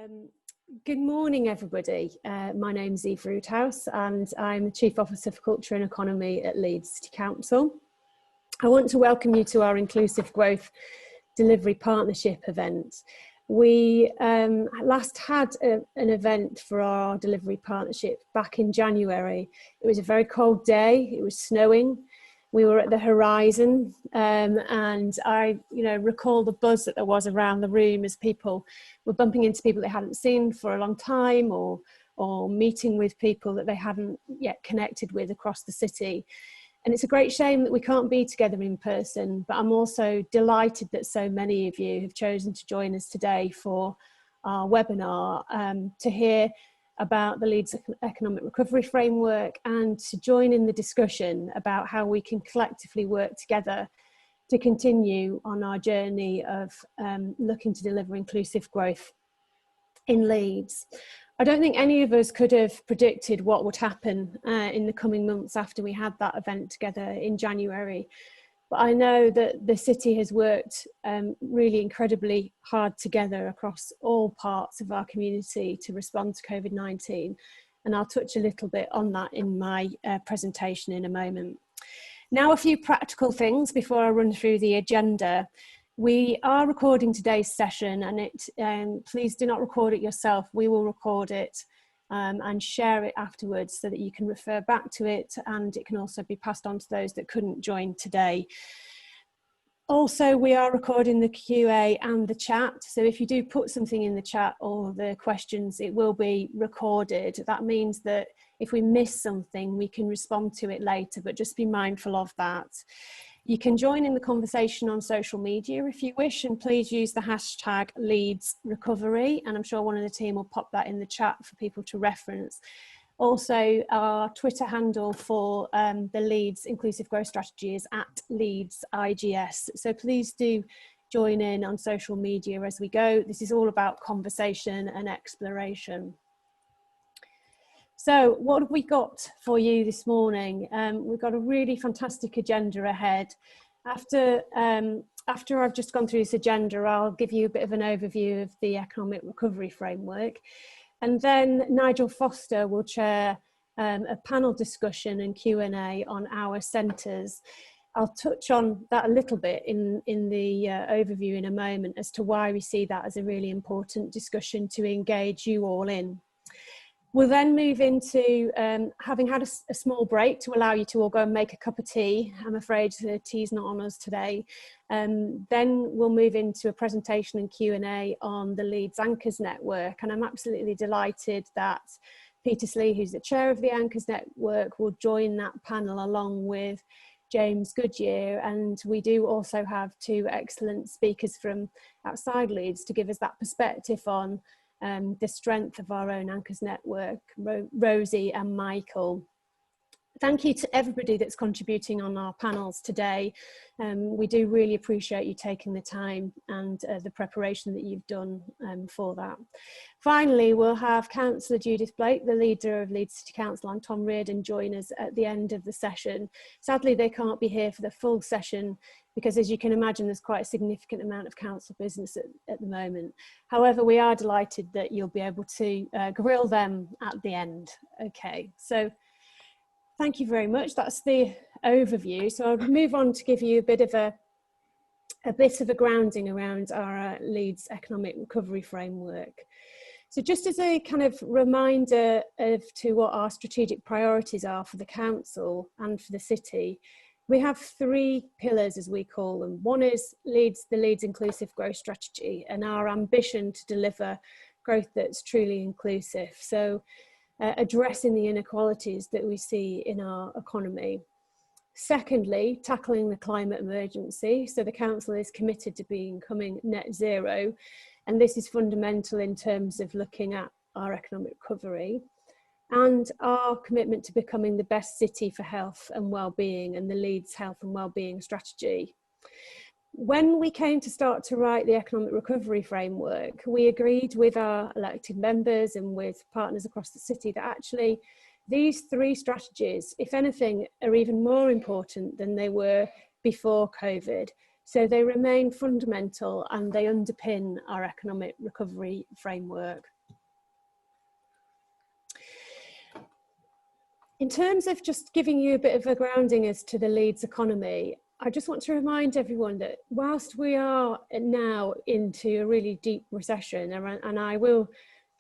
Um, Good morning, everybody. My name's Eve Roothouse and I'm the Chief Officer for Culture and Economy at Leeds City Council. I want to welcome you to our Inclusive Growth Delivery Partnership event. We last had an event for our delivery partnership back in January. It was a very cold day, it was snowing. We were at the horizon and I recall the buzz that there was around the room as people were bumping into people they hadn't seen for a long time or meeting with people that they hadn't yet connected with across the city. And it's a great shame that we can't be together in person, but I'm also delighted that so many of you have chosen to join us today for our webinar to hear about the Leeds Economic Recovery Framework and to join in the discussion about how we can collectively work together to continue on our journey of looking to deliver inclusive growth in Leeds. I don't think any of us could have predicted what would happen in the coming months after we had that event together in January. But I know that the city has worked really incredibly hard together across all parts of our community to respond to COVID-19. And I'll touch a little bit on that in my presentation in a moment. Now, a few practical things before I run through the agenda. We are recording today's session and please do not record it yourself. We will record it and share it afterwards so that you can refer back to it, and it can also be passed on to those that couldn't join today. Also, we are recording the QA and the chat, so if you do put something in the chat or the questions, it will be recorded. That means that if we miss something, we can respond to it later, but just be mindful of that. You can join in the conversation on social media if you wish, and please use the hashtag Leeds Recovery, and I'm sure one of the team will pop that in the chat for people to reference. Also, our Twitter handle for the Leeds Inclusive Growth Strategy is @LeedsIGS, so please do join in on social media as we go. This is all about conversation and exploration. So what have we got for you this morning? We've got a really fantastic agenda ahead. After I've just gone through this agenda, I'll give you a bit of an overview of the Economic Recovery Framework. And then Nigel Foster will chair a panel discussion and Q&A on our centres. I'll touch on that a little bit in the overview in a moment as to why we see that as a really important discussion to engage you all in. We'll then move into having had a small break to allow you to all go and make a cup of tea. I'm afraid the tea's not on us today. Then we'll move into a presentation and Q&A on the Leeds Anchors Network. And I'm absolutely delighted that Peter Slee, who's the chair of the Anchors Network, will join that panel along with James Goodyear. And we do also have two excellent speakers from outside Leeds to give us that perspective on the strength of our own Anchors Network, Rosie and Michael. Thank you to everybody that's contributing on our panels today. We do really appreciate you taking the time and the preparation that you've done for that. Finally, we'll have Councillor Judith Blake, the leader of Leeds City Council, and Tom Reardon join us at the end of the session. Sadly, they can't be here for the full session because, as you can imagine, there's quite a significant amount of council business at the moment. However, we are delighted that you'll be able to grill them at the end. Okay, so thank you very much. That's the overview. So I'll move on to give you a bit of a grounding around our Leeds Economic Recovery Framework. So just as a kind of reminder to what our strategic priorities are for the council and for the city, we have three pillars, as we call them. One is the Leeds Inclusive Growth Strategy and our ambition to deliver growth that's truly inclusive. So addressing the inequalities that we see in our economy. Secondly, tackling the climate emergency. So the council is committed to becoming net zero, and this is fundamental in terms of looking at our economic recovery and our commitment to becoming the best city for health and well-being and the Leeds Health and Wellbeing Strategy. When we came to start to write the Economic Recovery Framework, we agreed with our elected members and with partners across the city that actually these three strategies, if anything, are even more important than they were before COVID, So they remain fundamental and they underpin our economic recovery framework. In terms of just giving you a bit of a grounding as to the Leeds economy, I just want to remind everyone that whilst we are now into a really deep recession, and I will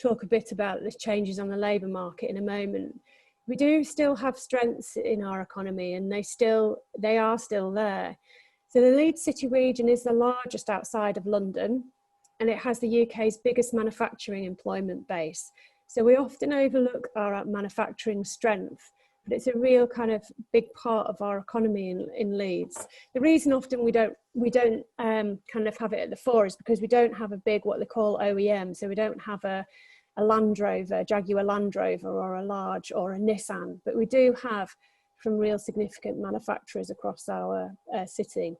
talk a bit about the changes on the labour market in a moment, we do still have strengths in our economy, and they are still there. So the Leeds City region is the largest outside of London, and it has the UK's biggest manufacturing employment base. So we often overlook our manufacturing strength, but it's a real kind of big part of our economy in Leeds. The reason often we don't kind of have it at the fore is because we don't have a big, what they call OEM. So we don't have a Land Rover, Jaguar Land Rover, or a large, or a Nissan, but we do have from real significant manufacturers across our city.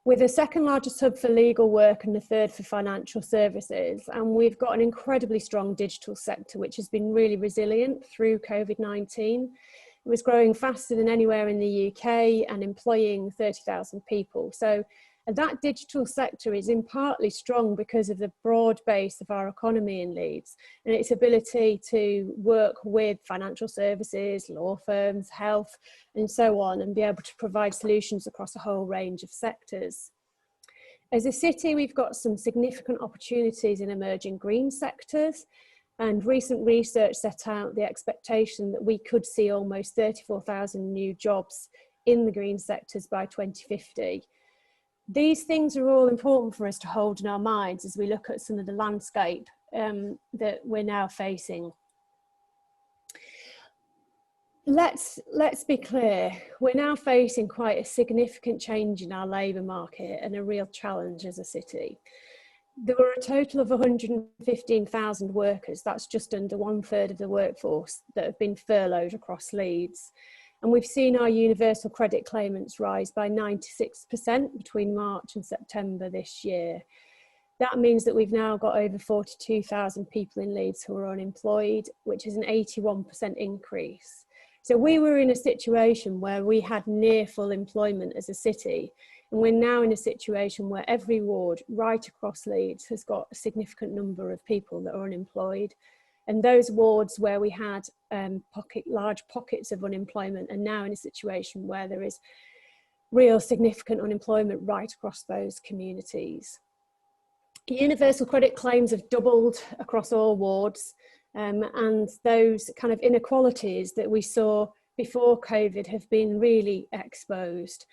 We're the second largest hub for legal work and the third for financial services. And we've got an incredibly strong digital sector, which has been really resilient through COVID-19. It was growing faster than anywhere in the UK and employing 30,000 people. So that digital sector is in partly strong because of the broad base of our economy in Leeds and its ability to work with financial services, law firms, health, and so on, and be able to provide solutions across a whole range of sectors. As a city, we've got some significant opportunities in emerging green sectors, and recent research set out the expectation that we could see almost 34,000 new jobs in the green sectors by 2050. These things are all important for us to hold in our minds as we look at some of the landscape that we're now facing. Let's be clear, we're now facing quite a significant change in our labour market and a real challenge as a city. There were a total of 115,000 workers, that's just under 1/3 of the workforce, that have been furloughed across Leeds. And we've seen our universal credit claimants rise by 96% between March and September this year. That means that we've now got over 42,000 people in Leeds who are unemployed, which is an 81% increase. So we were in a situation where we had near full employment as a city, and we're now in a situation where every ward right across Leeds has got a significant number of people that are unemployed. And those wards where we had large pockets of unemployment are now in a situation where there is real significant unemployment right across those communities. Universal credit claims have doubled across all wards, and those kind of inequalities that we saw before COVID have been really exposed.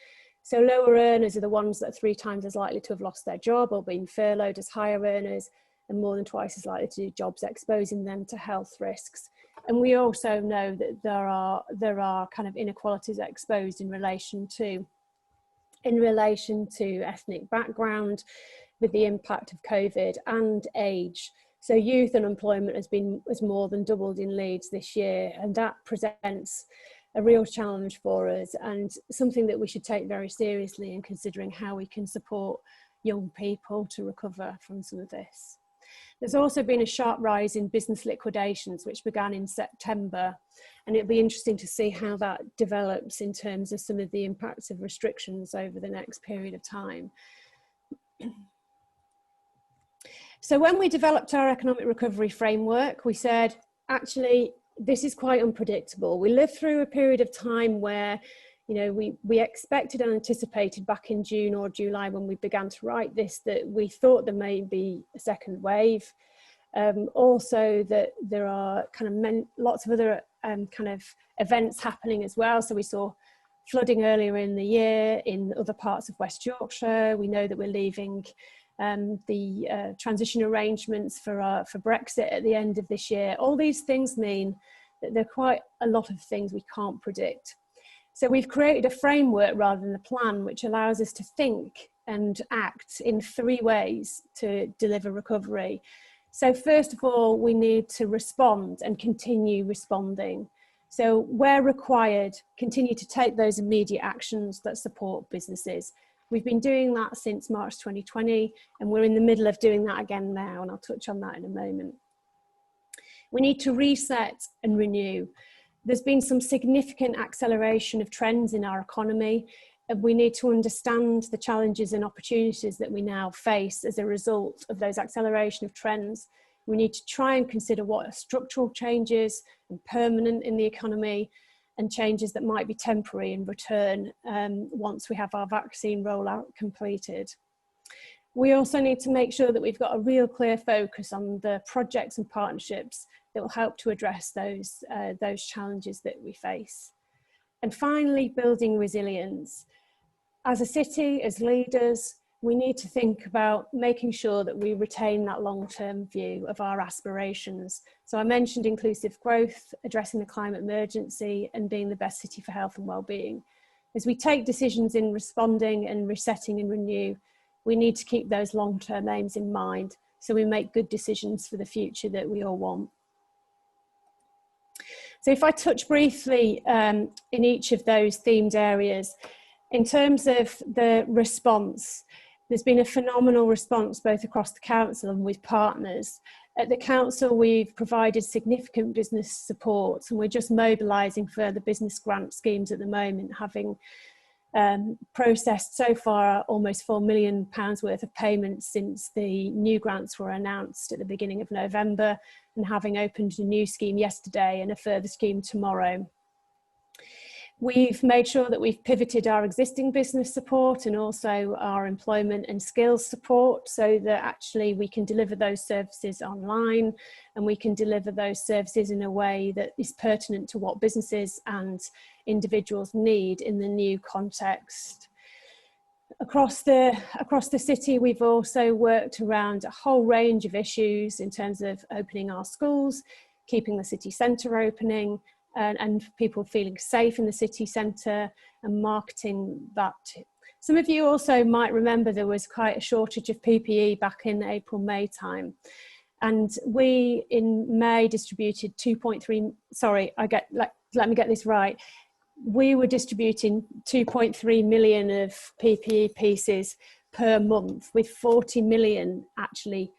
So lower earners are the ones that are 3 times as likely to have lost their job or been furloughed as higher earners, and more than twice as likely to do jobs, exposing them to health risks. And we also know that there are kind of inequalities exposed in relation to ethnic background, with the impact of COVID, and age. So youth unemployment has more than doubled in Leeds this year, and that presents a real challenge for us and something that we should take very seriously in considering how we can support young people to recover from some of this. There's also been a sharp rise in business liquidations, which began in September, and it'll be interesting to see how that develops in terms of some of the impacts of restrictions over the next period of time. So when we developed our economic recovery framework, we said, actually, this is quite unpredictable. We lived through a period of time where, you know, we expected and anticipated back in June or July when we began to write this, that we thought there may be a second wave. Also that there are kind of lots of other kind of events happening as well. So we saw flooding earlier in the year in other parts of West Yorkshire. We know that we're leaving the transition arrangements for Brexit at the end of this year. All these things mean that there are quite a lot of things we can't predict. So we've created a framework rather than a plan, which allows us to think and act in 3 ways to deliver recovery. So first of all, we need to respond and continue responding. So where required, continue to take those immediate actions that support businesses. We've been doing that since March 2020, and we're in the middle of doing that again now, and I'll touch on that in a moment. We need to reset and renew. There's been some significant acceleration of trends in our economy, we need to understand the challenges and opportunities that we now face as a result of those acceleration of trends. We need to try and consider what are structural changes and permanent in the economy, and changes that might be temporary in return once we have our vaccine rollout completed. We also need to make sure that we've got a real clear focus on the projects and partnerships that will help to address those challenges that we face. And finally, building resilience. As a city, as leaders, we need to think about making sure that we retain that long-term view of our aspirations. So I mentioned inclusive growth, addressing the climate emergency, and being the best city for health and well-being. As we take decisions in responding and resetting and renew, we need to keep those long-term aims in mind so we make good decisions for the future that we all want. So if I touch briefly in each of those themed areas, in terms of the response, there's been a phenomenal response both across the council and with partners. At the council, we've provided significant business support, and we're just mobilising further business grant schemes at the moment, having processed so far almost £4 million worth of payments since the new grants were announced at the beginning of November, and having opened a new scheme yesterday and a further scheme tomorrow. We've made sure that we've pivoted our existing business support and also our employment and skills support so that actually we can deliver those services online, and we can deliver those services in a way that is pertinent to what businesses and individuals need in the new context. Across the city, we've also worked around a whole range of issues in terms of opening our schools, keeping the city centre opening, and people feeling safe in the city centre, and marketing that. Some of you also might remember there was quite a shortage of PPE back in April, May time. And we in May distributed let me get this right. We were distributing 2.3 million of PPE pieces per month, with 40 million actually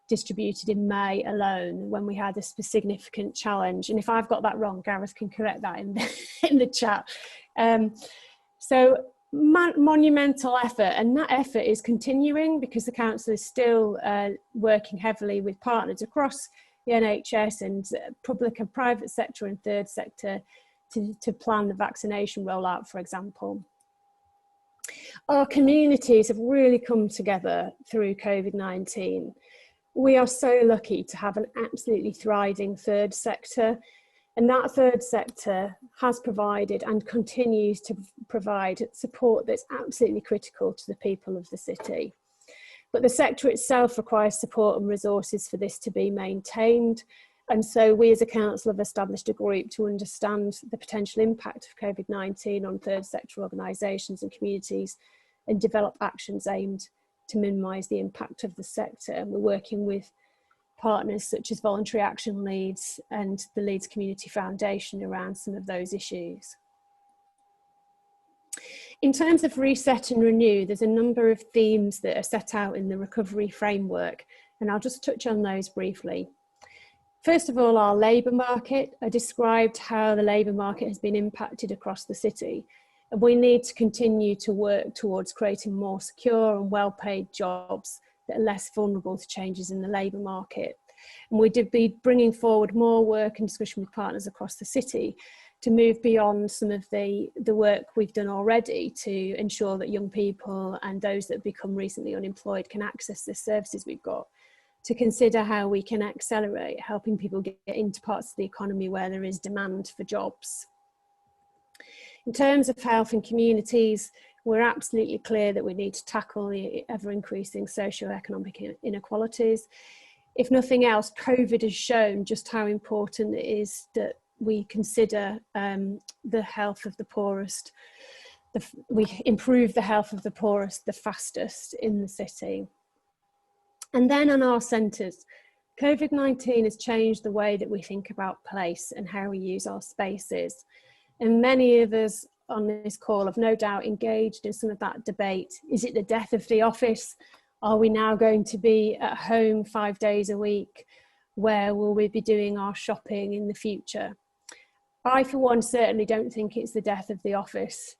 distributed in May alone, when we had a significant challenge. And if I've got that wrong, Gareth can correct that in the chat. So monumental effort, and that effort is continuing because the council is still working heavily with partners across the NHS and public and private sector and third sector to plan the vaccination rollout, for example. Our communities have really come together through COVID-19. We are so lucky to have an absolutely thriving third sector, and that third sector has provided and continues to provide support that's absolutely critical to the people of the city. But the sector itself requires support and resources for this to be maintained, and so we as a council have established a group to understand the potential impact of COVID-19 on third sector organisations and communities, and develop actions aimed to minimise the impact of the sector. And we're working with partners such as Voluntary Action Leeds and the Leeds Community Foundation around some of those issues. In terms of reset and renew, there's a number of themes that are set out in the recovery framework, and I'll just touch on those briefly. First of all, our labour market. I described how the labour market has been impacted across the city. And we need to continue to work towards creating more secure and well-paid jobs that are less vulnerable to changes in the labour market. And we did be bringing forward more work and discussion with partners across the city to move beyond some of the work we've done already to ensure that young people and those that have become recently unemployed can access the services we've got, to consider how we can accelerate helping people get into parts of the economy where there is demand for jobs. In terms of health and communities, we're absolutely clear that we need to tackle the ever-increasing socio-economic inequalities. If nothing else, COVID has shown just how important it is that we consider the health of the poorest. We improve the health of the poorest the fastest in the city. And then on our centres, COVID-19 has changed the way that we think about place and how we use our spaces. And many of us on this call have no doubt engaged in some of that debate. Is it the death of the office? Are we now going to be at home 5 days a week? Where will we be doing our shopping in the future? I, for one, certainly don't think it's the death of the office.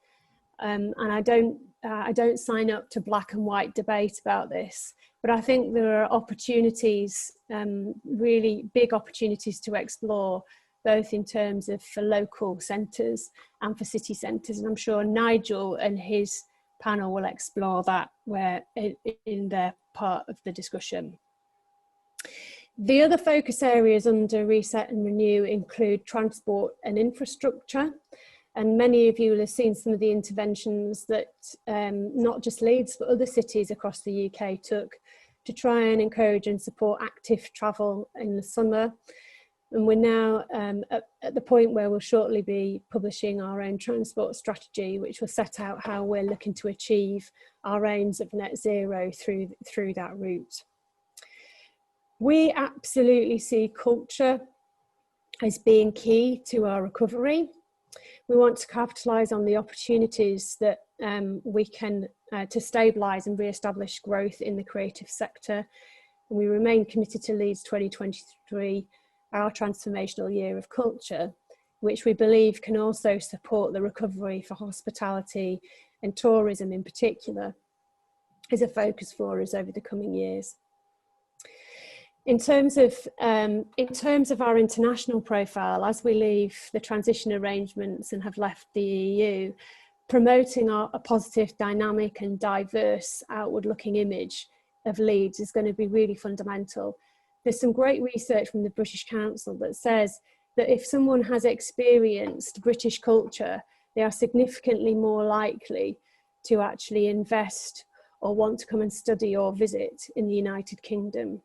And I don't sign up to black and white debate about this, but I think there are opportunities, really big opportunities to explore, both in terms of for local centres and for city centres. And I'm sure Nigel and his panel will explore that in their part of the discussion. The other focus areas under Reset and Renew include transport and infrastructure. And many of you will have seen some of the interventions that not just Leeds, but other cities across the UK took to try and encourage and support active travel in the summer. And we're now at the point where we'll shortly be publishing our own transport strategy, which will set out how we're looking to achieve our aims of net zero through that route. We absolutely see culture as being key to our recovery. We want to capitalise on the opportunities that we can to stabilise and re-establish growth in the creative sector. And we remain committed to Leeds 2023, our transformational year of culture, which we believe can also support the recovery for hospitality and tourism in particular, as a focus for us over the coming years. In terms of our international profile, as we leave the transition arrangements and have left the EU, promoting a positive, dynamic and diverse outward-looking image of Leeds is going to be really fundamental. There's some great research from the British Council that says that if someone has experienced British culture, they are significantly more likely to actually invest or want to come and study or visit in the United Kingdom.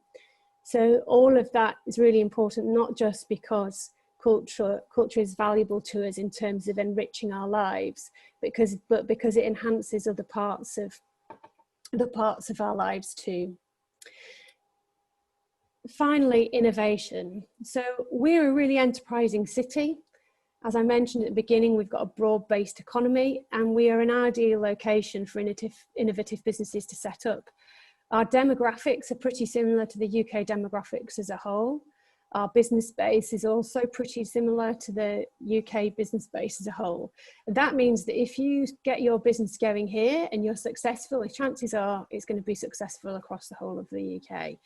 So all of that is really important, not just because culture is valuable to us in terms of enriching our lives, but because it enhances other parts of our lives too. Finally, innovation. So we're a really enterprising city. As I mentioned at the beginning, we've got a broad-based economy, and we are an ideal location for innovative businesses to set up. Our demographics are pretty similar to the UK demographics as a whole. Our business base is also pretty similar to the UK business base as a whole. And that means that if you get your business going here and you're successful, the chances are it's going to be successful across the whole of the UK.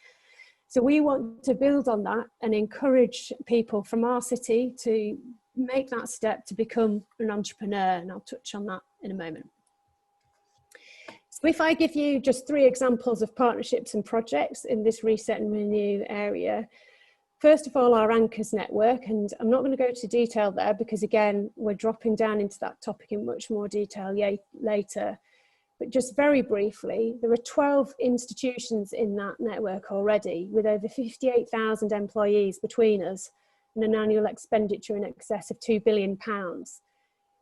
So we want to build on that and encourage people from our city to make that step to become an entrepreneur, and I'll touch on that in a moment. So if I give you just 3 examples of partnerships and projects in this Reset and Renew area, first of all, our Anchors network, and I'm not going to go into detail there because again, we're dropping down into that topic in much more detail later. But just very briefly, there are 12 institutions in that network already, with over 58,000 employees between us and an annual expenditure in excess of £2 billion.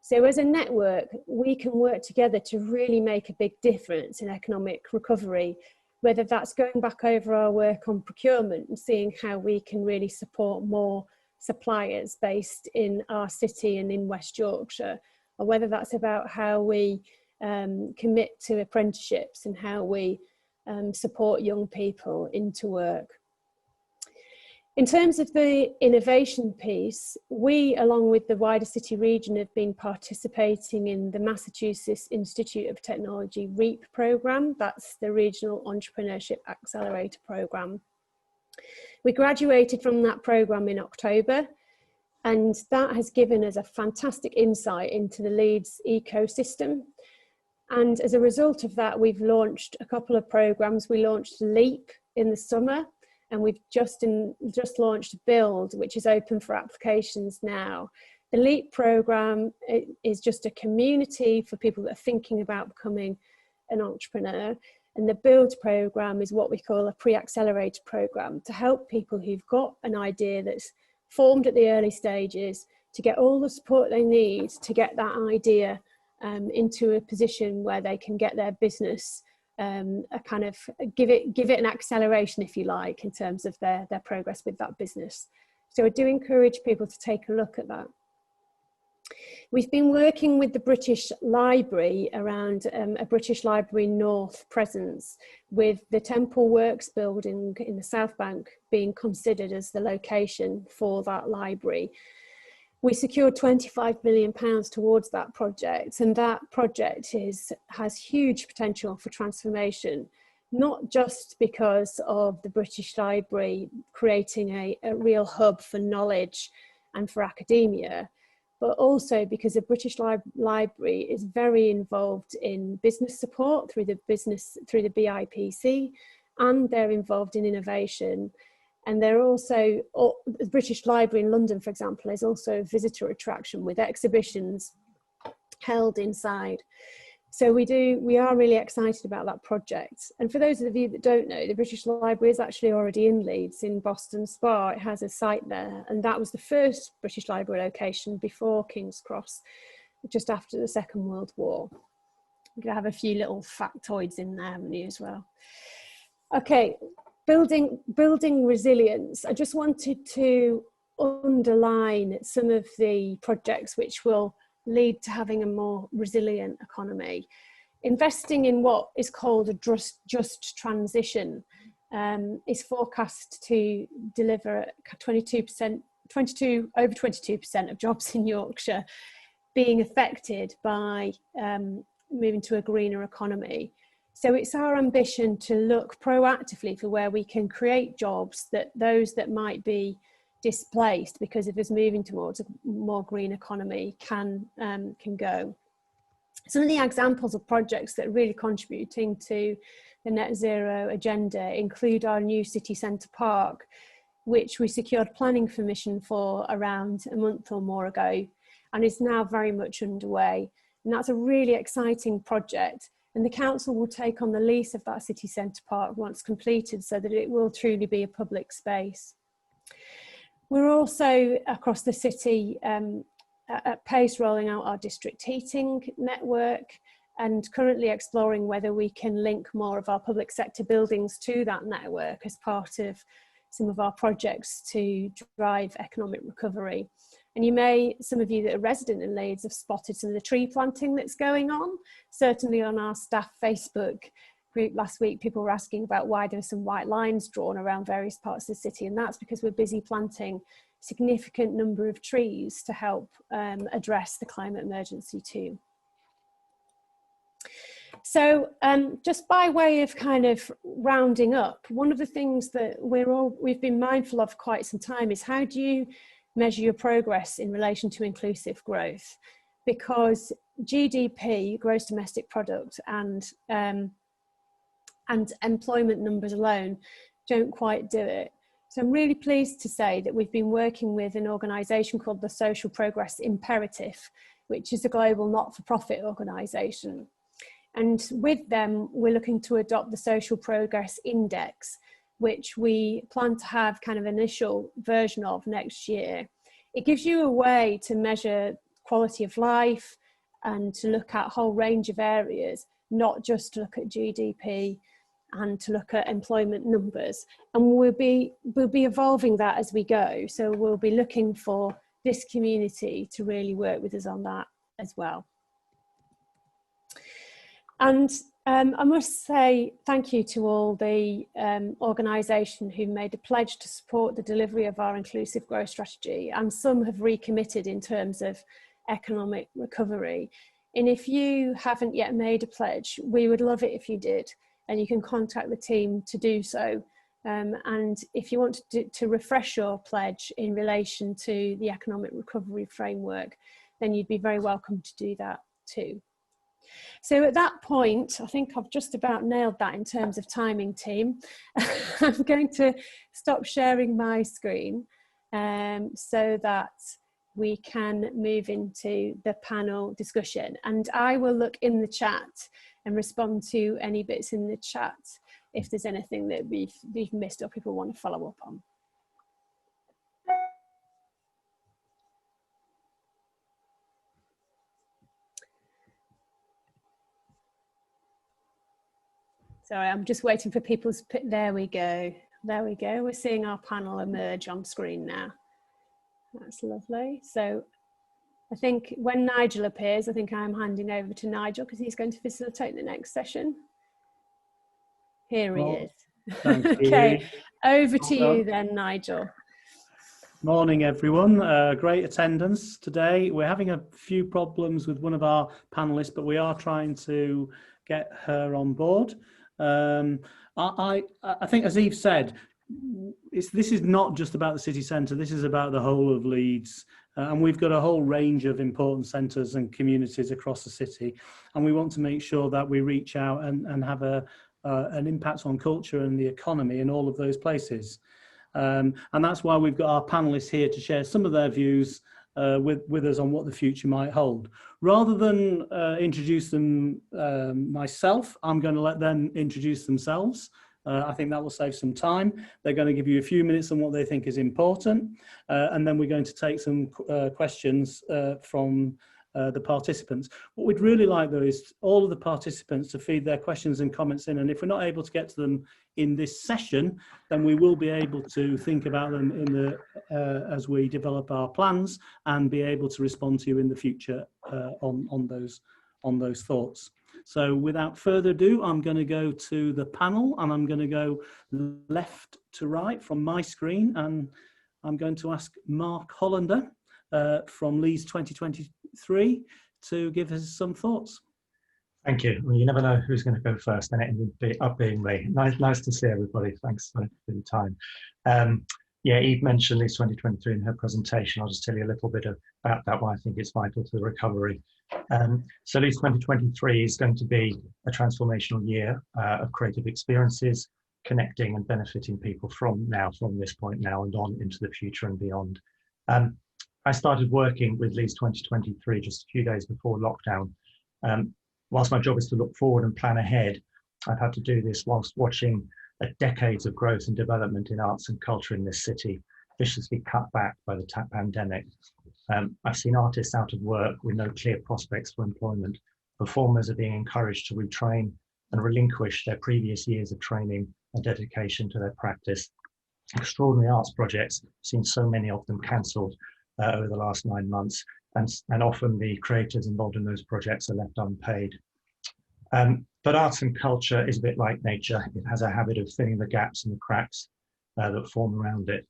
So as a network, we can work together to really make a big difference in economic recovery, whether that's going back over our work on procurement and seeing how we can really support more suppliers based in our city and in West Yorkshire, or whether that's about how we commit to apprenticeships and how we support young people into work. In terms of the innovation piece, we, along with the wider city region, have been participating in the Massachusetts Institute of Technology REAP programme. That's the Regional Entrepreneurship Accelerator programme. We graduated from that programme in October, and that has given us a fantastic insight into the Leeds ecosystem. And as a result of that, we've launched a couple of programmes. We launched LEAP in the summer, and we've just launched Build, which is open for applications now. The LEAP programme is just a community for people that are thinking about becoming an entrepreneur. And the Build programme is what we call a pre-accelerator programme to help people who've got an idea that's formed at the early stages to get all the support they need to get that idea into a position where they can get their business a kind of give it an acceleration, if you like, in terms of their progress with that business. So I do encourage people to take a look at that. We've been working with the British Library around a British Library North presence, with the Temple Works building in the South Bank being considered as the location for that library. we secured £25 million towards that project, and that project has huge potential for transformation, not just because of the British Library creating a real hub for knowledge and for academia, but also because the British Library is very involved in business support through the BIPC, and they're involved in innovation. And they're also, the British Library in London, for example, is also a visitor attraction with exhibitions held inside. So we are really excited about that project. And for those of you that don't know, the British Library is actually already in Leeds, in Boston Spa. It has a site there, and that was the first British Library location before King's Cross, just after the Second World War. We're going to have a few little factoids in there, haven't you, as well? Okay, building resilience. I just wanted to underline some of the projects which will lead to having a more resilient economy. Investing in what is called a just transition is forecast to deliver 22% of jobs in Yorkshire being affected by moving to a greener economy. So it's our ambition to look proactively for where we can create jobs that those that might be displaced because of us moving towards a more green economy can go. Some of the examples of projects that are really contributing to the net zero agenda include our new city centre park, which we secured planning permission for around a month or more ago, and is now very much underway. And that's a really exciting project. And the council will take on the lease of that city centre park once completed, so that it will truly be a public space. We're also across the city at pace rolling out our district heating network, and currently exploring whether we can link more of our public sector buildings to that network as part of some of our projects to drive economic recovery. And some of you that are resident in Leeds have spotted some of the tree planting that's going on. Certainly on our staff Facebook group last week, people were asking about why there are some white lines drawn around various parts of the city, and that's because we're busy planting a significant number of trees to help address the climate emergency too. So just by way of kind of rounding up, one of the things that we've been mindful of quite some time is, how do you measure your progress in relation to inclusive growth? Because GDP, gross domestic product, and employment numbers alone don't quite do it. So I'm really pleased to say that we've been working with an organisation called the Social Progress Imperative, which is a global not-for-profit organisation. And with them, we're looking to adopt the Social Progress Index, which we plan to have kind of initial version of next year. It gives you a way to measure quality of life and to look at a whole range of areas, not just to look at GDP and to look at employment numbers. And we'll be evolving that as we go. So we'll be looking for this community to really work with us on that as well. And I must say thank you to all the organisations who made a pledge to support the delivery of our inclusive growth strategy, and some have recommitted in terms of economic recovery. And if you haven't yet made a pledge, we would love it if you did, and you can contact the team to do so. And if you want to refresh your pledge in relation to the Economic Recovery Framework, then you'd be very welcome to do that too. So at that point, I think I've just about nailed that in terms of timing, team. I'm going to stop sharing my screen so that we can move into the panel discussion. And I will look in the chat and respond to any bits in the chat if there's anything that we've missed or people want to follow up on. Sorry, I'm just waiting for people's, there we go. There we go. We're seeing our panel emerge on screen now. That's lovely. So I think when Nigel appears, I think I'm handing over to Nigel because he's going to facilitate the next session. Here he is. Thank you. Okay, over to you then, Nigel. Morning, everyone. Great attendance today. We're having a few problems with one of our panelists, but we are trying to get her on board. I think, as Eve said, this is not just about the city centre. This is about the whole of Leeds. And we've got a whole range of important centres and communities across the city. And we want to make sure that we reach out and have an impact on culture and the economy in all of those places. And that's why we've got our panelists here to share some of their views with us on what the future might hold. Rather than introduce them myself, I'm going to let them introduce themselves. I think that will save some time. They're going to give you a few minutes on what they think is important, and then we're going to take some questions from the participants. What we'd really like, though, is all of the participants to feed their questions and comments in, and if we're not able to get to them in this session, then we will be able to think about them in the as we develop our plans and be able to respond to you in the future on those thoughts. So without further ado, I'm going to go to the panel, and I'm going to go left to right from my screen, and I'm going to ask Mark Hollander from Leeds 2023 to give us some thoughts. Thank you. Well, you never know who's going to go first, and it ended up being me. Nice to see everybody. Thanks for your time. Yeah, Eve mentioned Leeds 2023 in her presentation. I'll just tell you a little bit about that, why I think it's vital to the recovery. So Leeds 2023 is going to be a transformational year of creative experiences, connecting and benefiting people from this point now and on into the future and beyond. I started working with Leeds 2023 just a few days before lockdown. Whilst my job is to look forward and plan ahead, I've had to do this whilst watching decades of growth and development in arts and culture in this city viciously cut back by the pandemic. I've seen artists out of work with no clear prospects for employment. Performers are being encouraged to retrain and relinquish their previous years of training and dedication to their practice. Extraordinary arts projects, seen so many of them cancelled over the last 9 months, and often the creators involved in those projects are left unpaid. But arts and culture is a bit like nature. It has a habit of filling the gaps and the cracks that form around it.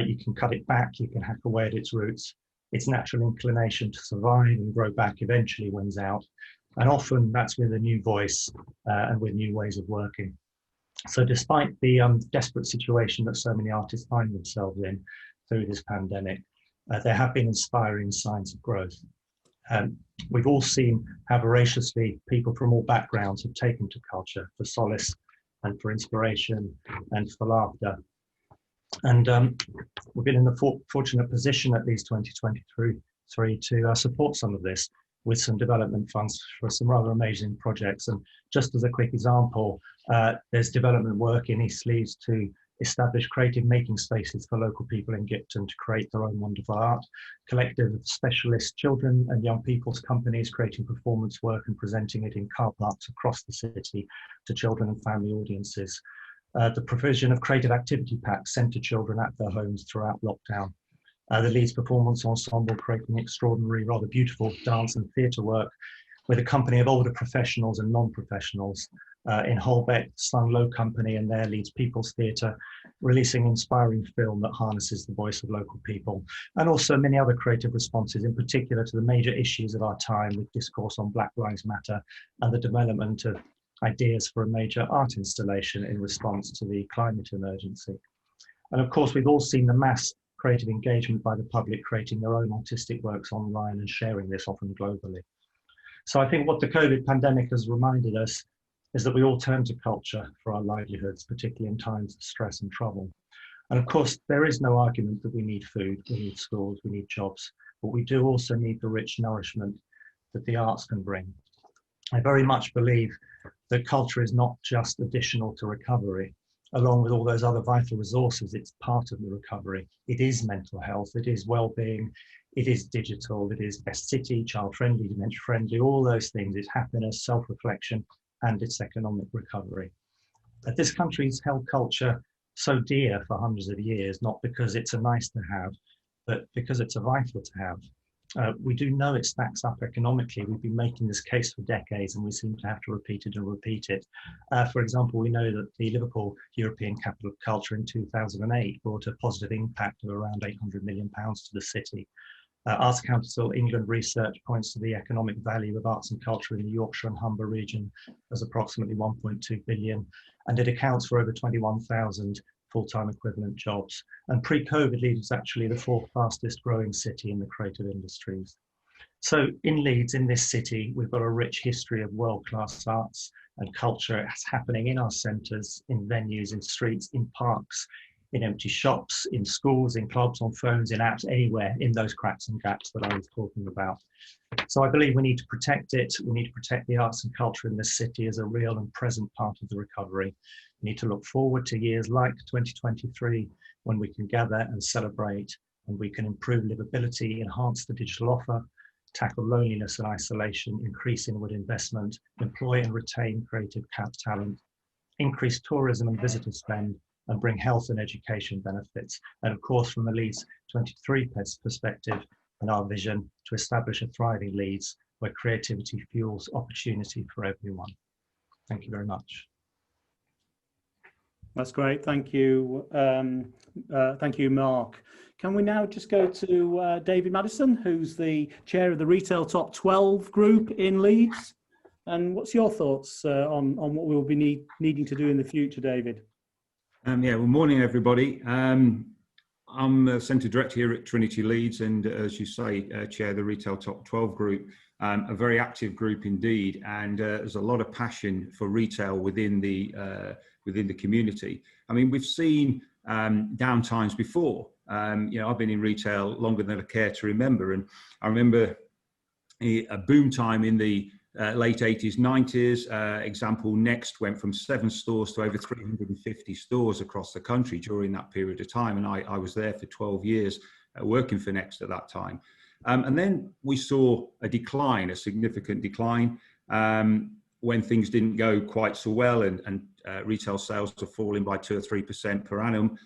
You can cut it back, you can hack away at its roots. Its natural inclination to survive and grow back eventually wins out. And often that's with a new voice and with new ways of working. So despite the desperate situation that so many artists find themselves in through this pandemic, there have been inspiring signs of growth. We've all seen how voraciously people from all backgrounds have taken to culture for solace and for inspiration and for laughter. And we've been in the fortunate position at Leeds 2023 to support some of this with some development funds for some rather amazing projects. And just as a quick example, there's development work in East Leeds to establish creative making spaces for local people in Gipton to create their own wonderful art, collective of specialist children and young people's companies creating performance work and presenting it in car parks across the city to children and family audiences. The provision of creative activity packs sent to children at their homes throughout lockdown. The Leeds Performance Ensemble creating extraordinary, rather beautiful dance and theatre work with a company of older professionals and non-professionals. In Holbeck, Slung Low Company and their Leeds People's Theatre, releasing inspiring film that harnesses the voice of local people, and also many other creative responses, in particular to the major issues of our time with discourse on Black Lives Matter and the development of ideas for a major art installation in response to the climate emergency. And of course, we've all seen the mass creative engagement by the public creating their own artistic works online and sharing this often globally. So I think what the COVID pandemic has reminded us is that we all turn to culture for our livelihoods, particularly in times of stress and trouble. And of course, there is no argument that we need food, we need schools, we need jobs, but we do also need the rich nourishment that the arts can bring. I very much believe that culture is not just additional to recovery. Along with all those other vital resources, it's part of the recovery. It is mental health, it is well-being, it is digital, it is best city, child-friendly, dementia-friendly, all those things. It's happiness, self-reflection, and its economic recovery. This country's held culture so dear for hundreds of years, not because it's a nice to have, but because it's a vital to have. We do know it stacks up economically. We've been making this case for decades and we seem to have to repeat it and repeat it. For example, we know that the Liverpool European Capital of Culture in 2008 brought a positive impact of around £800 million to the city. Arts Council England research points to the economic value of arts and culture in the Yorkshire and Humber region as approximately 1.2 billion, and it accounts for over 21,000 full-time equivalent jobs. And pre-COVID, Leeds was actually the 4th fastest growing city in the creative industries. So in Leeds, in this city, we've got a rich history of world-class arts and culture. It's happening in our centres, in venues, in streets, in parks, in empty shops, in schools, in clubs, on phones, in apps, anywhere in those cracks and gaps that I was talking about. So I believe we need to protect it. We need to protect the arts and culture in this city as a real and present part of the recovery. We need to look forward to years like 2023, when we can gather and celebrate, and we can improve livability, enhance the digital offer, tackle loneliness and isolation, increase inward investment, employ and retain creative talent, increase tourism and visitor spend, and bring health and education benefits. And of course, from the Leeds 23 perspective and our vision to establish a thriving Leeds where creativity fuels opportunity for everyone. Thank you very much. That's great. Thank you. Thank you, Mark. Can we now just go to David Madison, who's the chair of the Retail Top 12 group in Leeds? And what's your thoughts on what we'll be needing to do in the future, David? Yeah, well, morning, everybody. I'm the Centre Director here at Trinity Leeds, and as you say, chair the Retail Top 12 group, a very active group indeed, and there's a lot of passion for retail within the community. I mean, we've seen down times before. You know, I've been in retail longer than I care to remember, and I remember a boom time in the late 80s, 90s. Example, Next went from 7 stores to over 350 stores across the country during that period of time. And I was there for 12 years working for Next at that time. And then we saw a decline, a significant decline, when things didn't go quite so well, and retail sales are falling by 2 or 3% per annum.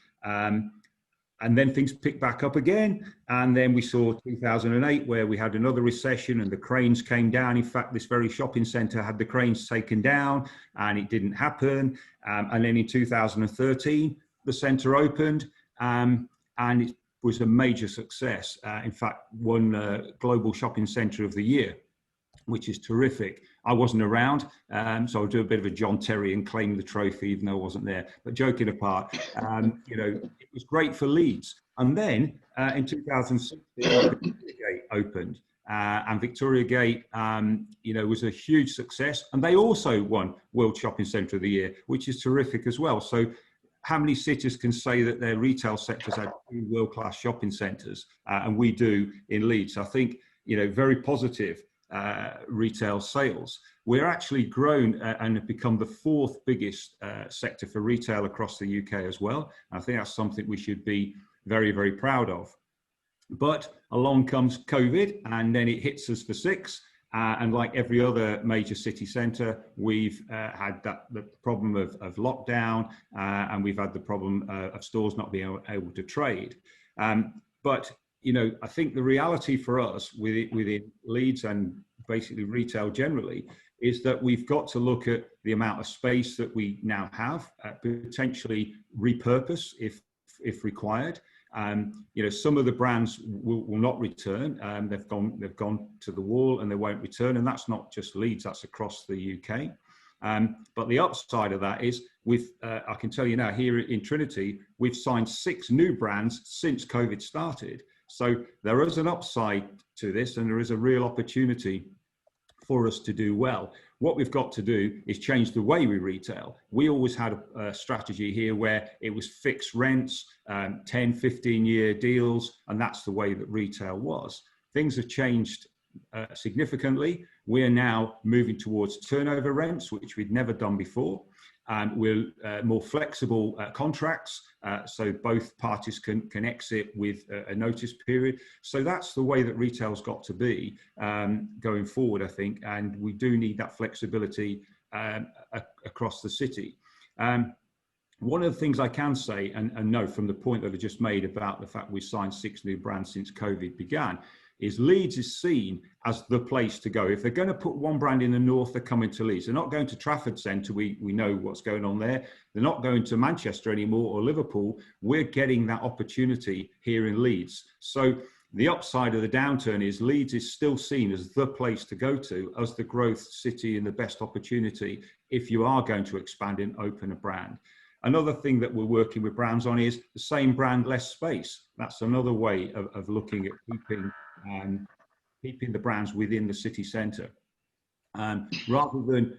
And then things picked back up again. And then we saw 2008, where we had another recession and the cranes came down. In fact, this very shopping centre had the cranes taken down and it didn't happen. And then in 2013, the centre opened and it was a major success. In fact, won Global Shopping Centre of the Year, which is terrific. I wasn't around, so I'll do a bit of a John Terry and claim the trophy, even though I wasn't there. But joking apart, you know, it was great for Leeds. And then in 2016, Victoria Gate opened, and Victoria Gate, you know, was a huge success. And they also won World Shopping Centre of the Year, which is terrific as well. So how many cities can say that their retail sectors have world-class shopping centres? And we do in Leeds. I think, you know, very positive. Retail sales. We're actually grown and have become the 4th biggest sector for retail across the UK as well. I think that's something we should be very, very proud of. But along comes COVID, and then it hits us for 6. And like every other major city centre, we've had the problem of lockdown, and we've had the problem of stores not being able to trade. But you know, I think the reality for us within Leeds and basically retail generally is that we've got to look at the amount of space that we now have, potentially repurpose if required. You know, some of the brands will not return. They've gone to the wall and they won't return, and that's not just Leeds, that's across the UK. But the upside of that is I can tell you now, here in Trinity, we've signed 6 new brands since COVID started. So there is an upside to this, and there is a real opportunity for us to do well. What we've got to do is change the way we retail. We always had a strategy here where it was fixed rents, 10, 15-year deals, and that's the way that retail was. Things have changed significantly. We are now moving towards turnover rents, which we'd never done before. We're more flexible contracts, so both parties can exit with a notice period. So that's the way that retail's got to be going forward, I think, and we do need that flexibility across the city. One of the things I can say and know from the point that I just made about the fact we signed 6 new brands since COVID began, is Leeds is seen as the place to go. If they're going to put one brand in the north, they're coming to Leeds. They're not going to Trafford Centre. We know what's going on there. They're not going to Manchester anymore or Liverpool. We're getting that opportunity here in Leeds. So the upside of the downturn is Leeds is still seen as the place to go to, as the growth city and the best opportunity if you are going to expand and open a brand. Another thing that we're working with brands on is the same brand, less space. That's another way of looking at keeping the brands within the city centre. Rather than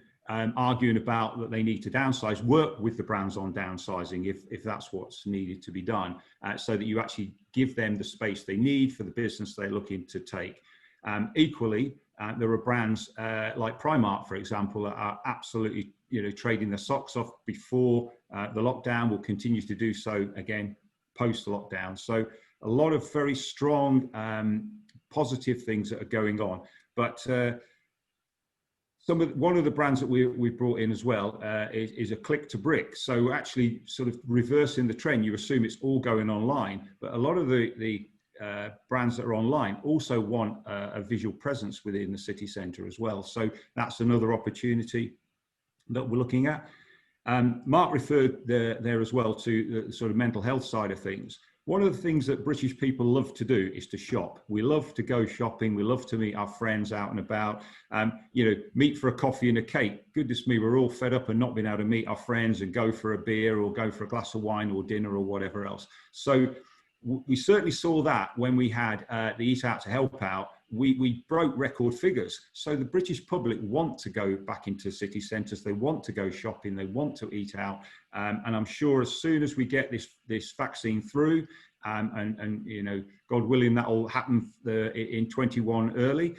arguing about that they need to downsize, work with the brands on downsizing if that's what's needed to be done, so that you actually give them the space they need for the business they're looking to take. Equally, there are brands like Primark, for example, that are absolutely trading their socks off before the lockdown, will continue to do so again post-lockdown. So a lot of very strong positive things that are going on. But one of the brands that we brought in as well is a click to brick. So actually sort of reversing the trend, you assume it's all going online, but a lot of the brands that are online also want a visual presence within the city centre as well. So that's another opportunity that we're looking at. Mark referred there as well to the sort of mental health side of things. One of the things that British people love to do is to shop. We love to go shopping. We love to meet our friends out and about, meet for a coffee and a cake. Goodness me, we're all fed up and not being able to meet our friends and go for a beer or go for a glass of wine or dinner or whatever else. So we certainly saw that when we had the Eat Out to Help Out. We broke record figures. So the British public want to go back into city centres. They want to go shopping. They want to eat out. And I'm sure as soon as we get this vaccine through, and God willing, that will happen in 21 early,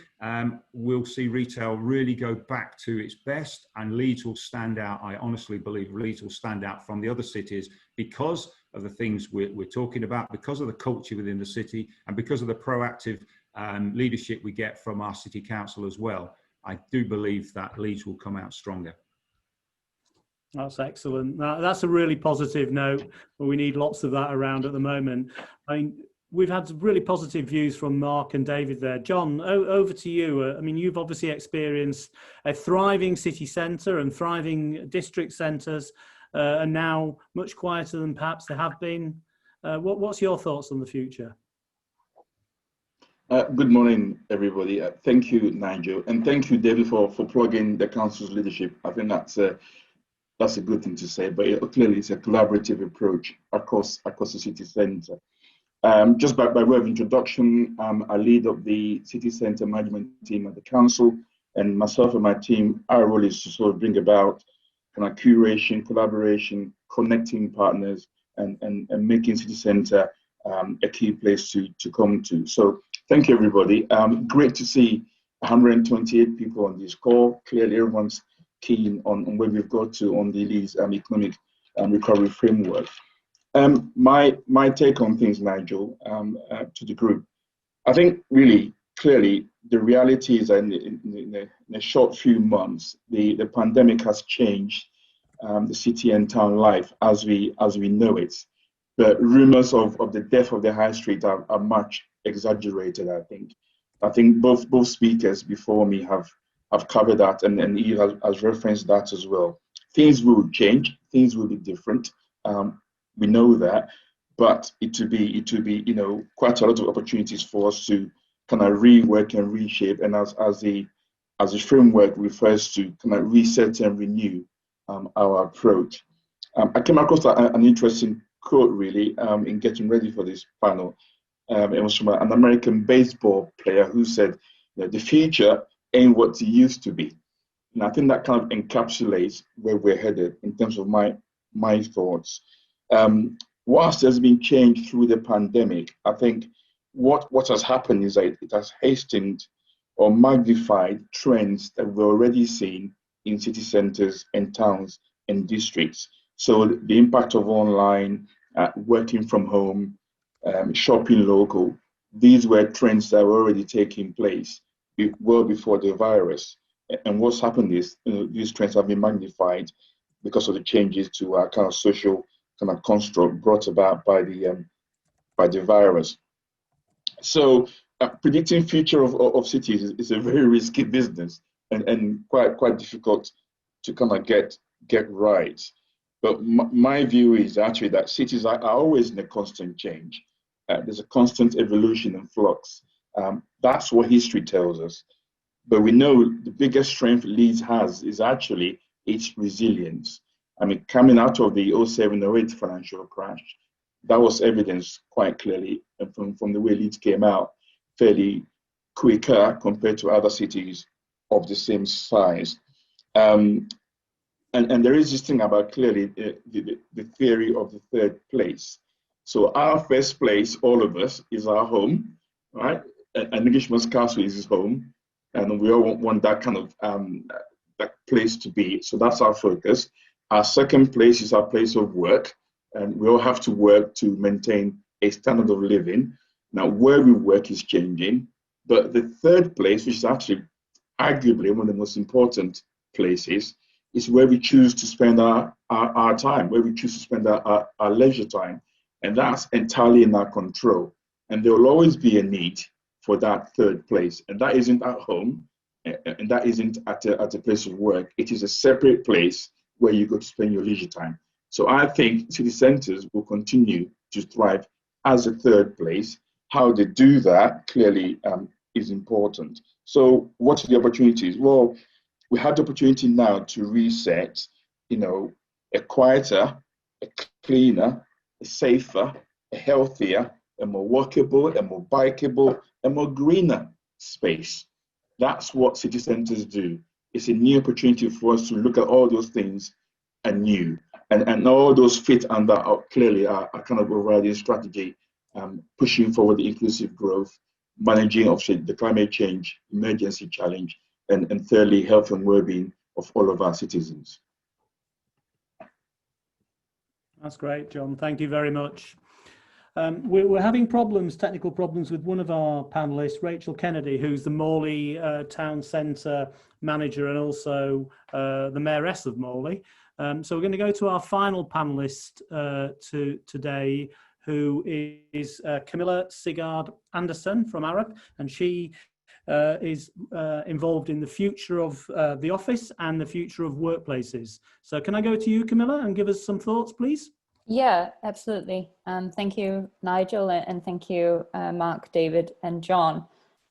we'll see retail really go back to its best, and Leeds will stand out. I honestly believe Leeds will stand out from the other cities because of the things we're talking about, because of the culture within the city, and because of the proactive leadership we get from our city council as well. I do believe that Leeds will come out stronger. That's excellent. That's a really positive note. We need lots of that around at the moment. I mean, we've had really positive views from Mark and David there. John, over to you. I mean, you've obviously experienced a thriving city centre and thriving district centres, and now much quieter than perhaps they have been. What's your thoughts on the future? Good morning, everybody. Thank you, Nigel, and thank you, David, for plugging the council's leadership. I think that's a good thing to say, but clearly it's a collaborative approach across the city centre. Just by way of introduction, I lead up the city centre management team at the council, and myself and my team, our role is to sort of bring about kind of curation, collaboration, connecting partners, and making city centre a key place to come to. So thank you, everybody. Great to see 128 people on this call. Clearly, everyone's keen on where we've got to on the Leeds Economic Recovery Framework. My take on things, Nigel, to the group. I think really clearly the reality is that in a short few months, the pandemic has changed the city and town life as we know it. The rumors of the death of the high street are much exaggerated, I think. I think both speakers before me have covered that, and he has referenced that as well. Things will change, things will be different. We know that, but it will be quite a lot of opportunities for us to kind of rework and reshape, and as the framework refers to, kind of reset and renew our approach. I came across an interesting quote really in getting ready for this panel. It was from an American baseball player who said, the future ain't what it used to be. And I think that kind of encapsulates where we're headed in terms of my thoughts. Whilst there's been change through the pandemic, I think what has happened is that it has hastened or magnified trends that we're already seeing in city centres and towns and districts. So the impact of online, working from home, shopping local, these were trends that were already taking place well before the virus. And what's happened is these trends have been magnified because of the changes to our kind of social kind of construct brought about by the virus. So predicting future of cities is a very risky business and quite difficult to kind of get right. But my view is actually that cities are always in a constant change. There's a constant evolution and flux. That's what history tells us. But we know the biggest strength Leeds has is actually its resilience. I mean, coming out of the 07-08 financial crash, that was evidenced quite clearly from the way Leeds came out fairly quicker compared to other cities of the same size. And there is this thing about clearly the theory of the third place. So our first place, all of us, is our home, right? And Englishman's Castle is his home. And we all want that kind of that place to be. So that's our focus. Our second place is our place of work. And we all have to work to maintain a standard of living. Now, where we work is changing. But the third place, which is actually arguably one of the most important places, is where we choose to spend our time, where we choose to spend our leisure time. And that's entirely in our control. And there will always be a need for that third place. And that isn't at home, and that isn't at a place of work. It is a separate place where you go to spend your leisure time. So I think city centres will continue to thrive as a third place. How they do that clearly is important. So what are the opportunities? Well, we have the opportunity now to reset, a quieter, a cleaner, a safer, a healthier, a more walkable, a more bikeable, a more greener space. That's what city centres do. It's a new opportunity for us to look at all those things anew. And all those fit under clearly our kind of overriding strategy, pushing forward the inclusive growth, managing obviously the climate change emergency challenge, and thirdly, health and well-being of all of our citizens. That's great, John. Thank you very much. We're having technical problems with one of our panelists, Rachel Kennedy, who's the Morley Town Centre manager and also the mayoress of Morley. So we're going to go to our final panelist today, who is Camilla Sigard Anderson from Arup, and she is involved in the future of the office and the future of workplaces. So can I go to you, Camilla, and give us some thoughts, please? Yeah, absolutely. Thank you, Nigel, and thank you, Mark, David, and John.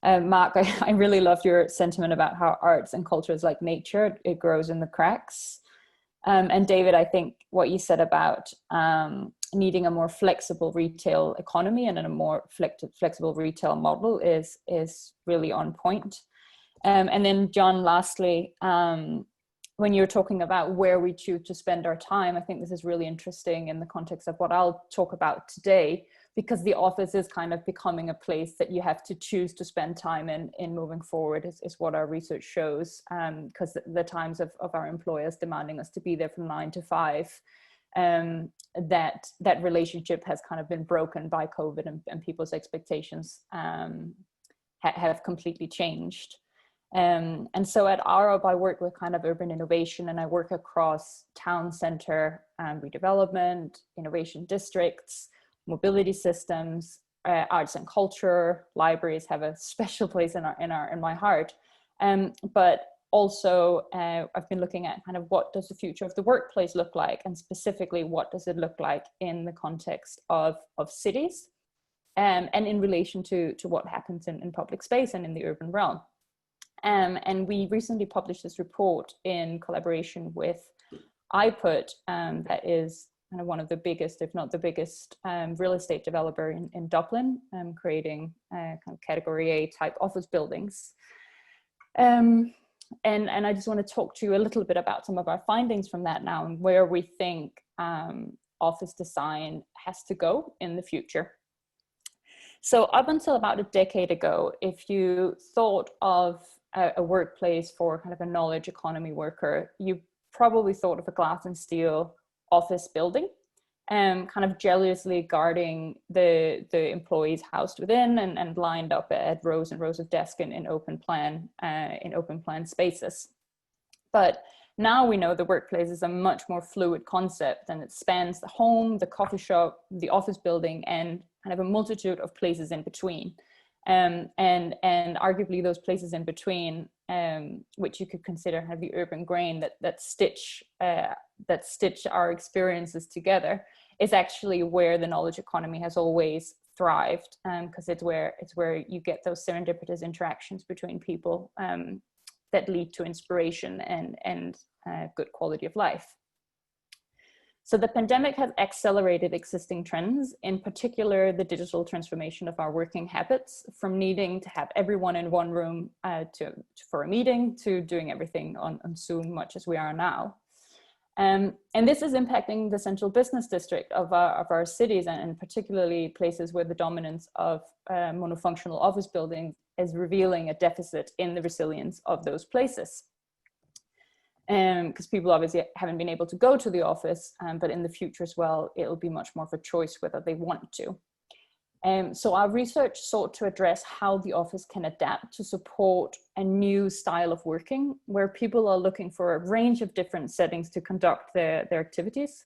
Mark, I really loved your sentiment about how arts and culture is like nature, it grows in the cracks. And David, I think what you said about needing a more flexible retail economy and a more flexible retail model is really on point. And then John, lastly, when you're talking about where we choose to spend our time, I think this is really interesting in the context of what I'll talk about today, because the office is kind of becoming a place that you have to choose to spend time in moving forward, is what our research shows, because the times of our employers demanding us to be there from 9 to 5, that relationship has kind of been broken by COVID, and people's expectations have completely changed. And so at Arup, I work with kind of urban innovation, and I work across town center redevelopment, innovation districts, mobility systems, arts and culture. Libraries have a special place in my heart. But also, I've been looking at kind of what does the future of the workplace look like, and specifically what does it look like in the context of cities, and in relation to what happens in public space and in the urban realm. And we recently published this report in collaboration with iPut, that is kind of one of the biggest, if not the biggest, real estate developer in Dublin, creating kind of Category A type office buildings. And I just want to talk to you a little bit about some of our findings from that now, and where we think office design has to go in the future. So up until about a decade ago, if you thought of a workplace for kind of a knowledge economy worker, you probably thought of a glass and steel office building, kind of jealously guarding the employees housed within, and lined up at rows and rows of desks in open plan spaces. But now we know the workplace is a much more fluid concept, and it spans the home, the coffee shop, the office building, and kind of a multitude of places in between. and arguably those places in between, which you could consider kind of the urban grain that stitch our experiences together, is actually where the knowledge economy has always thrived, because it's where you get those serendipitous interactions between people that lead to inspiration and good quality of life. So the pandemic has accelerated existing trends, in particular the digital transformation of our working habits, from needing to have everyone in one room for a meeting, to doing everything on Zoom, much as we are now. And this is impacting the central business district of our cities, and particularly places where the dominance of monofunctional office buildings is revealing a deficit in the resilience of those places. Because people obviously haven't been able to go to the office, but in the future as well, it'll be much more of a choice whether they want to. So our research sought to address how the office can adapt to support a new style of working, where people are looking for a range of different settings to conduct their activities.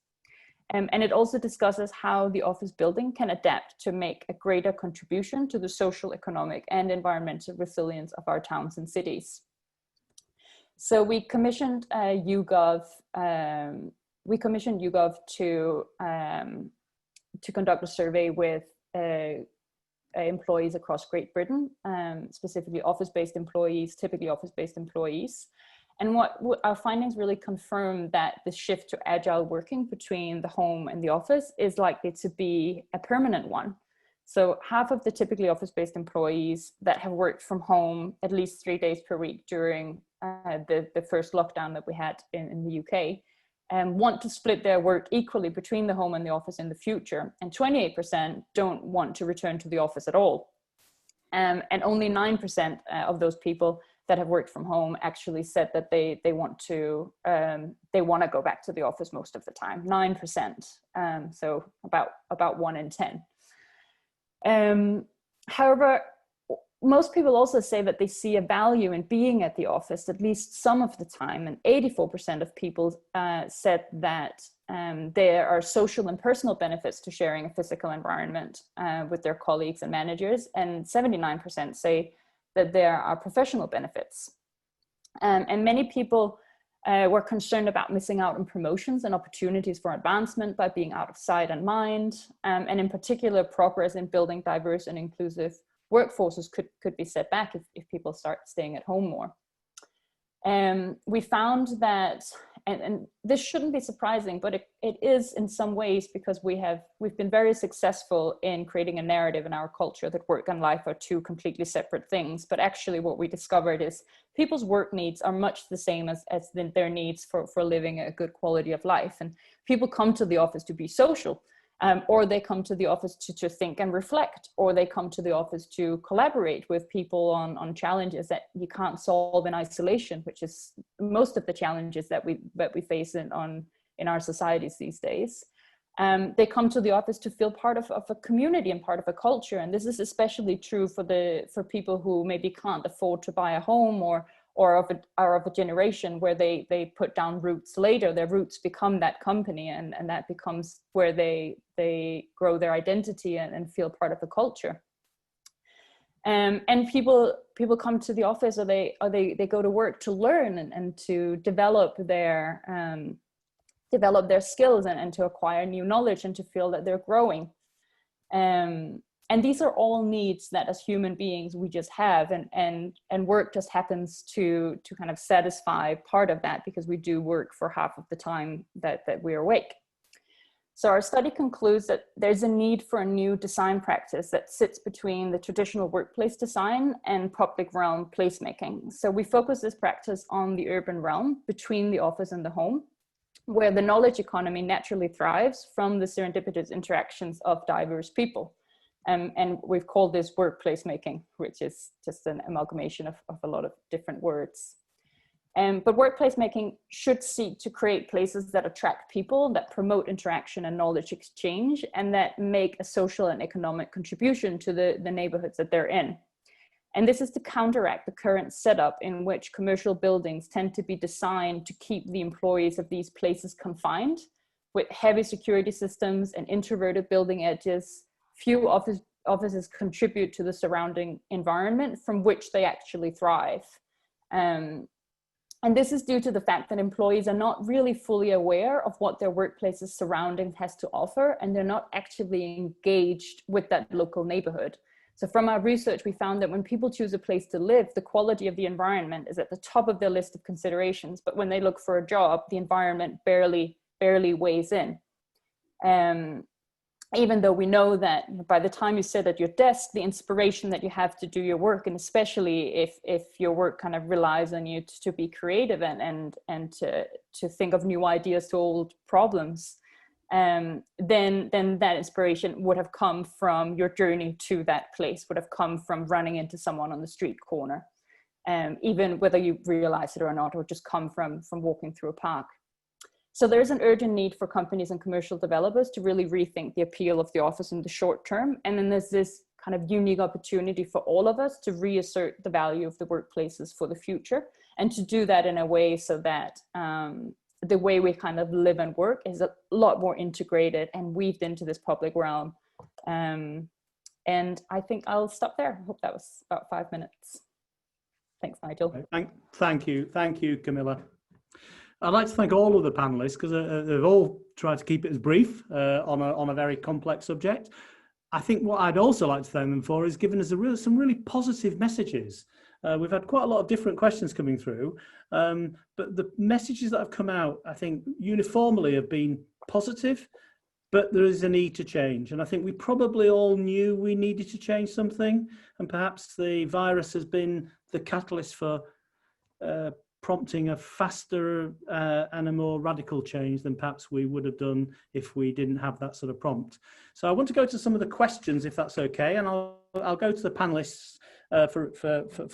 And it also discusses how the office building can adapt to make a greater contribution to the social, economic, and environmental resilience of our towns and cities. So we commissioned YouGov to conduct a survey with employees across Great Britain, specifically office-based employees, typically office-based employees. And what our findings really confirm that the shift to agile working between the home and the office is likely to be a permanent one. So half of the typically office-based employees that have worked from home at least 3 days per week during the first lockdown that we had in the UK want to split their work equally between the home and the office in the future. And 28% don't want to return to the office at all. And only 9% of those people that have worked from home actually said that they want to go back to the office most of the time. 9%, so about 1 in 10. However, most people also say that they see a value in being at the office at least some of the time, and 84% of people said that there are social and personal benefits to sharing a physical environment with their colleagues and managers, and 79% say that there are professional benefits. And many people were concerned about missing out on promotions and opportunities for advancement by being out of sight and mind, and in particular progress in building diverse and inclusive workforces could be set back if people start staying at home more. We found that, and this shouldn't be surprising, but it is in some ways, because we've been very successful in creating a narrative in our culture that work and life are two completely separate things. But actually what we discovered is people's work needs are much the same as their needs for living a good quality of life. And people come to the office to be social. Or they come to the office to think and reflect, or they come to the office to collaborate with people on challenges that you can't solve in isolation, which is most of the challenges that we face in our societies these days. They come to the office to feel part of a community and part of a culture, and this is especially true for people who maybe can't afford to buy a home, or are of a generation where they put down roots later. Their roots become that company, and that becomes where they grow their identity and feel part of the culture. And people come to the office, or they go to work to learn and to develop their skills and to acquire new knowledge and to feel that they're growing. And these are all needs that as human beings we just have, and work just happens to kind of satisfy part of that, because we do work for half of the time that we're awake. So our study concludes that there's a need for a new design practice that sits between the traditional workplace design and public realm placemaking. So we focus this practice on the urban realm between the office and the home, where the knowledge economy naturally thrives from the serendipitous interactions of diverse people. And we've called this workplace making, which is just an amalgamation of a lot of different words. But workplace making should seek to create places that attract people, that promote interaction and knowledge exchange, and that make a social and economic contribution to the neighborhoods that they're in. And this is to counteract the current setup in which commercial buildings tend to be designed to keep the employees of these places confined, with heavy security systems and introverted building edges, few offices contribute to the surrounding environment from which they actually thrive. And this is due to the fact that employees are not really fully aware of what their workplace's surroundings has to offer, and they're not actively engaged with that local neighborhood. So from our research, we found that when people choose a place to live, the quality of the environment is at the top of their list of considerations. But when they look for a job, the environment barely weighs in. Even though we know that by the time you sit at your desk, the inspiration that you have to do your work, and especially if your work kind of relies on you to be creative and to think of new ideas to old problems, then that inspiration would have come from your journey to that place, would have come from running into someone on the street corner, even whether you realize it or not, or just come from walking through a park. So there's an urgent need for companies and commercial developers to really rethink the appeal of the office in the short term. And then there's this kind of unique opportunity for all of us to reassert the value of the workplaces for the future, and to do that in a way so that the way we kind of live and work is a lot more integrated and weaved into this public realm. And I think I'll stop there. I hope that was about 5 minutes. Thanks, Nigel. Thank you, Camilla. I'd like to thank all of the panelists, because they've all tried to keep it as brief on a very complex subject. I think what I'd also like to thank them for is giving us some really positive messages. We've had quite a lot of different questions coming through, but the messages that have come out, I think, uniformly have been positive, but there is a need to change. And I think we probably all knew we needed to change something, and perhaps the virus has been the catalyst for prompting a faster and a more radical change than perhaps we would have done if we didn't have that sort of So I want to go to some of the questions, if that's okay, and I'll go to the panelists for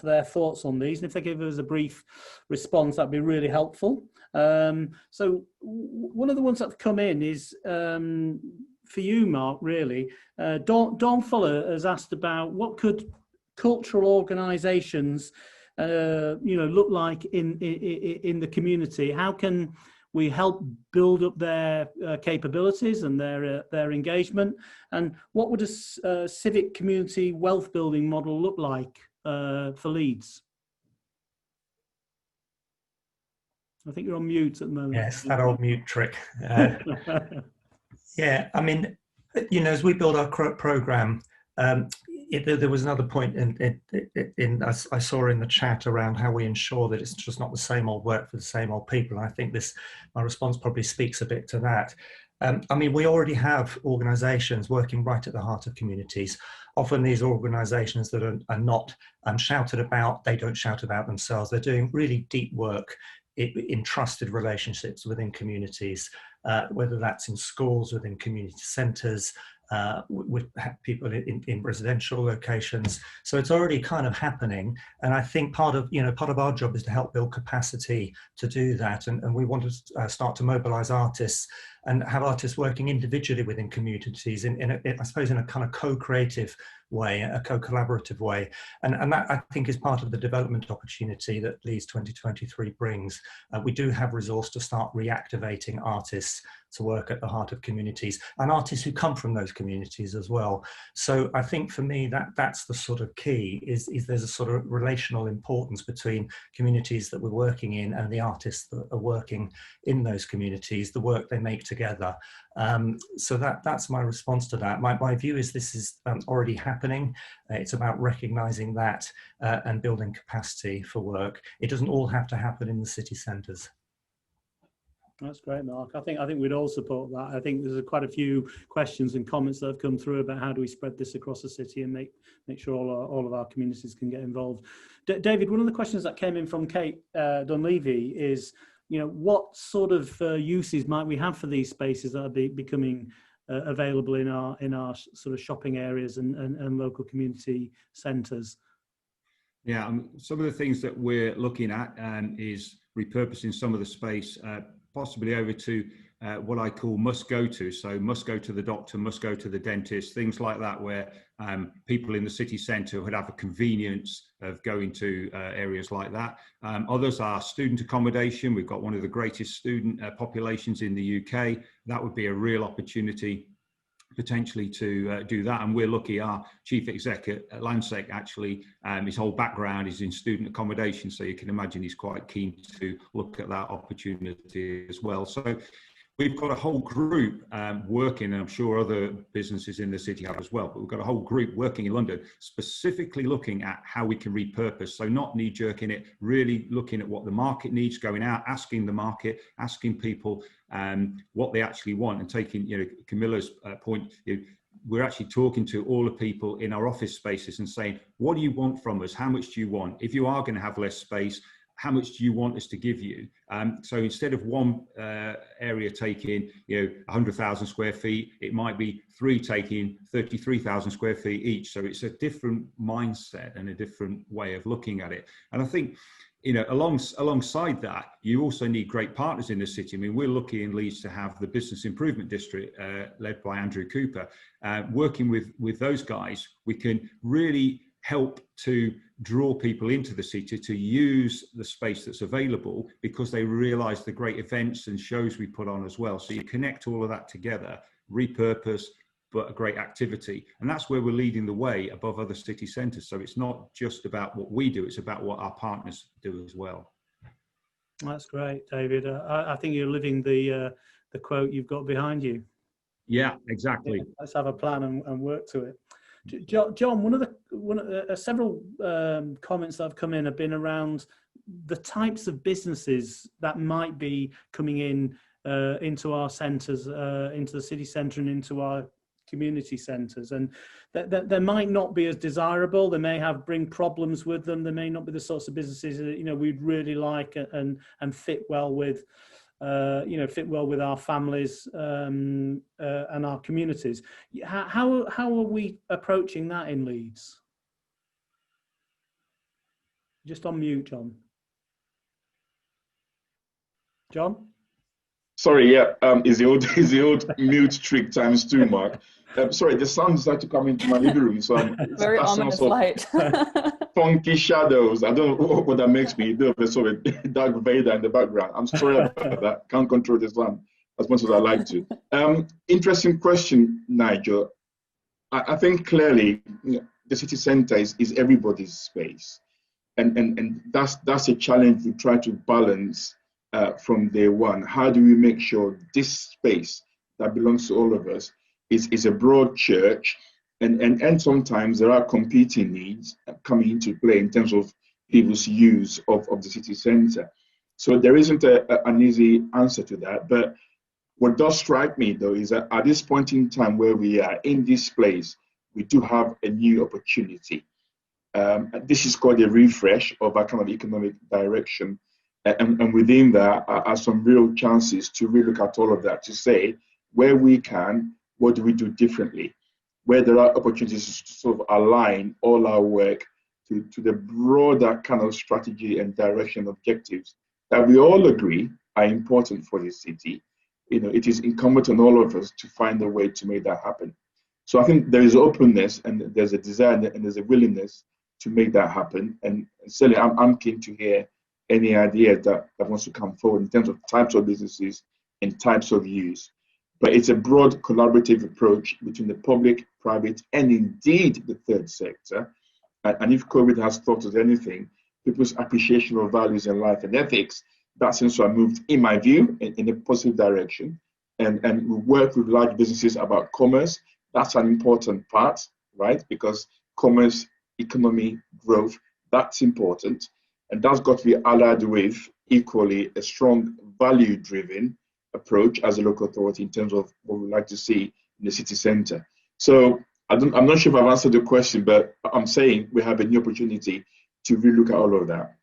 their thoughts on these, and if they give us a brief response, that'd be really helpful. So one of the ones that have come in is for you, Mark, really. Dawn Fuller has asked about what could cultural organisations look like in the community. How can we help build up their capabilities and their engagement? And what would a civic community wealth building model look like for Leeds? I think you're on mute at the moment. Yes, that old mute trick. Yeah, I mean, as we build our programme, there was another point I saw in the chat around how we ensure that it's just not the same old work for the same old people. And I think my response probably speaks a bit to that. I mean, we already have organisations working right at the heart of communities. Often these organisations that are not shouted about, they don't shout about themselves. They're doing really deep work in trusted relationships within communities, whether that's in schools, within community centres, with people in residential locations. So it's already kind of happening, and I think part of our job is to help build capacity to do that, and we want to start to mobilize artists and have artists working individually within communities I suppose in a kind of co-creative way, a co-collaborative way, and that I think is part of the development opportunity that Leeds 2023 brings. We do have resource to start reactivating artists to work at the heart of communities, and artists who come from those communities as well. So I think for me that's the sort of key, is there's a sort of relational importance between communities that we're working in and the artists that are working in those communities, the work they make together. So that's my response to that. My view is this is already happening. It's about recognizing that and building capacity for work. It doesn't all have to happen in the city centres. That's great, Mark. I think we'd all support that. I think there's quite a few questions and comments that have come through about how do we spread this across the city and make sure all of our communities can get involved. David, one of the questions that came in from Kate Dunleavy is, what sort of uses might we have for these spaces that are becoming available in our sort of shopping areas and local community centres? Yeah, some of the things that we're looking at is repurposing some of the space, possibly over to what I call must go to. So must go to the doctor, must go to the dentist, things like that, where people in the city centre would have a convenience of going to areas like that. Others are student accommodation. We've got one of the greatest student populations in the UK. That would be a real opportunity potentially to do that. And we're lucky our chief exec at Landsec, actually, his whole background is in student accommodation. So you can imagine he's quite keen to look at that opportunity as well. So we've got a whole group working, and I'm sure other businesses in the city have as well, but we've got a whole group working in London, specifically looking at how we can repurpose. So not knee-jerking it, really looking at what the market needs, going out, asking the market, asking people what they actually want, and taking, Camilla's point, we're actually talking to all the people in our office spaces and saying, what do you want from us? How much do you want? If you are going to have less space, how much do you want us to give you? So instead of one area taking 100,000 square feet, it might be 3 taking 33,000 square feet each. So it's a different mindset and a different way of looking at it. And I think, alongside that, you also need great partners in the city. I mean, we're lucky in Leeds to have the Business Improvement District led by Andrew Cooper. Working with those guys, we can really help to draw people into the city to use the space that's available, because they realise the great events and shows we put on as well. So you connect all of that together, repurpose, but a great activity. And that's where we're leading the way above other city centres. So it's not just about what we do, it's about what our partners do as well. That's great, David. I think you're living the quote you've got behind you. Yeah, exactly. Yeah, let's have a plan and work to it. John, one of the several comments that have come in have been around the types of businesses that might be coming in into our centres, into the city centre and into our community centres, and that they might not be as desirable. They may bring problems with them. They may not be the sorts of businesses that we'd really like and fit well with. Fit well with our families and our communities. How are we approaching that in Leeds? Just on mute, John. John? Sorry, yeah, is the old mute trick times 2, Mark. Sorry, the sun started to come into my living room, so I'm very ominous light. Funky shadows. I don't know what that makes me. There's sort of Darth Vader in the background. I'm sorry about that. Can't control the sun as much as I like to. Interesting question, Nigel. I think clearly the city centre is everybody's space, and that's a challenge we try to balance from day one. How do we make sure this space that belongs to all of us is a broad church, and sometimes there are competing needs coming into play in terms of people's use of the city centre. So there isn't an easy answer to that. But what does strike me, though, is that at this point in time where we are in this place, we do have a new opportunity. This is called a refresh of our kind of economic direction. And within that are some real chances to relook at all of that, to say, where we can, what do we do differently? Where there are opportunities to sort of align all our work to the broader kind of strategy and direction objectives that we all agree are important for the city. It is incumbent on all of us to find a way to make that happen. So I think there is openness, and there's a desire, and there's a willingness to make that happen. And certainly I'm keen to hear any idea that wants to come forward in terms of types of businesses and types of use. But it's a broad collaborative approach between the public, private, and indeed the third sector. And if COVID has taught us anything, people's appreciation of values in life and ethics, that seems to have moved, in my view, in a positive direction. And we work with large businesses about commerce. That's an important part, right? Because commerce, economy, growth, that's important. And that's got to be allied with equally a strong value-driven approach as a local authority in terms of what we'd like to see in the city centre. So I'm not sure if I've answered the question, but I'm saying we have a new opportunity to relook at all of that.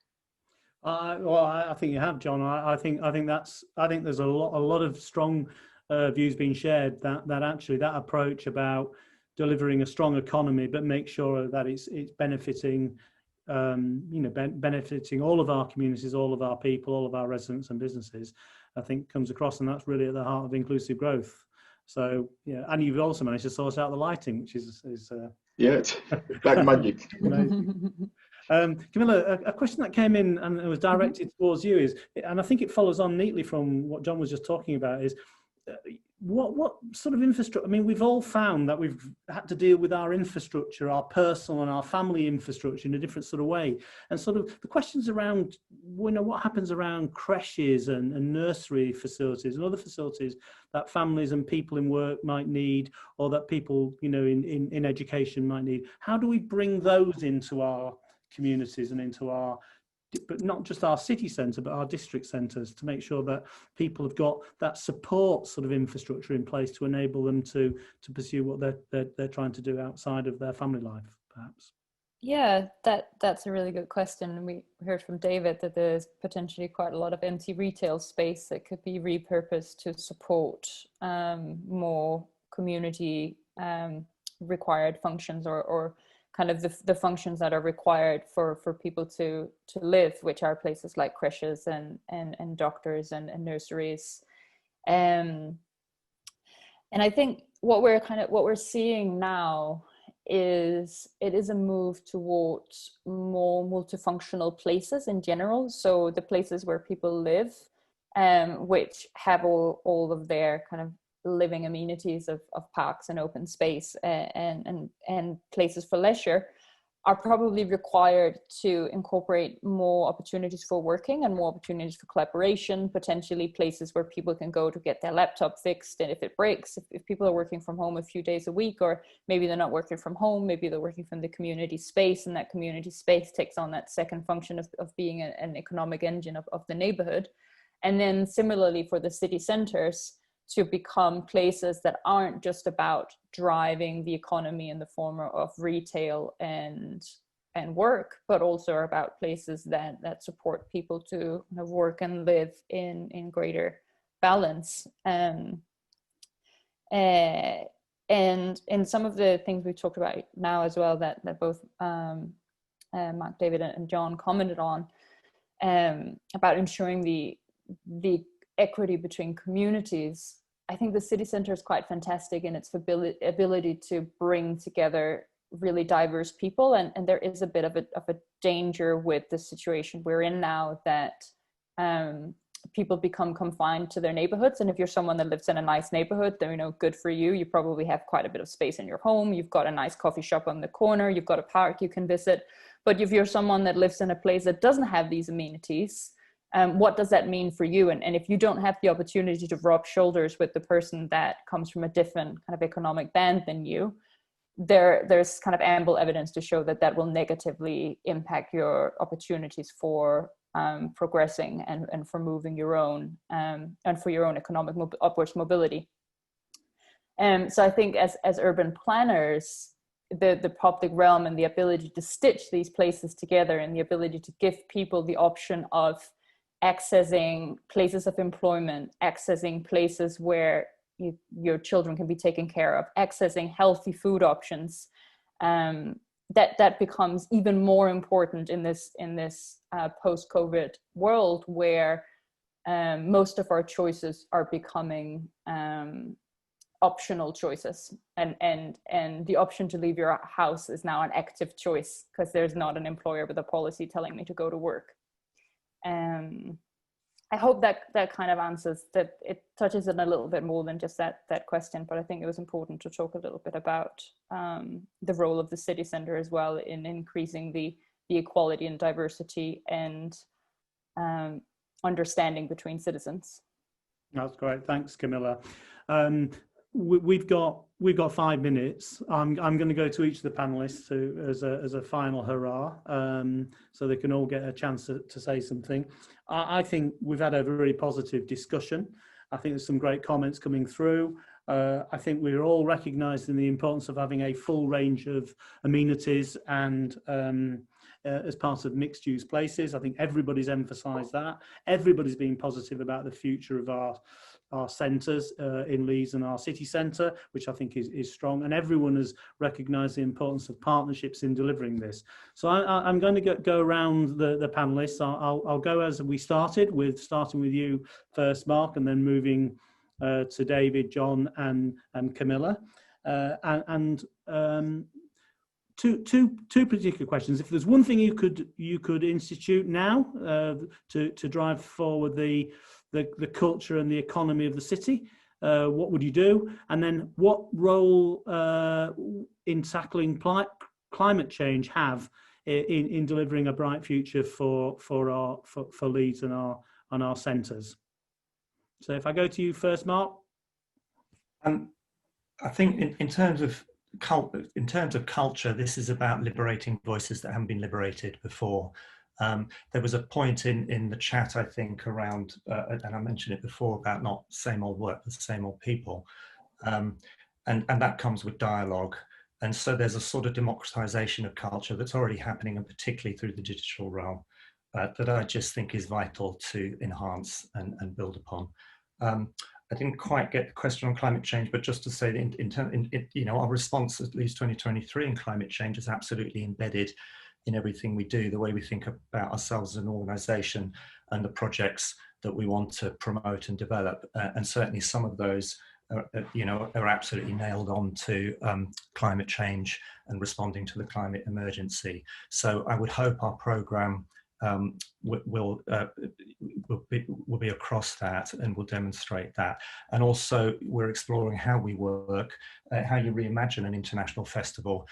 Well, I think you have, John. I think there's a lot of strong views being shared that actually that approach about delivering a strong economy, but make sure that it's benefiting benefiting all of our communities, all of our people, all of our residents and businesses, I think comes across, and that's really at the heart of inclusive growth. So yeah, and you've also managed to sort out the lighting, which is it's like magic. Camilla, a question that came in and it was directed towards you is, and I think it follows on neatly from what John was just talking about, is what sort of infrastructure? I mean, we've all found that we've had to deal with our infrastructure, our personal and our family infrastructure in a different sort of way. And sort of the questions around, you know, what happens around creches and nursery facilities and other facilities that families and people in work might need, or that people, you know, in education might need. How do we bring those into our communities and into our, but not just our city centre, but our district centres, to make sure that people have got that support sort of infrastructure in place to enable them to pursue what they're trying to do outside of their family life, perhaps? Yeah, that's a really good question. We heard from David that there's potentially quite a lot of empty retail space that could be repurposed to support more community required functions, or kind of the functions that are required for people to live, which are places like creches and doctors and nurseries. And I think what we're seeing now is it is a move towards more multifunctional places in general. So the places where people live, which have all of their kind of living amenities of parks and open space and places for leisure, are probably required to incorporate more opportunities for working and more opportunities for collaboration, potentially places where people can go to get their laptop fixed. And if it breaks, if people are working from home a few days a week, or maybe they're not working from home, maybe they're working from the community space, and that community space takes on that second function of being an economic engine of the neighborhood. And then similarly for the city centers, to become places that aren't just about driving the economy in the form of retail and work, but also are about places that support people to kind of work and live in greater balance. And in some of the things we've talked about now as well, that both Mark, David, and John commented on, about ensuring the equity between communities. I think the city centre is quite fantastic in its ability to bring together really diverse people, and there is a bit of a danger with the situation we're in now, that people become confined to their neighborhoods. And if you're someone that lives in a nice neighborhood, then, you know, good for you. You probably have quite a bit of space in your home. You've got a nice coffee shop on the corner. You've got a park you can visit. But if you're someone that lives in a place that doesn't have these amenities, what does that mean for you? And if you don't have the opportunity to rub shoulders with the person that comes from a different kind of economic band than you, there's kind of ample evidence to show that will negatively impact your opportunities for progressing and for moving your own and for your own economic upwards mobility. So I think as urban planners, the public realm and the ability to stitch these places together, and the ability to give people the option of accessing places of employment, accessing places where your children can be taken care of, accessing healthy food options, that becomes even more important in this post-COVID world, where most of our choices are becoming optional choices, and the option to leave your house is now an active choice, because there's not an employer with a policy telling me to go to work. I hope that kind of answers that. It touches on a little bit more than just that question, but I think it was important to talk a little bit about the role of the city centre as well in increasing the equality and diversity and understanding between citizens. That's great. Thanks, Camilla. We've got 5 minutes. I'm going to go to each of the panelists as a final hurrah, so they can all get a chance to say something. I think we've had a very positive discussion. I think there's some great comments coming through. I think we're all recognising the importance of having a full range of amenities and as part of mixed use places. I think everybody's emphasised that. Everybody's been positive about the future of our centres in Leeds and our city centre, which I think is strong, and everyone has recognised the importance of partnerships in delivering this. So I'm going to go around the panellists. I'll go as we starting with you first, Mark, and then moving to David, John, and Camilla, two particular questions. If there's one thing you could institute now to drive forward the culture and the economy of the city, what would you do? And then what role in tackling climate change have in delivering a bright future for Leeds and our centres? So if I go to you first, Mark. I think in terms of culture, this is about liberating voices that haven't been liberated before. There was a point in the chat, I think, around, and I mentioned it before, about not same old work, but same old people. And that comes with dialogue. And so there's a sort of democratization of culture that's already happening, and particularly through the digital realm, that I just think is vital to enhance and build upon. I didn't quite get the question on climate change, but just to say that our response at Leeds 2023 in climate change is absolutely embedded in everything we do, the way we think about ourselves as an organisation and the projects that we want to promote and develop. And certainly some of those are absolutely nailed on to climate change and responding to the climate emergency. So I would hope our programme will be across that and will demonstrate that. And also we're exploring how we work, how you reimagine an international festival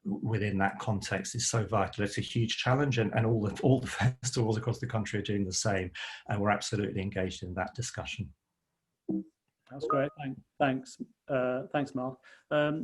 within that context is so vital. It's a huge challenge, and all the festivals across the country are doing the same, and we're absolutely engaged in that discussion. That's great. Thanks, Mark.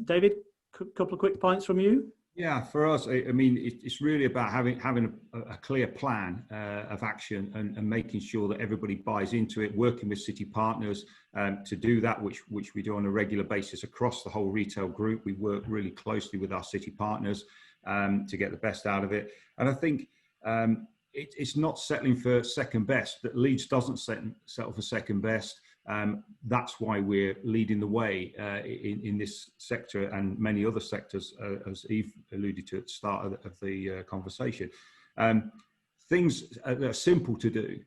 David, a couple of quick points from you. Yeah, for us, I mean, it's really about having a clear plan of action and making sure that everybody buys into it, working with city partners to do that, which we do on a regular basis across the whole retail group. We work really closely with our city partners to get the best out of it. And I think it's not settling for second best, that Leeds doesn't settle for second best. That's why we're leading the way in this sector and many other sectors, as Eve alluded to at the start of the conversation. Things that are simple to do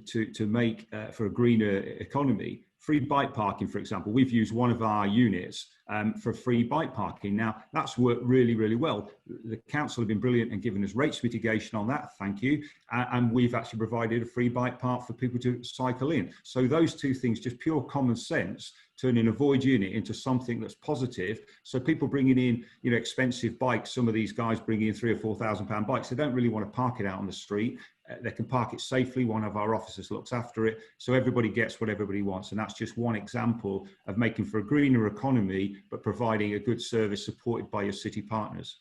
to make for a greener economy. Free bike parking, for example, we've used one of our units for free bike parking. Now, that's worked really, really well. The council have been brilliant and given us rates mitigation on that, thank you. And we've actually provided a free bike park for people to cycle in. So those two things, just pure common sense, turning a void unit into something that's positive. So people bringing in, expensive bikes, some of these guys bringing in £3,000 or £4,000 bikes, they don't really want to park it out on the street. They can park it safely. One of our officers looks after it. So everybody gets what everybody wants. And that's just one example of making for a greener economy, but providing a good service supported by your city partners.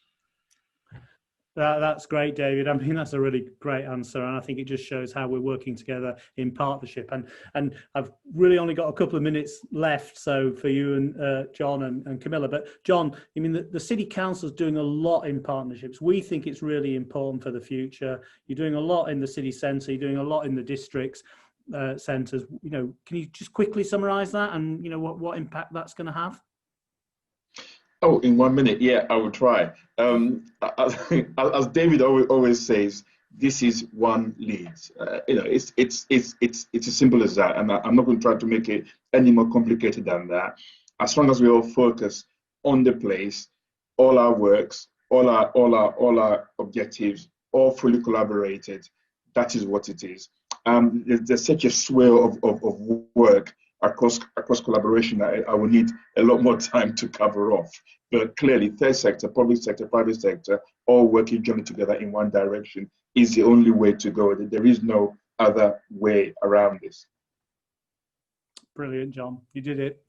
That's great, David. I mean, that's a really great answer, and I think it just shows how we're working together in partnership. And I've really only got a couple of minutes left, so for you and John and Camilla. But John, I mean, the City Council is doing a lot in partnerships. We think it's really important for the future. You're doing a lot in the city centre. You're doing a lot in the districts centres. Can you just quickly summarise that and what impact that's going to have? Oh, in 1 minute, yeah, I will try. As David always says, this is one Leeds. It's as simple as that, and I'm not going to try to make it any more complicated than that. As long as we all focus on the place, all our works, all our objectives, all fully collaborated, that is what it is. There's such a swell of work across collaboration that I will need a lot more time to cover off. But clearly, third sector, public sector, private sector, all working jointly together in one direction is the only way to go. There is no other way around this. Brilliant, John. You did it.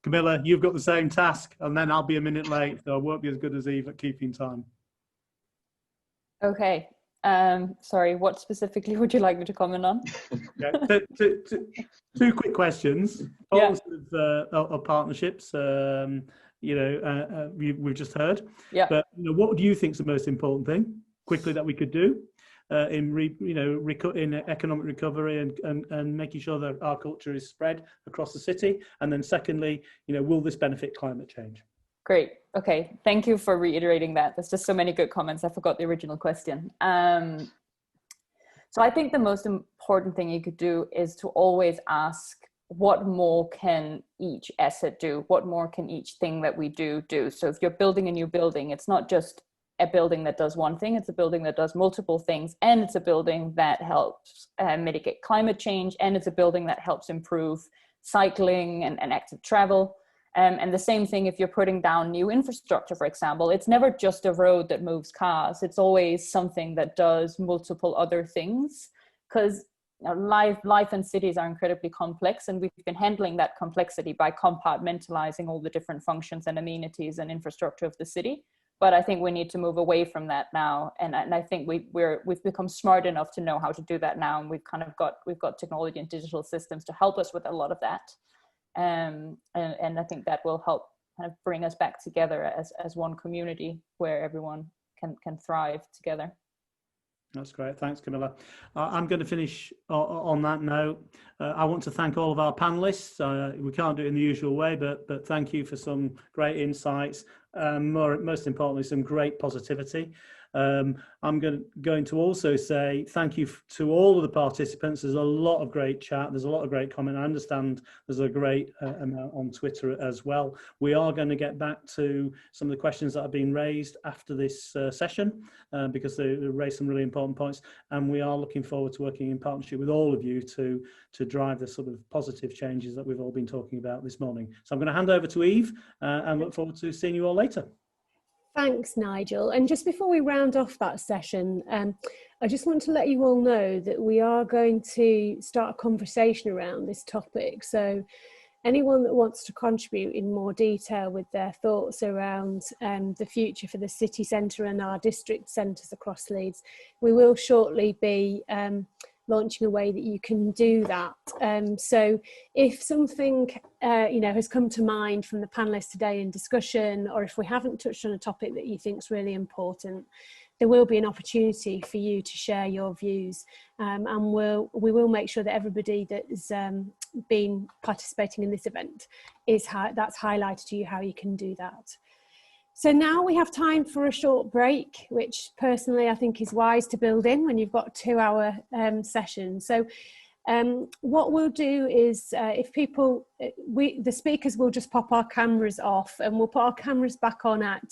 Camilla, you've got the same task, and then I'll be a minute late, so I won't be as good as Eve at keeping time. Okay. Sorry, what specifically would you like me to comment on? Okay. Two quick questions. Policy of partnerships, we've just heard. Yeah. But what do you think is the most important thing, quickly, that we could do in economic recovery and making sure that our culture is spread across the city? And then secondly, will this benefit climate change? Great. Okay. Thank you for reiterating that. There's just so many good comments. I forgot the original question. So I think the most important thing you could do is to always ask, what more can each asset do? What more can each thing that we do? So if you're building a new building, it's not just a building that does one thing, it's a building that does multiple things, and it's a building that helps mitigate climate change, and it's a building that helps improve cycling and active travel. And the same thing if you're putting down new infrastructure, for example. It's never just a road that moves cars. It's always something that does multiple other things, because life in cities are incredibly complex, and we've been handling that complexity by compartmentalizing all the different functions and amenities and infrastructure of the city. But I think we need to move away from that now, and I think we've become smart enough to know how to do that now, and we've got technology and digital systems to help us with a lot of that. And I think that will help kind of bring us back together as one community where everyone can thrive together. That's great. Thanks, Camilla. I'm going to finish on that note. I want to thank all of our panelists. We can't do it in the usual way, but thank you for some great insights. Most importantly, some great positivity. I'm going to also say thank you to all of the participants. There's a lot of great chat. There's a lot of great comment. I understand there's a great amount on Twitter as well. We are going to get back to some of the questions that have been raised after this session because they raised some really important points. And we are looking forward to working in partnership with all of you to drive the sort of positive changes that we've all been talking about this morning. So I'm going to hand over to Eve and look forward to seeing you all later. Thanks, Nigel. And just before we round off that session, I just want to let you all know that we are going to start a conversation around this topic. So anyone that wants to contribute in more detail with their thoughts around the future for the city centre and our district centres across Leeds, we will shortly be launching a way that you can do that. So if something has come to mind from the panelists today in discussion, or if we haven't touched on a topic that you think is really important, there will be an opportunity for you to share your views, and we will make sure that everybody that has been participating in this event that's highlighted to you how you can do that. So now we have time for a short break, which personally I think is wise to build in when you've got a 2-hour session. So what we'll do is if people, the speakers will just pop our cameras off, and we'll put our cameras back on at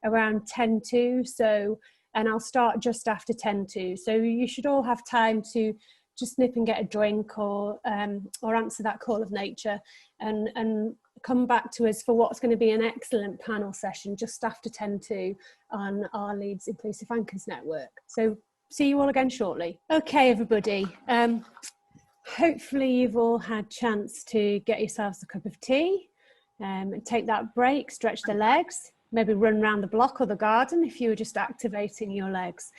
around 10 to. So, and I'll start just after 10 to. So you should all have time to just nip and get a drink or answer that call of nature and come back to us for what's going to be an excellent panel session just after 10 to on our Leeds Inclusive Anchors Network. So see you all again shortly. Okay, everybody. Hopefully you've all had a chance to get yourselves a cup of tea, and take that break, stretch the legs, maybe run around the block or the garden if you were just activating your legs.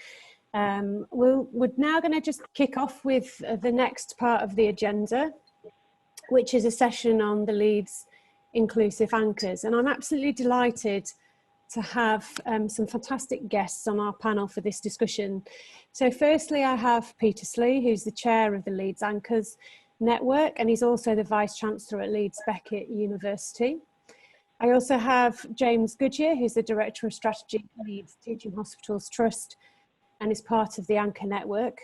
We're now going to just kick off with the next part of the agenda, which is a session on the Leeds Inclusive Anchors. And I'm absolutely delighted to have some fantastic guests on our panel for this discussion. So firstly, I have Peter Slee, who's the chair of the Leeds Anchors Network, and he's also the Vice-Chancellor at Leeds Beckett University. I also have James Goodyear, who's the Director of Strategy at Leeds Teaching Hospitals Trust and is part of the Anchor Network.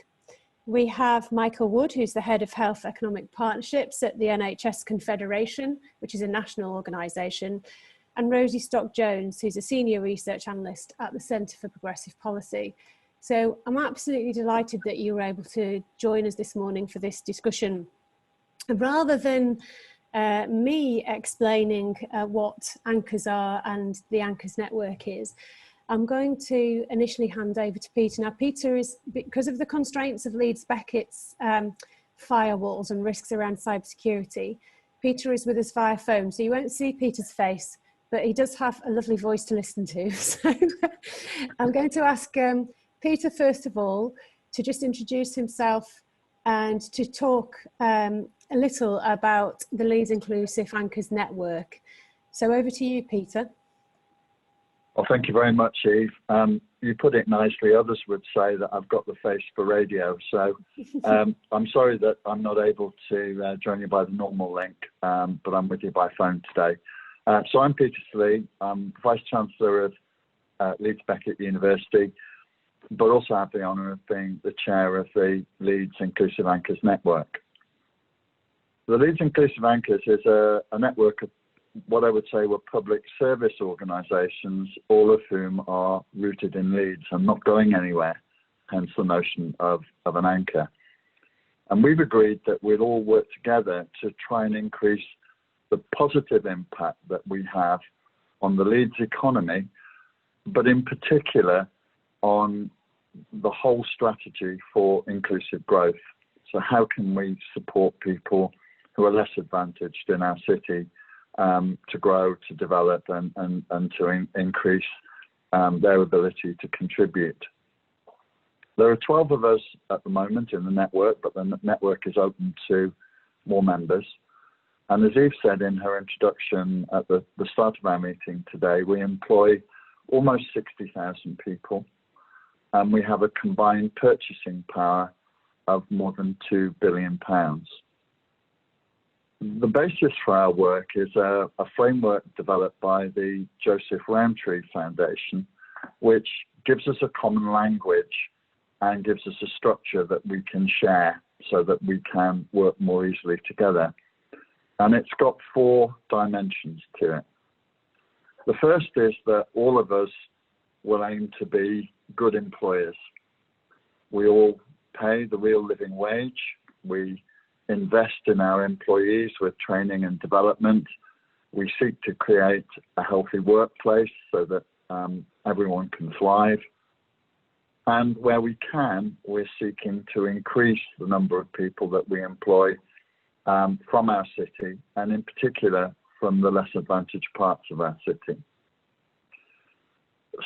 We have Michael Wood, who's the Head of Health Economic Partnerships at the NHS Confederation, which is a national organisation, and Rosie Stock-Jones, who's a Senior Research Analyst at the Centre for Progressive Policy. So I'm absolutely delighted that you were able to join us this morning for this discussion. And rather than me explaining what Anchors are and the Anchors Network is, I'm going to initially hand over to Peter. Now, Peter is, because of the constraints of Leeds Beckett's firewalls and risks around cybersecurity, Peter is with us via phone, so you won't see Peter's face, but he does have a lovely voice to listen to. So I'm going to ask Peter, first of all, to just introduce himself and to talk a little about the Leeds Inclusive Anchors Network. So over to you, Peter. Well, thank you very much, Eve. You put it nicely. Others would say that I've got the face for radio. So I'm sorry that I'm not able to join you by the normal link, but I'm with you by phone today. So I'm Peter Slee. I'm Vice-Chancellor of Leeds Beckett University, but also have the honour of being the chair of the Leeds Inclusive Anchors Network. The Leeds Inclusive Anchors is a network of what I would say were public service organisations, all of whom are rooted in Leeds and not going anywhere, hence the notion of an anchor. And we've agreed that we'll all work together to try and increase the positive impact that we have on the Leeds economy, but in particular on the whole strategy for inclusive growth. So how can we support people who are less advantaged in our city to grow, to develop, and to increase their ability to contribute? There are 12 of us at the moment in the network, but the network is open to more members. And as Eve said in her introduction at the start of our meeting today, we employ almost 60,000 people, and we have a combined purchasing power of more than £2 billion. The basis for our work is a framework developed by the Joseph Rowntree Foundation, which gives us a common language and gives us a structure that we can share so that we can work more easily together. And it's got 4 dimensions to it. The first is that all of us will aim to be good employers. We all pay the real living wage. We invest in our employees with training and development. We seek to create a healthy workplace so that everyone can thrive. And where we can, we're seeking to increase the number of people that we employ from our city, and in particular from the less advantaged parts of our city.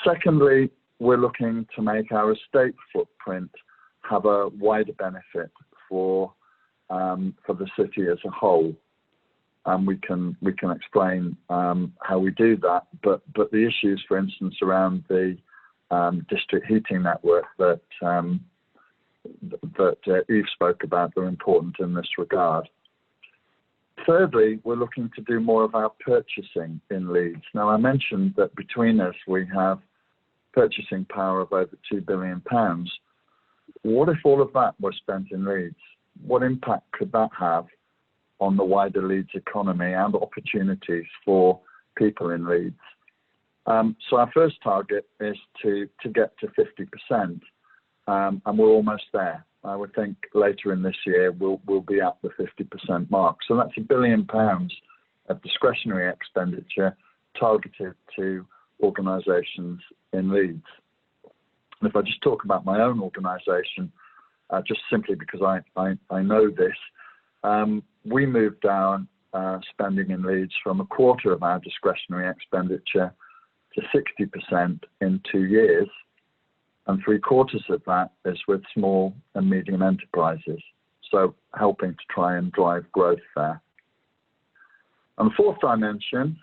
Secondly, we're looking to make our estate footprint have a wider benefit for the city as a whole. We can explain how we do that, but the issues, for instance, around the district heating network that Eve spoke about are important in this regard. Thirdly, we're looking to do more of our purchasing in Leeds. Now, I mentioned that between us we have purchasing power of over £2 billion. What if all of that was spent in Leeds? What impact could that have on the wider Leeds economy and opportunities for people in Leeds? So our first target is to get to 50%, and we're almost there. I would think later in this year we'll be at the 50% mark. So that's £1 billion of discretionary expenditure targeted to organisations in Leeds. And if I just talk about my own organisation, just simply because I know this, we moved down spending in Leeds from 1/4 of our discretionary expenditure to 60% in 2 years, and 3/4 of that is with small and medium enterprises, so helping to try and drive growth there. And the fourth dimension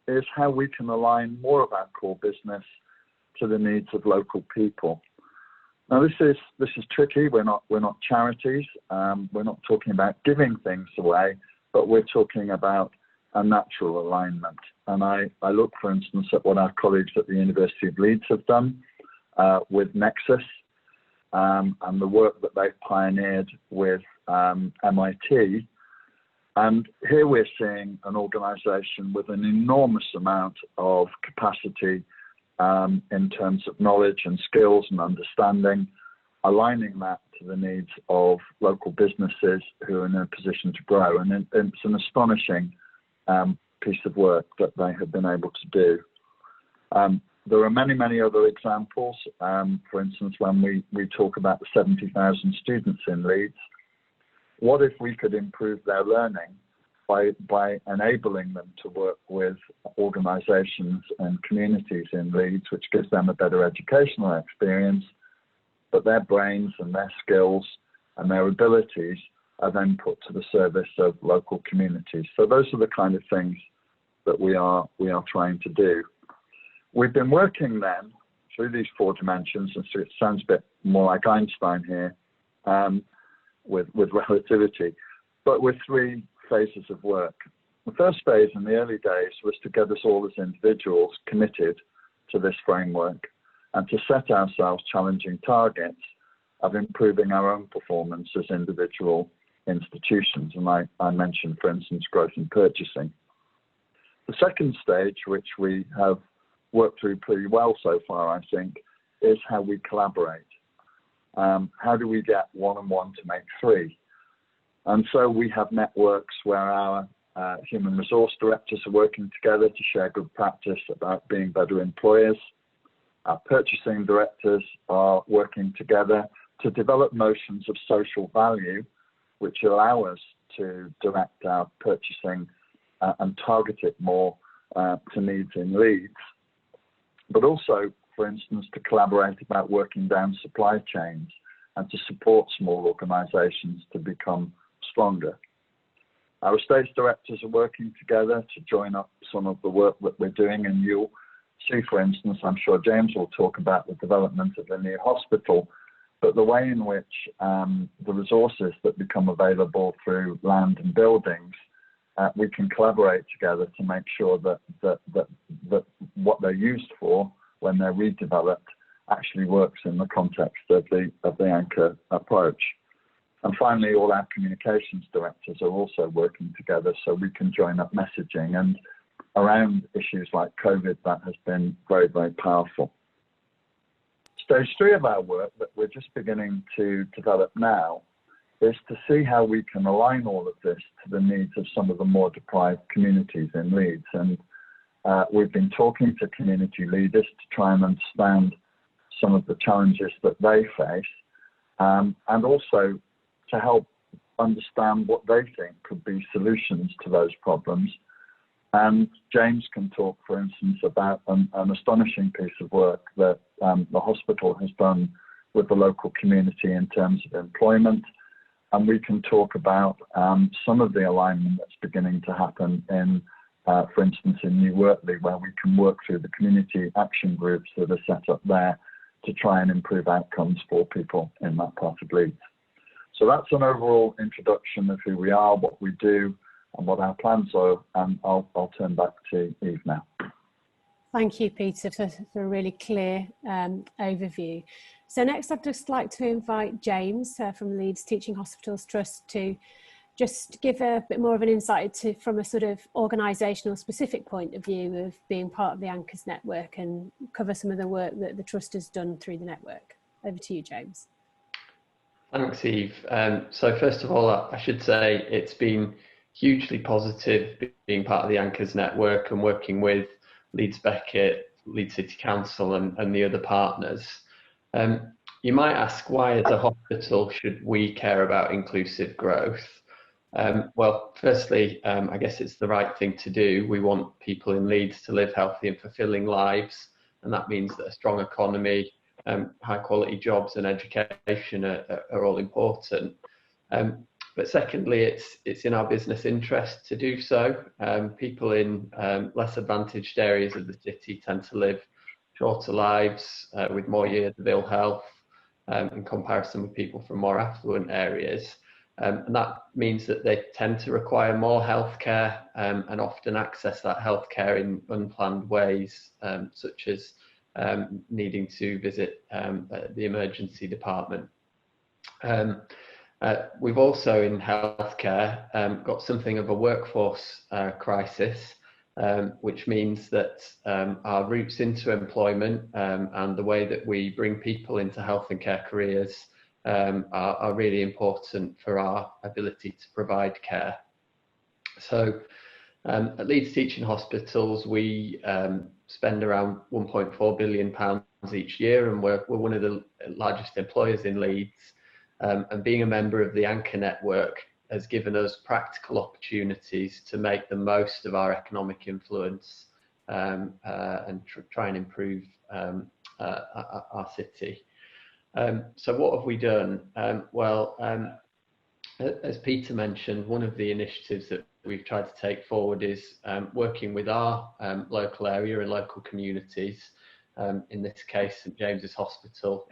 is how we can align more of our core business to the needs of local people. Now this is tricky. We're not charities. We're not talking about giving things away, but we're talking about a natural alignment. And I look, for instance, at what our colleagues at the University of Leeds have done with Nexus and the work that they've pioneered with MIT. And here we're seeing an organisation with an enormous amount of capacity in terms of knowledge and skills and understanding, aligning that to the needs of local businesses who are in a position to grow. And it's an astonishing piece of work that they have been able to do. There are many, many other examples. For instance, when we talk about the 70,000 students in Leeds, what if we could improve their learning by enabling them to work with organisations and communities in Leeds, which gives them a better educational experience, but their brains and their skills and their abilities are then put to the service of local communities. So those are the kind of things that we are trying to do. We've been working then through these 4 dimensions, and so it sounds a bit more like Einstein here with relativity, but with 3 phases of work. The first phase in the early days was to get us all as individuals committed to this framework and to set ourselves challenging targets of improving our own performance as individual institutions. And I mentioned, for instance, growth in purchasing. The second stage, which we have worked through pretty well so far, I think, is how we collaborate. how do we get 1 and 1 to make 3? And so we have networks where our human resource directors are working together to share good practice about being better employers. Our purchasing directors are working together to develop notions of social value, which allow us to direct our purchasing and target it more to needs in Leeds. But also, for instance, to collaborate about working down supply chains and to support small organisations to become stronger. Our estates directors are working together to join up some of the work that we're doing, and you'll see, for instance, I'm sure James will talk about the development of the new hospital, but the way in which the resources that become available through land and buildings, we can collaborate together to make sure that what they're used for when they're redeveloped actually works in the context of the anchor approach. And finally, all our communications directors are also working together so we can join up messaging, and around issues like COVID, that has been very, very powerful. Stage 3 of our work that we're just beginning to develop now is to see how we can align all of this to the needs of some of the more deprived communities in Leeds. And we've been talking to community leaders to try and understand some of the challenges that they face, and also to help understand what they think could be solutions to those problems. And James can talk, for instance, about an astonishing piece of work that the hospital has done with the local community in terms of employment. And we can talk about some of the alignment that's beginning to happen in, for instance, in New Wortley, where we can work through the community action groups that are set up there to try and improve outcomes for people in that part of Leeds. So that's an overall introduction of who we are, what we do, and what our plans are, and I'll turn back to Eve now. Thank you, Peter, for a really clear overview. So next, I'd just like to invite James from Leeds Teaching Hospitals Trust to just give a bit more of an insight from a sort of organisational specific point of view of being part of the Anchors network, and cover some of the work that the Trust has done through the network. Over to you, James. Thanks, Eve. So first of all, I should say it's been hugely positive being part of the Anchors network and working with Leeds Beckett, Leeds City Council and the other partners. You might ask, why as a hospital should we care about inclusive growth? Well, firstly, I guess it's the right thing to do. We want people in Leeds to live healthy and fulfilling lives, and that means that a strong economy, high quality jobs and education are all important. But secondly, it's in our business interest to do so. People in less advantaged areas of the city tend to live shorter lives with more years of ill health in comparison with people from more affluent areas. And that means that they tend to require more healthcare and often access that healthcare in unplanned ways, such as needing to visit the emergency department. We've also in healthcare got something of a workforce crisis, which means that our routes into employment and the way that we bring people into health and care careers are really important for our ability to provide care. So at Leeds Teaching Hospitals, we spend around £1.4 billion each year, and we're one of the largest employers in Leeds. And being a member of the Anchor network has given us practical opportunities to make the most of our economic influence and try and improve our city. So what have we done? As Peter mentioned, one of the initiatives that we've tried to take forward is working with our local area and local communities. In this case, St James's Hospital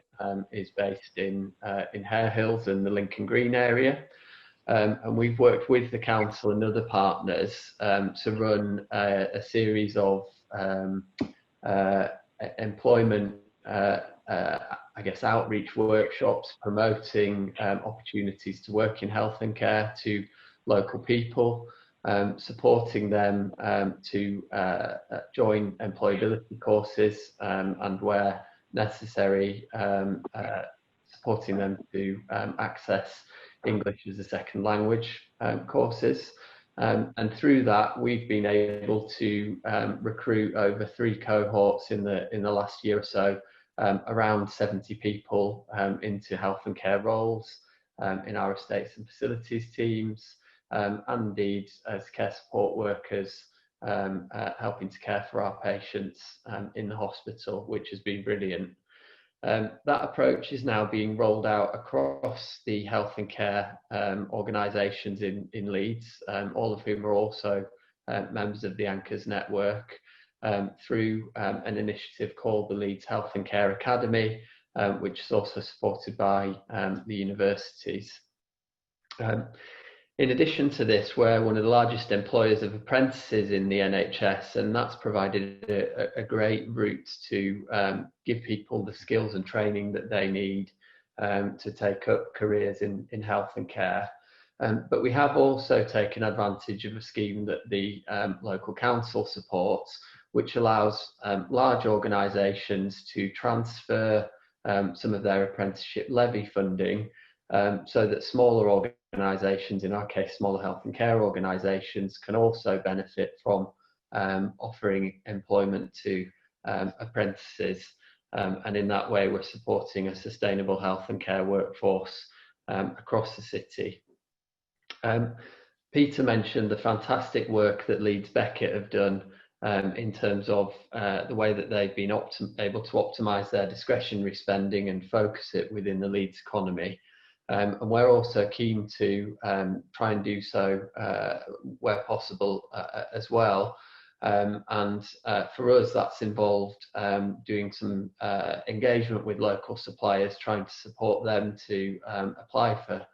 is based in Hare Hills and the Lincoln Green area. And we've worked with the council and other partners to run a series of employment I guess outreach workshops promoting opportunities to work in health and care to local people, supporting them to join employability courses and where necessary supporting them to access English as a second language courses. And through that, we've been able to recruit over 3 cohorts in the last year or so, around 70 people into health and care roles in our estates and facilities teams, and indeed as care support workers, helping to care for our patients in the hospital, which has been brilliant. That approach is now being rolled out across the health and care organisations in Leeds, all of whom are also members of the Anchors network, through an initiative called the Leeds Health and Care Academy, which is also supported by the universities. In addition to this, we're one of the largest employers of apprentices in the NHS, and that's provided a great route to give people the skills and training that they need to take up careers in health and care. But we have also taken advantage of a scheme that the local council supports, which allows large organisations to transfer some of their apprenticeship levy funding, so that smaller organisations, in our case smaller health and care organisations, can also benefit from offering employment to apprentices, and in that way we're supporting a sustainable health and care workforce across the city. Peter mentioned the fantastic work that Leeds Beckett have done in terms of the way that they've been able to optimise their discretionary spending and focus it within the Leeds economy. And we're also keen to try and do so where possible as well. And for us, that's involved doing some engagement with local suppliers, trying to support them to apply for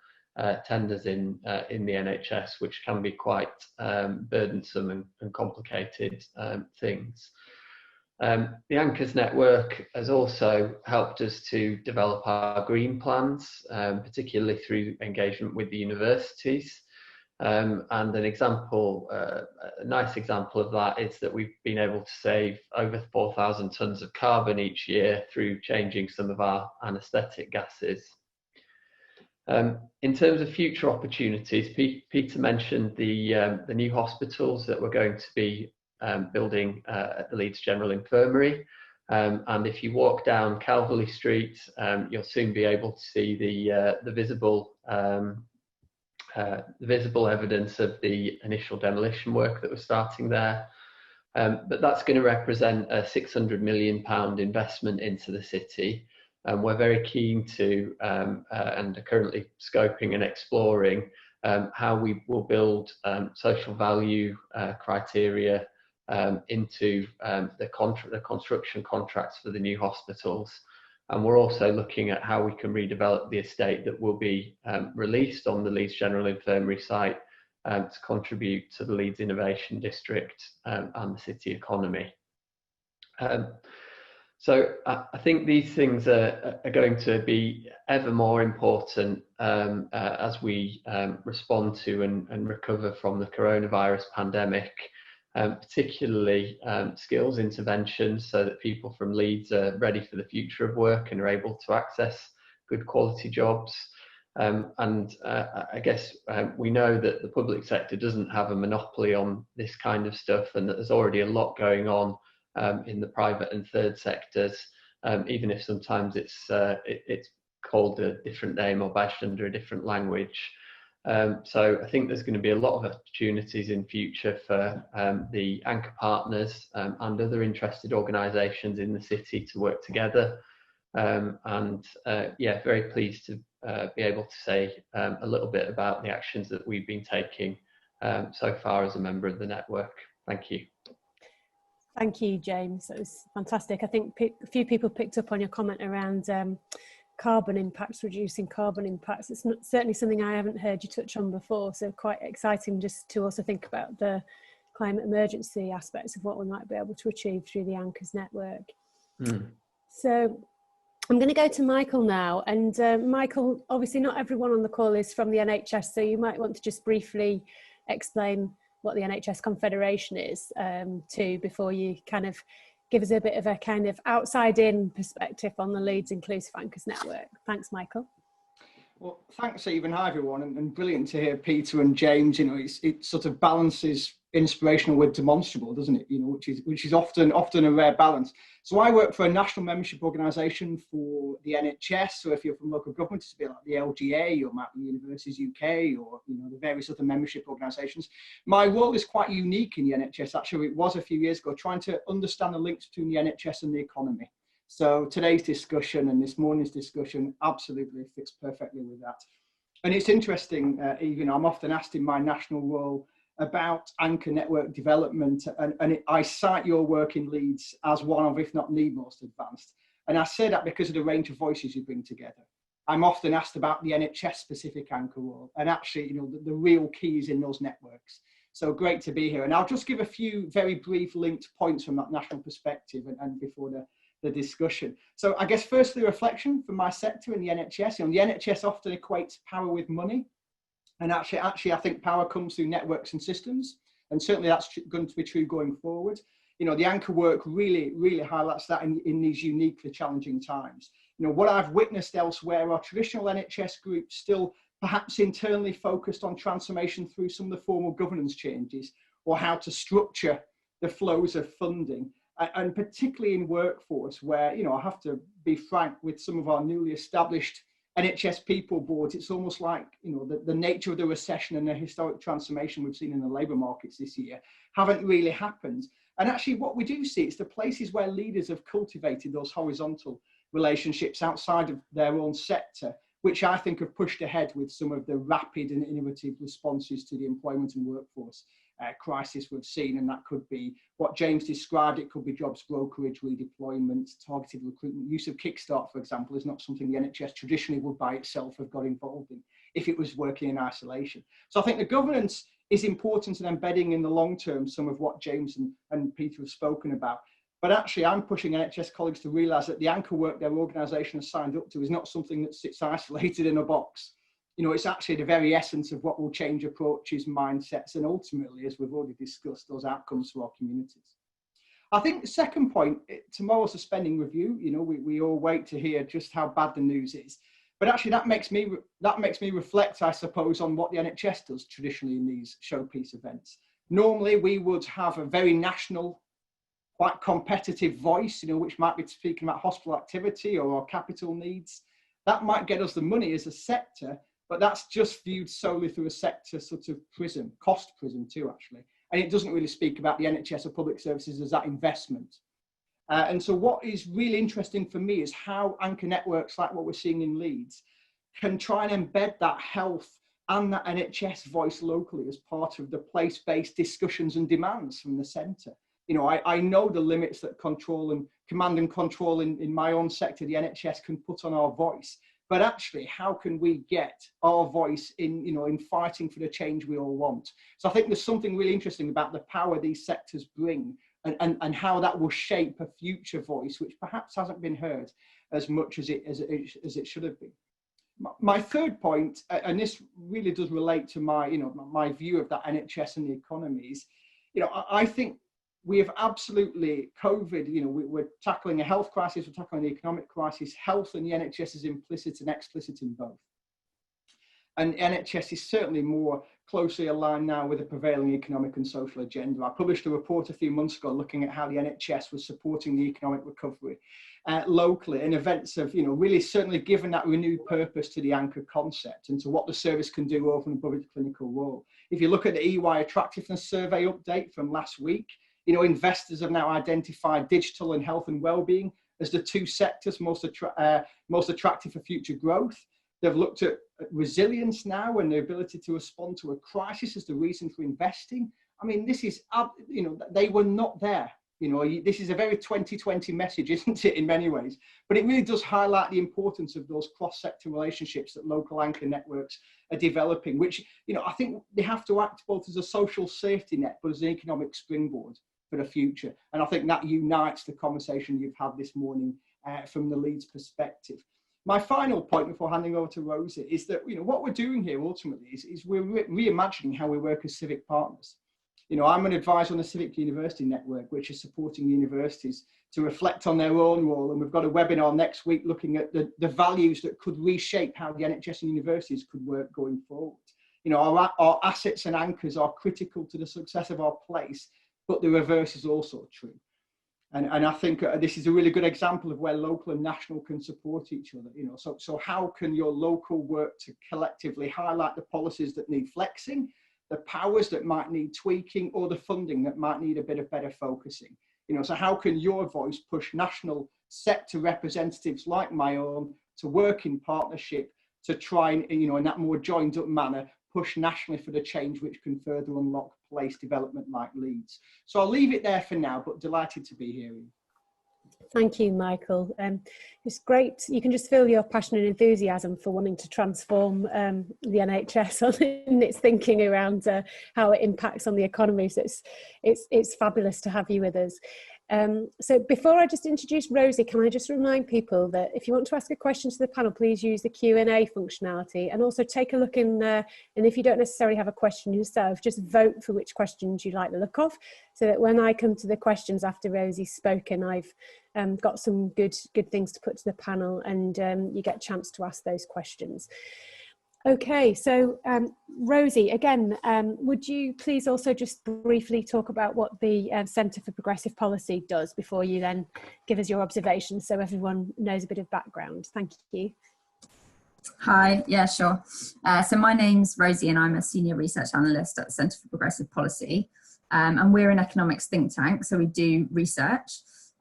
tenders in the NHS, which can be quite burdensome and complicated things. The Anchors network has also helped us to develop our green plans, particularly through engagement with the universities. And an example, a nice example of that is that we've been able to save over 4,000 tonnes of carbon each year through changing some of our anaesthetic gases. In terms of future opportunities, Peter mentioned the new hospitals that we're going to be building at the Leeds General Infirmary, and if you walk down Calverley Street, you'll soon be able to see the visible evidence of the initial demolition work that was starting there. But that's going to represent a £600 million investment into the city, and we're very keen to and are currently scoping and exploring how we will build social value criteria into the construction contracts for the new hospitals. And we're also looking at how we can redevelop the estate that will be released on the Leeds General Infirmary site to contribute to the Leeds Innovation District and the city economy. So I think these things are going to be ever more important as we respond to and recover from the coronavirus pandemic. Particularly skills interventions, so that people from Leeds are ready for the future of work and are able to access good quality jobs. I guess we know that the public sector doesn't have a monopoly on this kind of stuff, and that there's already a lot going on in the private and third sectors, even if sometimes it's called a different name or badged under a different language. So I think there's going to be a lot of opportunities in future for the anchor partners and other interested organisations in the city to work together. Yeah, very pleased to be able to say a little bit about the actions that we've been taking so far as a member of the network. Thank you. Thank you, James. That was fantastic. I think a few people picked up on your comment around carbon impacts, reducing carbon impacts. It's certainly something I haven't heard you touch on before, so quite exciting just to also think about the climate emergency aspects of what we might be able to achieve through the Anchors network. So I'm going to go to Michael now, and Michael, obviously not everyone on the call is from the NHS, so you might want to just briefly explain what the NHS Confederation is too, before you kind of give us a bit of a kind of outside-in perspective on the Leeds Inclusive Anchors Network. Thanks, Michael. Well, thanks, Eve, and hi, everyone, and brilliant to hear Peter and James. You know, it sort of balances inspirational with demonstrable, doesn't it? You know, which is often a rare balance. So I work for a national membership organisation for the NHS. So if you're from local government, it's a bit like the LGA or Mapping Universities UK, or you know, the various other membership organisations. My role is quite unique in the NHS. Actually, it was a few years ago, trying to understand the links between the NHS and the economy. So today's discussion and this morning's discussion absolutely fits perfectly with that. And it's interesting, even I'm often asked in my national role about anchor network development, and I cite your work in Leeds as one of, if not the most advanced. And I say that because of the range of voices you bring together. I'm often asked about the NHS specific anchor role, and actually, you know, the real key is in those networks. So great to be here. And I'll just give a few very brief linked points from that national perspective and before the discussion. So I guess firstly, reflection from my sector in the NHS. You know, the NHS often equates power with money, and actually I think power comes through networks and systems, and certainly that's going to be true going forward. You know, the anchor work really highlights that in these uniquely challenging times. You know, what I've witnessed elsewhere are traditional NHS groups still perhaps internally focused on transformation through some of the formal governance changes, or how to structure the flows of funding. And particularly in workforce, where, you know, I have to be frank, with some of our newly established NHS people boards, it's almost like, you know, the nature of the recession and the historic transformation we've seen in the labour markets this year haven't really happened. And actually what we do see is the places where leaders have cultivated those horizontal relationships outside of their own sector, which I think have pushed ahead with some of the rapid and innovative responses to the employment and workforce crisis we've seen. And that could be what James described. It could be jobs brokerage, redeployment, targeted recruitment. Use of Kickstart, for example, is not something the NHS traditionally would by itself have got involved in if it was working in isolation. So I think the governance is important in embedding in the long term some of what James and Peter have spoken about. But actually, I'm pushing NHS colleagues to realise that the anchor work their organisation has signed up to is not something that sits isolated in a box. You know, it's actually the very essence of what will change approaches, mindsets, and ultimately, as we've already discussed, those outcomes for our communities. I think the second point, tomorrow's a spending review. You know, we all wait to hear just how bad the news is. But actually, that makes me reflect, I suppose, on what the NHS does traditionally in these showpiece events. Normally, we would have a very national, quite competitive voice, you know, which might be speaking about hospital activity or our capital needs. That might get us the money as a sector, but that's just viewed solely through a sector sort of prism, cost prism too, actually. And it doesn't really speak about the NHS or public services as that investment. And so what is really interesting for me is how anchor networks like what we're seeing in Leeds can try and embed that health and that NHS voice locally as part of the place-based discussions and demands from the centre. You know, I know the limits that control and command and control in my own sector, the NHS can put on our voice. But actually, how can we get our voice in, you know, in fighting for the change we all want? So I think there's something really interesting about the power these sectors bring and how that will shape a future voice, which perhaps hasn't been heard as much as it should have been. My third point, and this really does relate to my, you know, my view of that NHS and the economy is, you know, I think we have absolutely COVID, you know, we're tackling a health crisis, we're tackling an economic crisis. Health and the NHS is implicit and explicit in both. And NHS is certainly more closely aligned now with the prevailing economic and social agenda. I published a report a few months ago looking at how the NHS was supporting the economic recovery locally, and events have, you know, really certainly given that renewed purpose to the anchor concept and to what the service can do over and above its clinical role. If you look at the EY attractiveness survey update from last week, you know, investors have now identified digital and health and wellbeing as the two sectors most attractive for future growth. They've looked at resilience now and the ability to respond to a crisis as the reason for investing. I mean, this is, you know, they were not there. You know, this is a very 2020 message, isn't it, in many ways? But it really does highlight the importance of those cross-sector relationships that local anchor networks are developing, which, you know, I think they have to act both as a social safety net, but as an economic springboard for the future. And I think that unites the conversation you've had this morning from the Leeds perspective. My final point before handing over to Rosie is that, you know, what we're doing here ultimately is we're reimagining how we work as civic partners. You know, I'm an advisor on the Civic University Network, which is supporting universities to reflect on their own role. And we've got a webinar next week looking at the values that could reshape how the NHS and universities could work going forward. You know, our assets and anchors are critical to the success of our place, but the reverse is also true. And I think this is a really good example of where local and national can support each other. You know, so how can your local work to collectively highlight the policies that need flexing, the powers that might need tweaking, or the funding that might need a bit of better focusing? You know, so how can your voice push national sector representatives like my own to work in partnership to try and, you know, in that more joined up manner, push nationally for the change which can further unlock place development like Leeds. So I'll leave it there for now, but delighted to be here. Thank you, Michael. It's great. You can just feel your passion and enthusiasm for wanting to transform the NHS in its thinking around how it impacts on the economy. So it's fabulous to have you with us. So before I just introduce Rosie, can I just remind people that if you want to ask a question to the panel, please use the Q&A functionality, and also take a look in there. And if you don't necessarily have a question yourself, just vote for which questions you like the look of, so that when I come to the questions after Rosie's spoken, I've got some good things to put to the panel, and you get a chance to ask those questions. Okay, so Rosie, again, would you please also just briefly talk about what the Centre for Progressive Policy does before you then give us your observations, so everyone knows a bit of background. Thank you. Hi, yeah, sure. So my name's Rosie and I'm a Senior Research Analyst at the Centre for Progressive Policy. And we're an economics think tank, so we do research.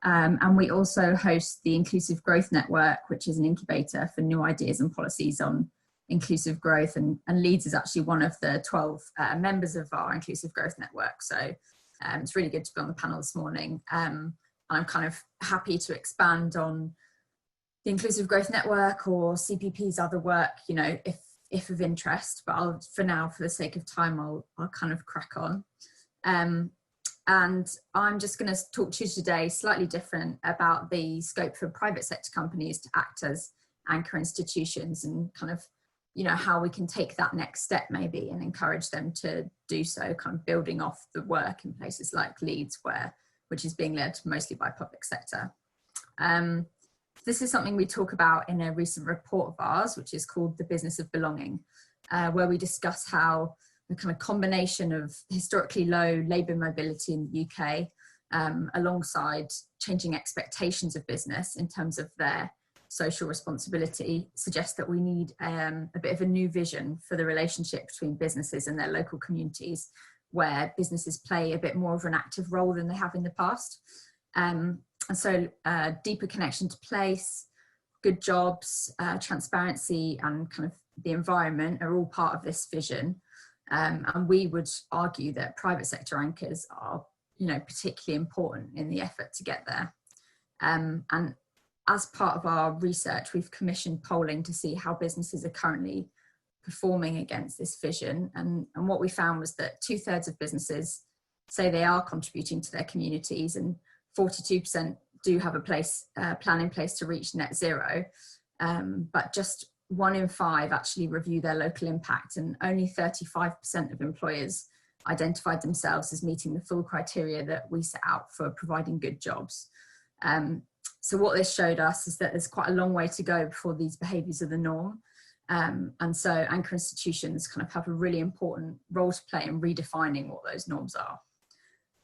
And we also host the Inclusive Growth Network, which is an incubator for new ideas and policies on inclusive growth, and Leeds is actually one of the 12 members of our Inclusive Growth Network. So it's really good to be on the panel this morning. I'm kind of happy to expand on the Inclusive Growth Network or CPP's other work, you know, if of interest, but for now, for the sake of time, I'll kind of crack on. And I'm just going to talk to you today slightly different about the scope for private sector companies to act as anchor institutions, and kind of, you know, how we can take that next step maybe and encourage them to do so, kind of building off the work in places like Leeds, which is being led mostly by public sector. This is something we talk about in a recent report of ours, which is called The Business of Belonging, where we discuss how the kind of combination of historically low labour mobility in the UK, alongside changing expectations of business in terms of their social responsibility, suggests that we need a bit of a new vision for the relationship between businesses and their local communities, where businesses play a bit more of an active role than they have in the past. And so deeper connection to place, good jobs, transparency, and kind of the environment are all part of this vision. And we would argue that private sector anchors are, you know, particularly important in the effort to get there. And as part of our research, we've commissioned polling to see how businesses are currently performing against this vision. And what we found was that 2/3 of businesses say they are contributing to their communities, and 42% do have a plan in place to reach net zero. But just 1 in 5 actually review their local impact, and only 35% of employers identified themselves as meeting the full criteria that we set out for providing good jobs. So what this showed us is that there's quite a long way to go before these behaviours are the norm. And so anchor institutions kind of have a really important role to play in redefining what those norms are.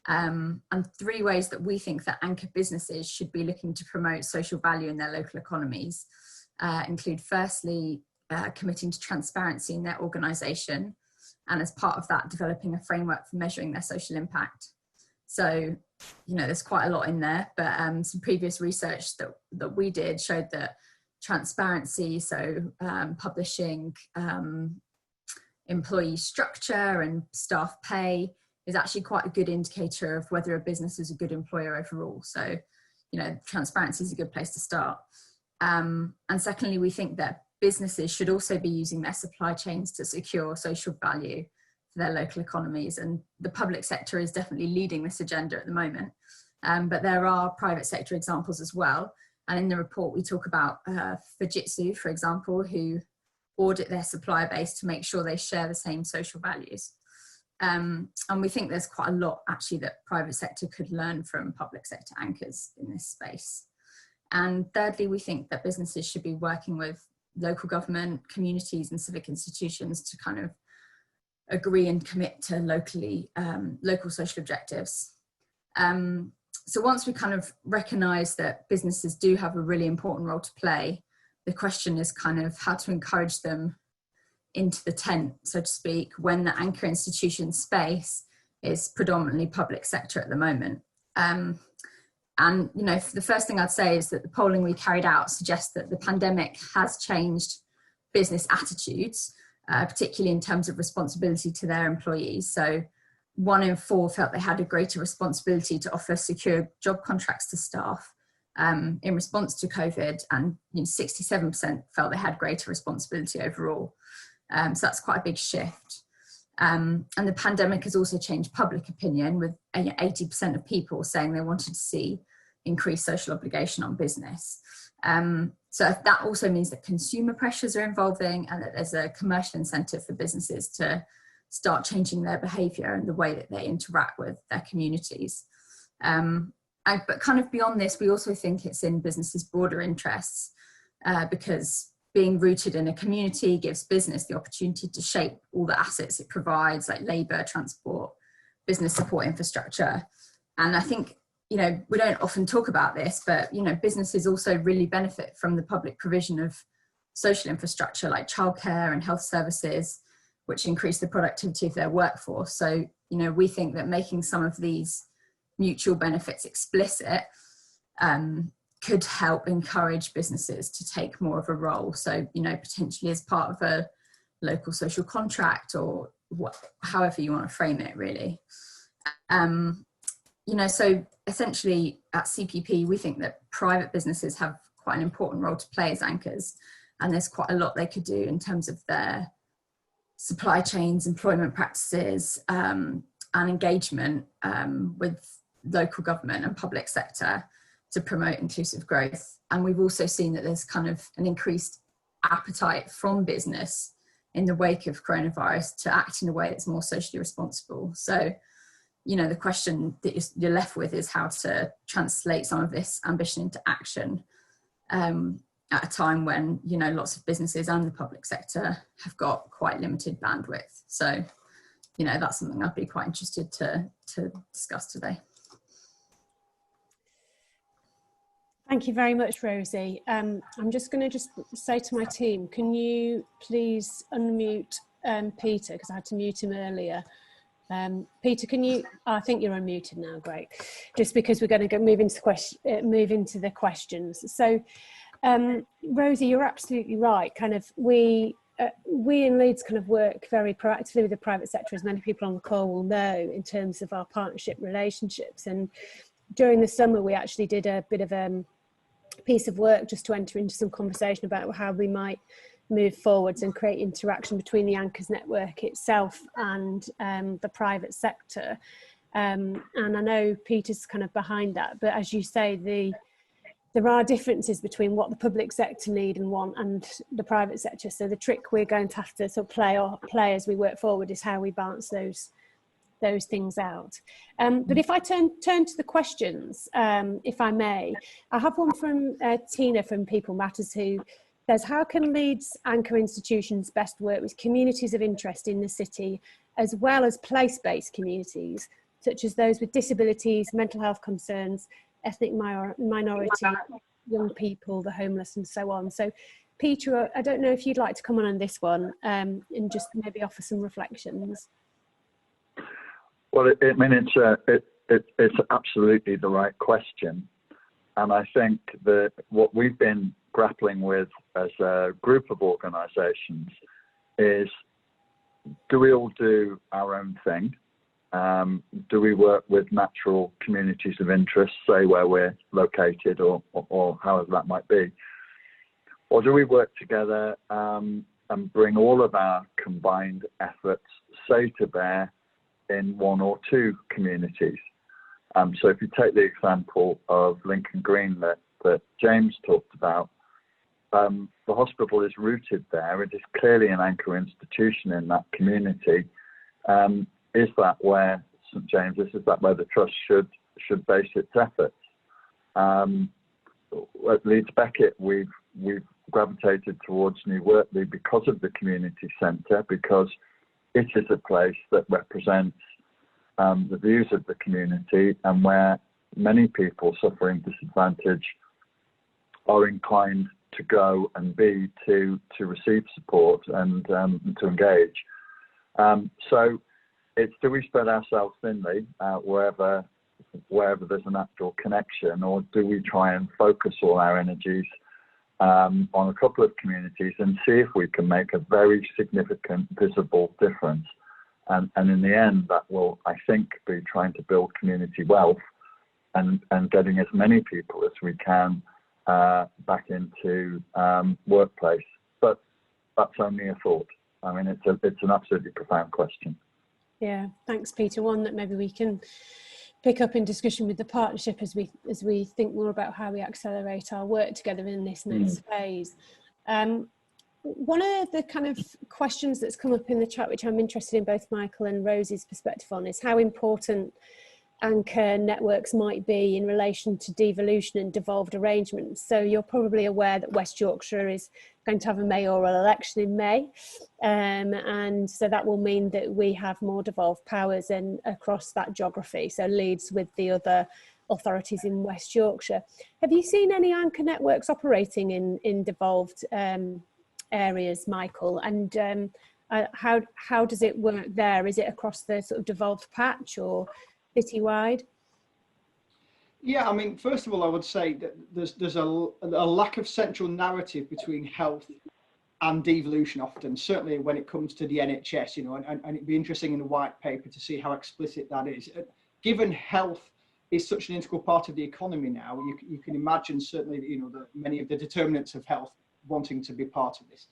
And 3 ways that we think that anchor businesses should be looking to promote social value in their local economies include, firstly, committing to transparency in their organisation, and as part of that, developing a framework for measuring their social impact. So, you know, there's quite a lot in there, but some previous research that we did showed that transparency, so publishing employee structure and staff pay, is actually quite a good indicator of whether a business is a good employer overall. So, you know, transparency is a good place to start. And secondly, we think that businesses should also be using their supply chains to secure social value for their local economies. And the public sector is definitely leading this agenda at the moment. But there are private sector examples as well. And in the report, we talk about Fujitsu, for example, who audit their supplier base to make sure they share the same social values. And we think there's quite a lot actually that private sector could learn from public sector anchors in this space. And thirdly, we think that businesses should be working with local government, communities and civic institutions to kind of agree and commit to local social objectives. So once we kind of recognise that businesses do have a really important role to play, the question is kind of how to encourage them into the tent, so to speak, when the anchor institution space is predominantly public sector at the moment. And, you know, the first thing I'd say is that the polling we carried out suggests that the pandemic has changed business attitudes, particularly in terms of responsibility to their employees. So 1 in 4 felt they had a greater responsibility to offer secure job contracts to staff in response to COVID, and 67% felt they had greater responsibility overall. So that's quite a big shift. And the pandemic has also changed public opinion, with 80% of people saying they wanted to see increased social obligation on business. So that also means that consumer pressures are evolving, and that there's a commercial incentive for businesses to start changing their behaviour and the way that they interact with their communities. But kind of beyond this, we also think it's in businesses' broader interests, because being rooted in a community gives business the opportunity to shape all the assets it provides, like labour, transport, business support infrastructure. And I think, you know, we don't often talk about this, but, you know, businesses also really benefit from the public provision of social infrastructure like childcare and health services, which increase the productivity of their workforce. So, you know, we think that making some of these mutual benefits explicit could help encourage businesses to take more of a role. So, you know, potentially as part of a local social contract, or however you want to frame it, really. You know, so essentially at CPP, we think that private businesses have quite an important role to play as anchors, and there's quite a lot they could do in terms of their supply chains, employment practices, and engagement with local government and public sector to promote inclusive growth. And we've also seen that there's kind of an increased appetite from business in the wake of coronavirus to act in a way that's more socially responsible. So, you know, the question that you're left with is how to translate some of this ambition into action at a time when, you know, lots of businesses and the public sector have got quite limited bandwidth. So, you know, that's something I'd be quite interested to discuss today. Thank you very much, Rosie. I'm just going to say to my team, can you please unmute Peter, because I had to mute him earlier. Peter, can you? I think you're unmuted now. Great. Just because we're going to move into the questions. So, Rosie, you're absolutely right. Kind of we in Leeds kind of work very proactively with the private sector, as many people on the call will know, in terms of our partnership relationships. And during the summer, we actually did a bit of a piece of work just to enter into some conversation about how we might move forwards and create interaction between the Anchors network itself and the private sector. And I know Peter's kind of behind that, but as you say, there are differences between what the public sector need and want and the private sector. So the trick we're going to have to sort of play as we work forward is how we balance those things out. But if I turn to the questions, if I may, I have one from Tina from People Matters, who says, how can Leeds anchor institutions best work with communities of interest in the city, as well as place-based communities, such as those with disabilities, mental health concerns, ethnic minority, young people, the homeless, and so on? So Peter, I don't know if you'd like to come on this one and just maybe offer some reflections. Well, I mean, it's absolutely the right question. And I think that what we've been grappling with as a group of organisations is, do we all do our own thing? Do we work with natural communities of interest, say where we're located or however that might be? Or do we work together and bring all of our combined efforts, say, to bear in one or two communities? So if you take the example of Lincoln Green that James talked about, the hospital is rooted there. It is clearly an anchor institution in that community. is that where, St James, is that where the trust should base its efforts? At Leeds Beckett, we've gravitated towards New Wortley because of the community centre, because it is a place that represents the views of the community, and where many people suffering disadvantage are inclined to go and be to receive support and to engage. So it's, do we spread ourselves thinly wherever there's a natural connection, or do we try and focus all our energies on a couple of communities and see if we can make a very significant visible difference? And in the end, that will, I think, be trying to build community wealth and getting as many people as we can back into workplace. But that's only a thought. I mean, it's an absolutely profound question. Yeah, thanks, Peter. One that maybe we can pick up in discussion with the partnership as we think more about how we accelerate our work together in this next phase. One of the kind of questions that's come up in the chat, which I'm interested in both Michael and Rosie's perspective on, is how important anchor networks might be in relation to devolution and devolved arrangements. So you're probably aware that West Yorkshire is going to have a mayoral election in May, and so that will mean that we have more devolved powers across that geography, so Leeds with the other authorities in West Yorkshire. Have you seen any anchor networks operating in devolved areas, Michael? And how does it work there? Is it across the sort of devolved patch or citywide? Yeah, I mean, first of all, I would say that there's a lack of central narrative between health and devolution often, certainly when it comes to the NHS, you know, and it'd be interesting in the white paper to see how explicit that is. Given health is such an integral part of the economy now, you can imagine certainly, you know, many of the determinants of health wanting to be part of this.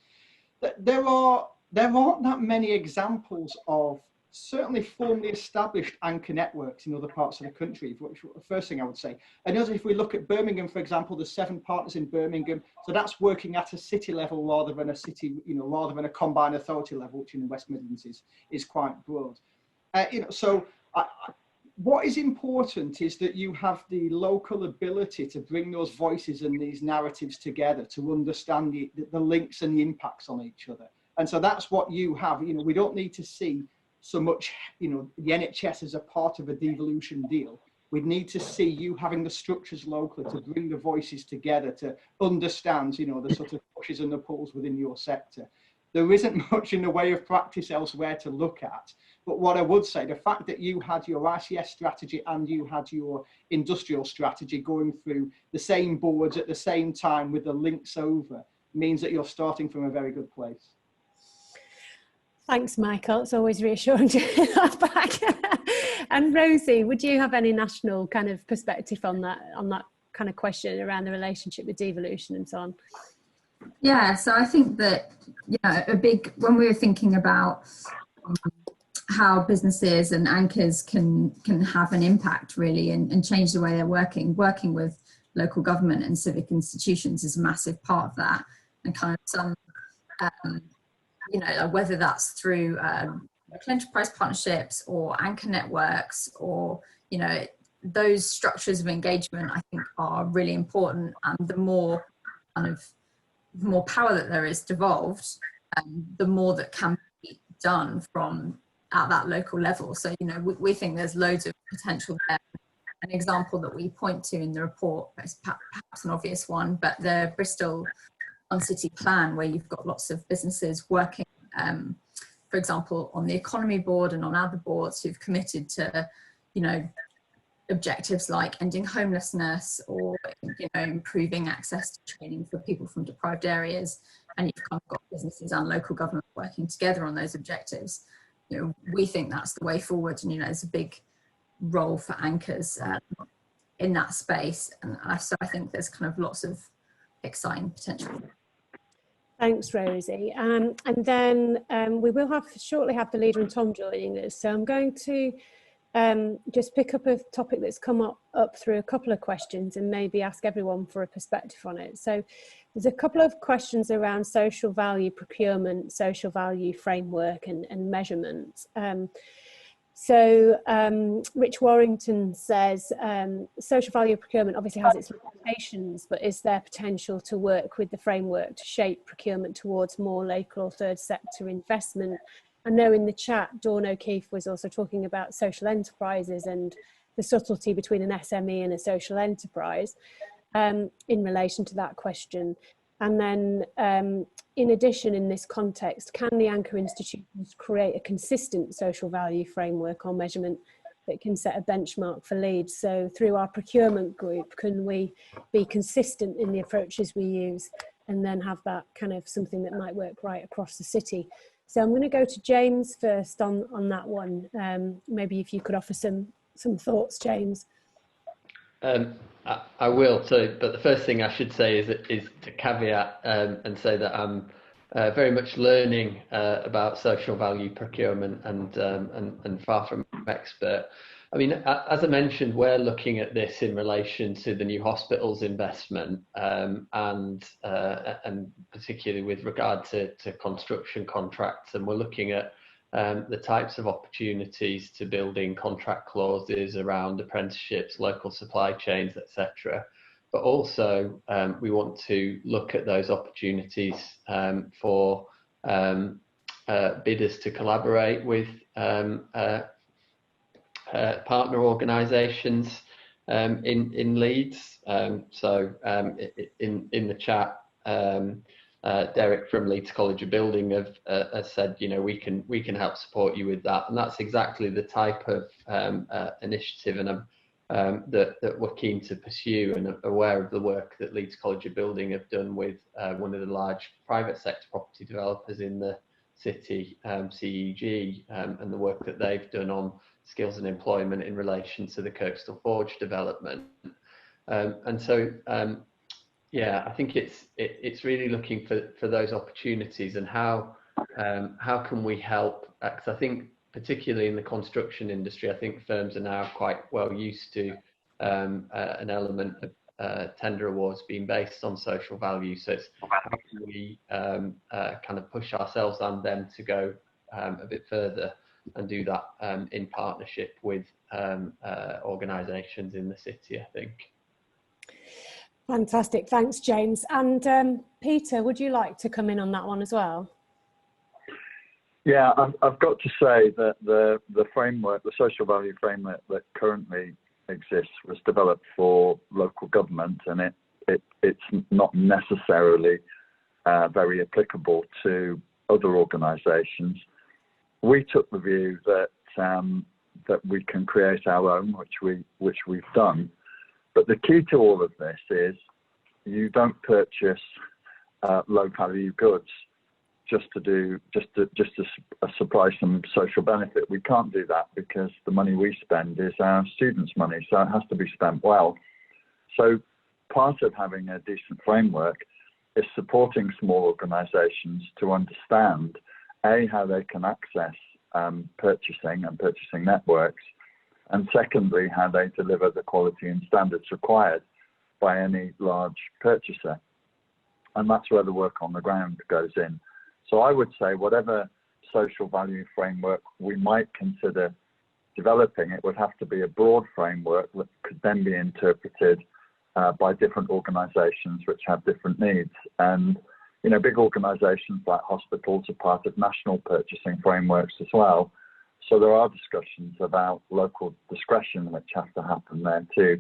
There aren't that many examples of certainly formally established anchor networks in other parts of the country, which the first thing I would say. And also, if we look at Birmingham, for example, there's 7 partners in Birmingham, so that's working at a city level rather than a city, you know, rather than a combined authority level, which in the West Midlands is quite broad. You know, so what is important is that you have the local ability to bring those voices and these narratives together to understand the links and the impacts on each other. And so that's what you have. You know, we don't need to see so much, you know, the NHS as a part of a devolution deal. We need to see you having the structures locally to bring the voices together to understand, you know, the sort of pushes and the pulls within your sector. There isn't much in the way of practice elsewhere to look at. But what I would say, the fact that you had your ICS strategy and you had your industrial strategy going through the same boards at the same time with the links over means that you're starting from a very good place. Thanks, Michael. It's always reassuring to hear that back. And Rosie, would you have any national kind of perspective on that kind of question around the relationship with devolution and so on? Yeah, so I think that, you know, when we were thinking about how businesses and anchors can have an impact really and change the way they're working with local government and civic institutions is a massive part of that. And kind of some, you know, whether that's through local enterprise partnerships or anchor networks or, you know, those structures of engagement I think are really important. And the more power that there is devolved, the more that can be done from at that local level. So, you know, we think there's loads of potential there. An example that we point to in the report is perhaps an obvious one, but the Bristol on-city plan, where you've got lots of businesses working, for example, on the economy board and on other boards who've committed to, you know, objectives like ending homelessness or, you know, improving access to training for people from deprived areas. And you've kind of got businesses and local government working together on those objectives. You know, we think that's the way forward, and, you know, there's a big role for anchors in that space. And so I think there's kind of lots of exciting potential. Thanks, Rosie. And then we will shortly have the leader and Tom joining us. So I'm going to just pick up a topic that's come up through a couple of questions and maybe ask everyone for a perspective on it. So there's a couple of questions around social value procurement, social value framework and measurement. So Rich Warrington says, social value procurement obviously has its limitations, but is there potential to work with the framework to shape procurement towards more local or third sector investment? I know in the chat, Dawn O'Keefe was also talking about social enterprises and the subtlety between an SME and a social enterprise in relation to that question. And then in addition, in this context, can the anchor institutions create a consistent social value framework or measurement that can set a benchmark for Leeds? So through our procurement group, can we be consistent in the approaches we use and then have that kind of something that might work right across the city? So I'm going to go to James first on that one. Maybe if you could offer some thoughts, James. I will. But the first thing I should say is to caveat and say that I'm very much learning about social value procurement and far from expert. I mean, as I mentioned, we're looking at this in relation to the new hospitals investment and particularly with regard to construction contracts, and we're looking at the types of opportunities to build in contract clauses around apprenticeships, local supply chains, etc. But also we want to look at those opportunities for bidders to collaborate with partner organisations in Leeds. So in the chat, Derek from Leeds College of Building has said, you know, we can help support you with that, and that's exactly the type of initiative that we're keen to pursue, and aware of the work that Leeds College of Building have done with one of the large private sector property developers in the city, CEG, and the work that they've done on skills and employment in relation to the Kirkstall Forge development. And so yeah, I think it's really looking for those opportunities and how can we help, because I think particularly in the construction industry, I think firms are now quite well used to an element of tender awards being based on social value. So it's how can we kind of push ourselves and them to go a bit further and do that in partnership with organisations in the city, I think. Fantastic, thanks James. And Peter, would you like to come in on that one as well? Yeah, I've got to say that the framework, the social value framework that currently exists was developed for local government, and it's not necessarily very applicable to other organisations. We took the view that that we can create our own, which we've done. But the key to all of this is you don't purchase low value goods just to supply some social benefit. We can't do that because the money we spend is our students' money, so it has to be spent well. So part of having a decent framework is supporting small organisations to understand how they can access purchasing and purchasing networks, and secondly, how they deliver the quality and standards required by any large purchaser. And that's where the work on the ground goes in. So I would say whatever social value framework we might consider developing, it would have to be a broad framework that could then be interpreted by different organisations which have different needs. And you know, big organisations like hospitals are part of national purchasing frameworks as well. So there are discussions about local discretion which have to happen there too.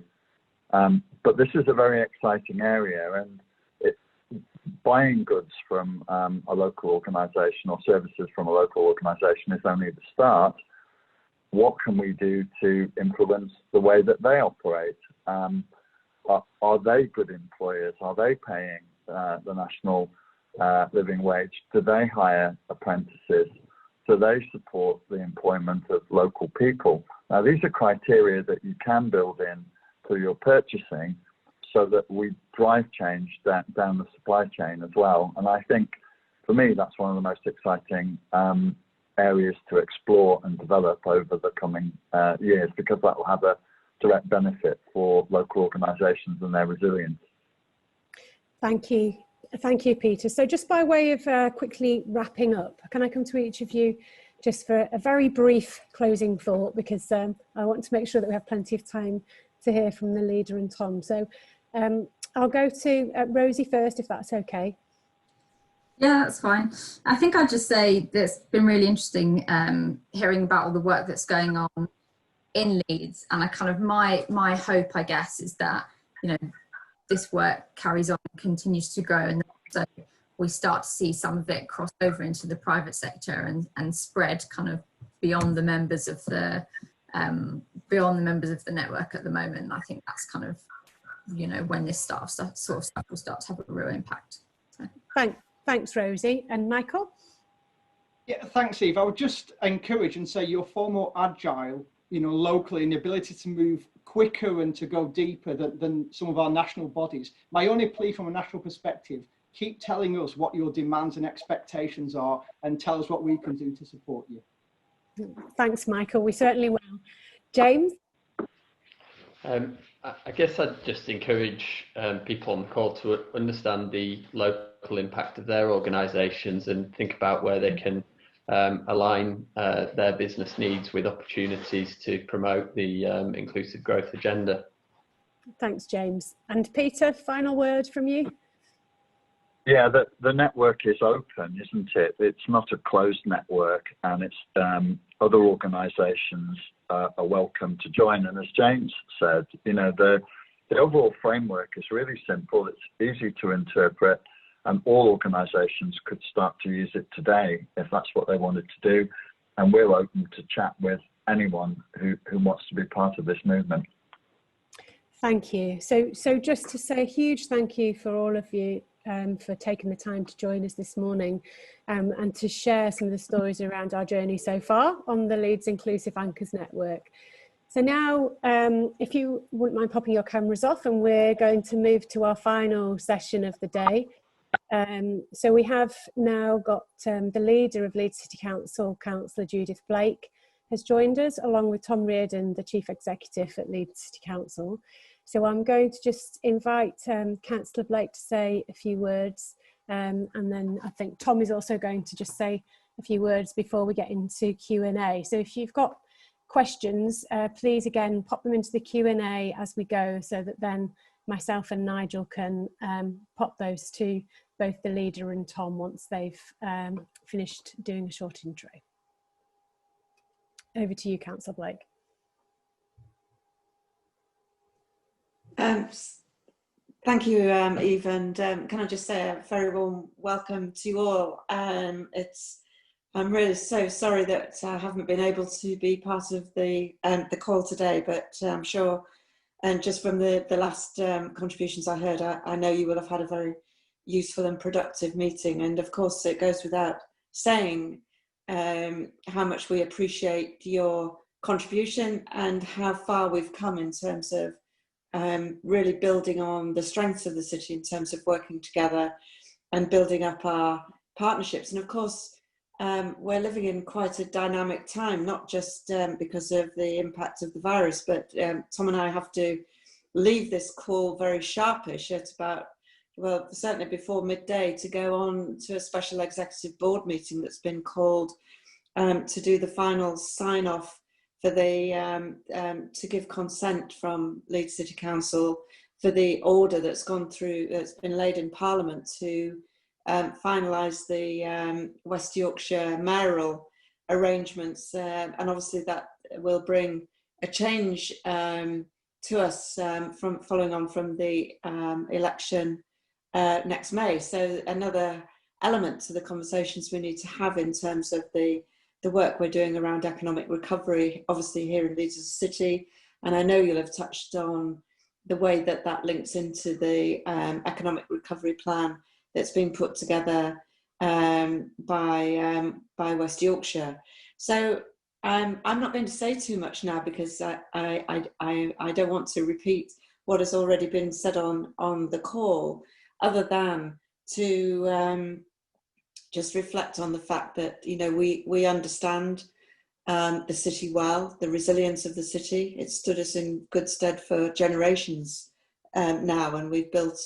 But this is a very exciting area, and buying goods from a local organisation or services from a local organisation is only the start. What can we do to influence the way that they operate? Are they good employers? Are they paying the national living wage? Do they hire apprentices? Do they support the employment of local people? Now, these are criteria that you can build in to your purchasing so that we drive change down the supply chain as well. And I think, for me, that's one of the most exciting areas to explore and develop over the coming years, because that will have a direct benefit for local organisations and their resilience. Thank you. Thank you, Peter. So just by way of quickly wrapping up, can I come to each of you just for a very brief closing thought, because I want to make sure that we have plenty of time to hear from the leader and Tom. So I'll go to Rosie first, if that's okay. Yeah, that's fine. I think I'd just say that it's been really interesting hearing about all the work that's going on in Leeds, and I kind of my hope, I guess, is that, you know, this work carries on and continues to grow, and so we start to see some of it cross over into the private sector and spread kind of beyond the members of the network at the moment. And I think that's kind of, you know, when this sort of stuff will start to have a real impact. So. Thanks, Rosie. And Michael? Yeah, thanks, Eve. I would just encourage and say you're far more agile, you know, locally, in the ability to move quicker and to go deeper than some of our national bodies. My only plea from a national perspective, keep telling us what your demands and expectations are and tell us what we can do to support you. Thanks, Michael. We certainly will. James? I guess I'd just encourage people on the call to understand the local impact of their organisations and think about where they can align their business needs with opportunities to promote the inclusive growth agenda. Thanks, James. And Peter, final word from you? Yeah, the network is open, isn't it? It's not a closed network, and it's other organisations are welcome to join. And as James said, you know, the overall framework is really simple. It's easy to interpret, and all organisations could start to use it today if that's what they wanted to do. And we're open to chat with anyone who wants to be part of this movement. Thank you. So just to say a huge thank you for all of you for taking the time to join us this morning and to share some of the stories around our journey so far on the Leeds Inclusive Anchors Network. So now, if you wouldn't mind popping your cameras off, and we're going to move to our final session of the day. So we have now got the leader of Leeds City Council, Councillor Judith Blake, has joined us, along with Tom Reardon, the Chief Executive at Leeds City Council. So I'm going to just invite Councillor Blake to say a few words, and then I think Tom is also going to just say a few words before we get into Q&A. So if you've got questions, please again pop them into the Q&A as we go, so that then myself and Nigel can pop those to both the leader and Tom once they've finished doing a short intro. Over to you, Councillor Blake. Thank you, Eve, and can I just say a very warm welcome to you all. I'm really so sorry that I haven't been able to be part of the call today, but I'm sure, and just from the last contributions I heard, I know you will have had a very useful and productive meeting. And of course, it goes without saying how much we appreciate your contribution and how far we've come in terms of really building on the strengths of the city in terms of working together and building up our partnerships. And of course, we're living in quite a dynamic time, not just because of the impact of the virus, but Tom and I have to leave this call very sharpish at about, well, certainly before midday, to go on to a special executive board meeting that's been called to do the final sign off for the to give consent from Leeds City Council for the order that's gone through, that's been laid in Parliament to finalise the West Yorkshire mayoral arrangements, and obviously that will bring a change to us from following on from the election next May. So another element to the conversations we need to have in terms of the work we're doing around economic recovery, obviously here in Leeds as a city. And I know you'll have touched on the way that that links into the economic recovery plan that's been put together by West Yorkshire. So I'm not going to say too much now, because I don't want to repeat what has already been said on the call, other than to just reflect on the fact that, you know, we understand the city well, the resilience of the city. It's stood us in good stead for generations now, and we've built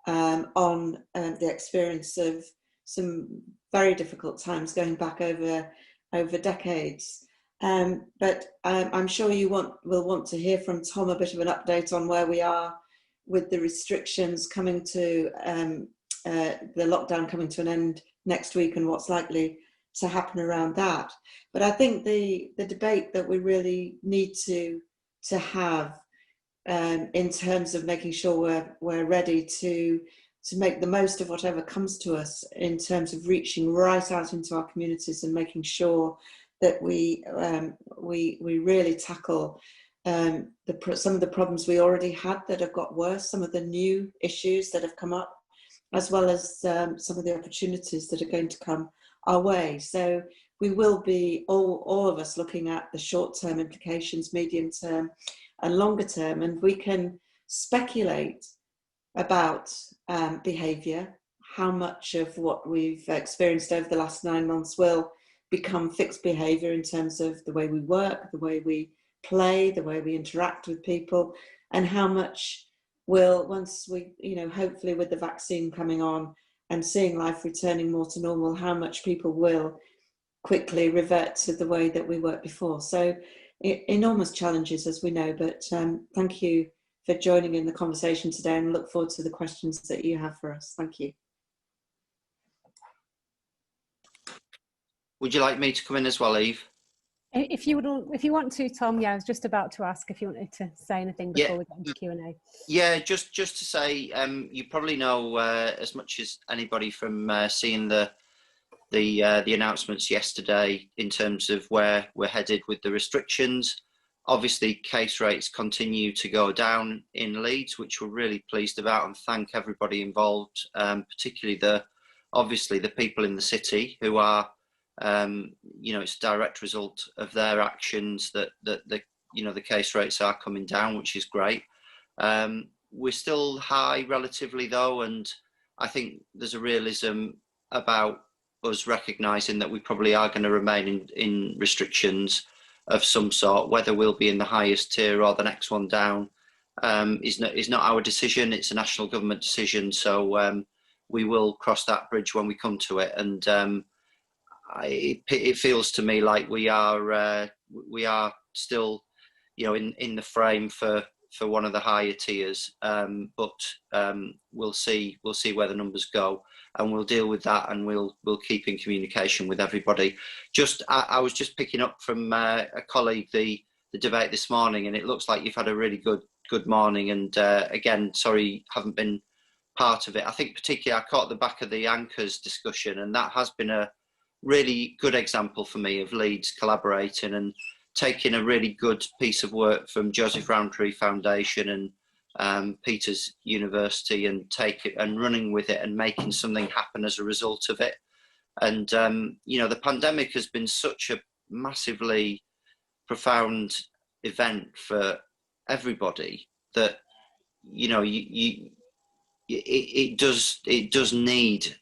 on the experience of some very difficult times going back over over decades. But I'm sure you will want to hear from Tom a bit of an update on where we are with the restrictions coming to the lockdown coming to an end next week and what's likely to happen around that. But I think the debate that we really need to have in terms of making sure we're ready to make the most of whatever comes to us in terms of reaching right out into our communities and making sure that we really tackle some of the problems we already had that have got worse, some of the new issues that have come up, as well as some of the opportunities that are going to come our way. So we will be, all of us, looking at the short-term implications, medium-term and longer-term, and we can speculate about behaviour, how much of what we've experienced over the last 9 months will become fixed behaviour in terms of the way we work, the way we play, the way we interact with people, and how much will, once we, hopefully with the vaccine coming on and seeing life returning more to normal, how much people will quickly revert to the way that we worked before. So enormous challenges, as we know, but thank you for joining in the conversation today, and look forward to the questions that you have for us. Thank you. Would you like me to come in as well, Eve? If you want to, Tom. Yeah, I was just about to ask if you wanted to say anything before we get into Q&A. Yeah, just to say, you probably know as much as anybody from seeing the announcements yesterday in terms of where we're headed with the restrictions. Obviously, case rates continue to go down in Leeds, which we're really pleased about, and thank everybody involved, particularly the people in the city who are, it's a direct result of their actions that the case rates are coming down, which is great. We're still high relatively though, and I think there's a realism about us recognising that we probably are going to remain in restrictions of some sort. Whether we'll be in the highest tier or the next one down is not our decision. It's a national government decision, so we will cross that bridge when we come to it. And it feels to me like we are still, in the frame for one of the higher tiers, but we'll see where the numbers go, and we'll deal with that, and we'll keep in communication with everybody. I was just picking up from a colleague the debate this morning, and it looks like you've had a really good morning. And again, sorry, haven't been part of it. I think particularly I caught the back of the anchors discussion, and that has been a really good example for me of Leeds collaborating and taking a really good piece of work from Joseph Rowntree Foundation and Peters University and running with it and making something happen as a result of it. And the pandemic has been such a massively profound event for everybody that it does need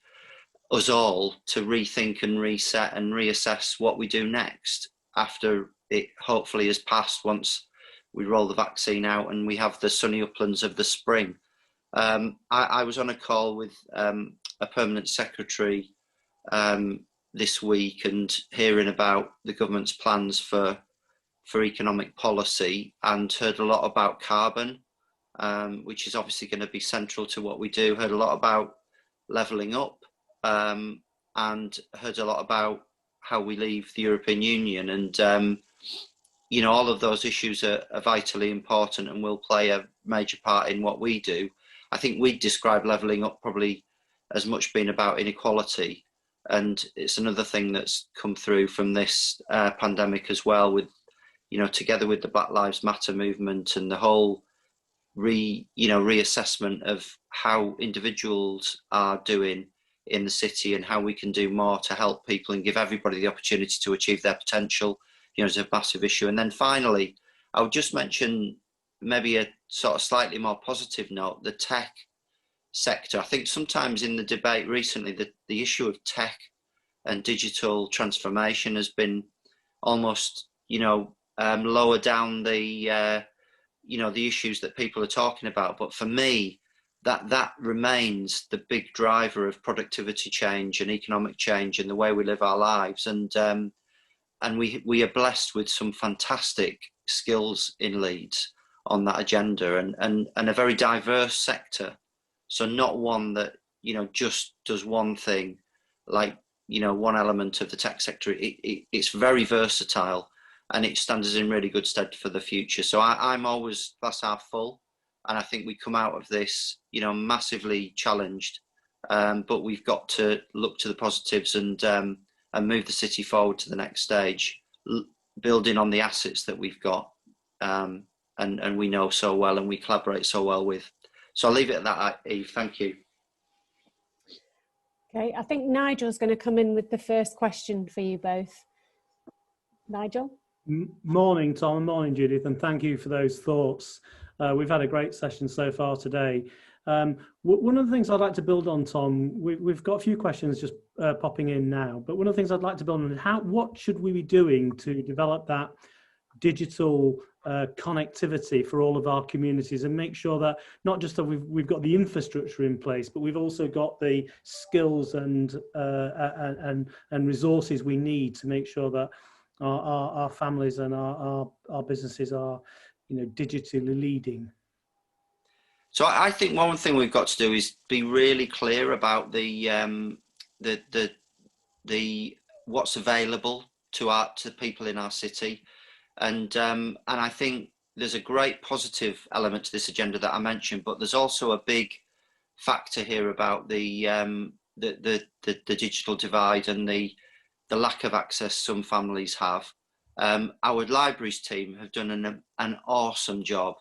us all to rethink and reset and reassess what we do next after it hopefully has passed, once we roll the vaccine out and we have the sunny uplands of the spring. I was on a call with a permanent secretary this week and hearing about the government's plans for economic policy, and heard a lot about carbon, which is obviously going to be central to what we do. Heard a lot about levelling up, and heard a lot about how we leave the European Union. And all of those issues are vitally important and will play a major part in what we do. I think we describe levelling up probably as much being about inequality, and it's another thing that's come through from this pandemic as well, with together with the Black Lives Matter movement and the whole reassessment of how individuals are doing in the city and how we can do more to help people and give everybody the opportunity to achieve their potential. Is a massive issue. And then finally, I would just mention maybe a sort of slightly more positive note, the tech sector. I think sometimes in the debate recently, the issue of tech and digital transformation has been almost, lower down the issues that people are talking about. But for me, that remains the big driver of productivity change and economic change in the way we live our lives. And we are blessed with some fantastic skills in Leeds on that agenda, and a very diverse sector. So not one that, you know, just does one thing, like, you know, one element of the tech sector. It's very versatile, and it stands us in really good stead for the future. So I'm always glass half full, and I think we come out of this, you know, massively challenged, but we've got to look to the positives and move the city forward to the next stage, building on the assets that we've got, and we know so well and we collaborate so well with. So I'll leave it at that, Eve. Thank you. Okay, I think Nigel's going to come in with the first question for you both. Nigel? Morning, Tom. Morning, Judith, and thank you for those thoughts. We've had a great session so far today. One of the things I'd like to build on, Tom, we've got a few questions just popping in now, but one of the things I'd like to build on is what should we be doing to develop that digital connectivity for all of our communities, and make sure that not just that we've got the infrastructure in place, but we've also got the skills and resources we need to make sure that our families and our businesses are, you know, digitally leading. So I think one thing we've got to do is be really clear about the what's available to people in our city, and I think there's a great positive element to this agenda that I mentioned, but there's also a big factor here about the digital divide and the lack of access some families have. Our libraries team have done an awesome job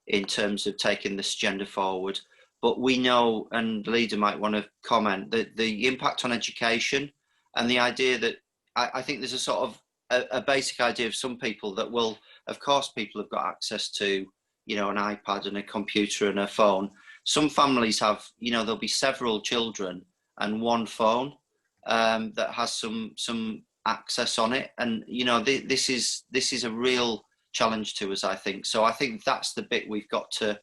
in terms of taking this agenda forward, but we know, and the leader might want to comment, that the impact on education, and the idea that I think there's a sort of a basic idea of some people that will, of course, people have got access to, you know, an iPad and a computer and a phone. Some families have, you know, there'll be several children and one phone that has some access on it, and you know, this is a real challenge to us, I think. So I think that's the bit we've got to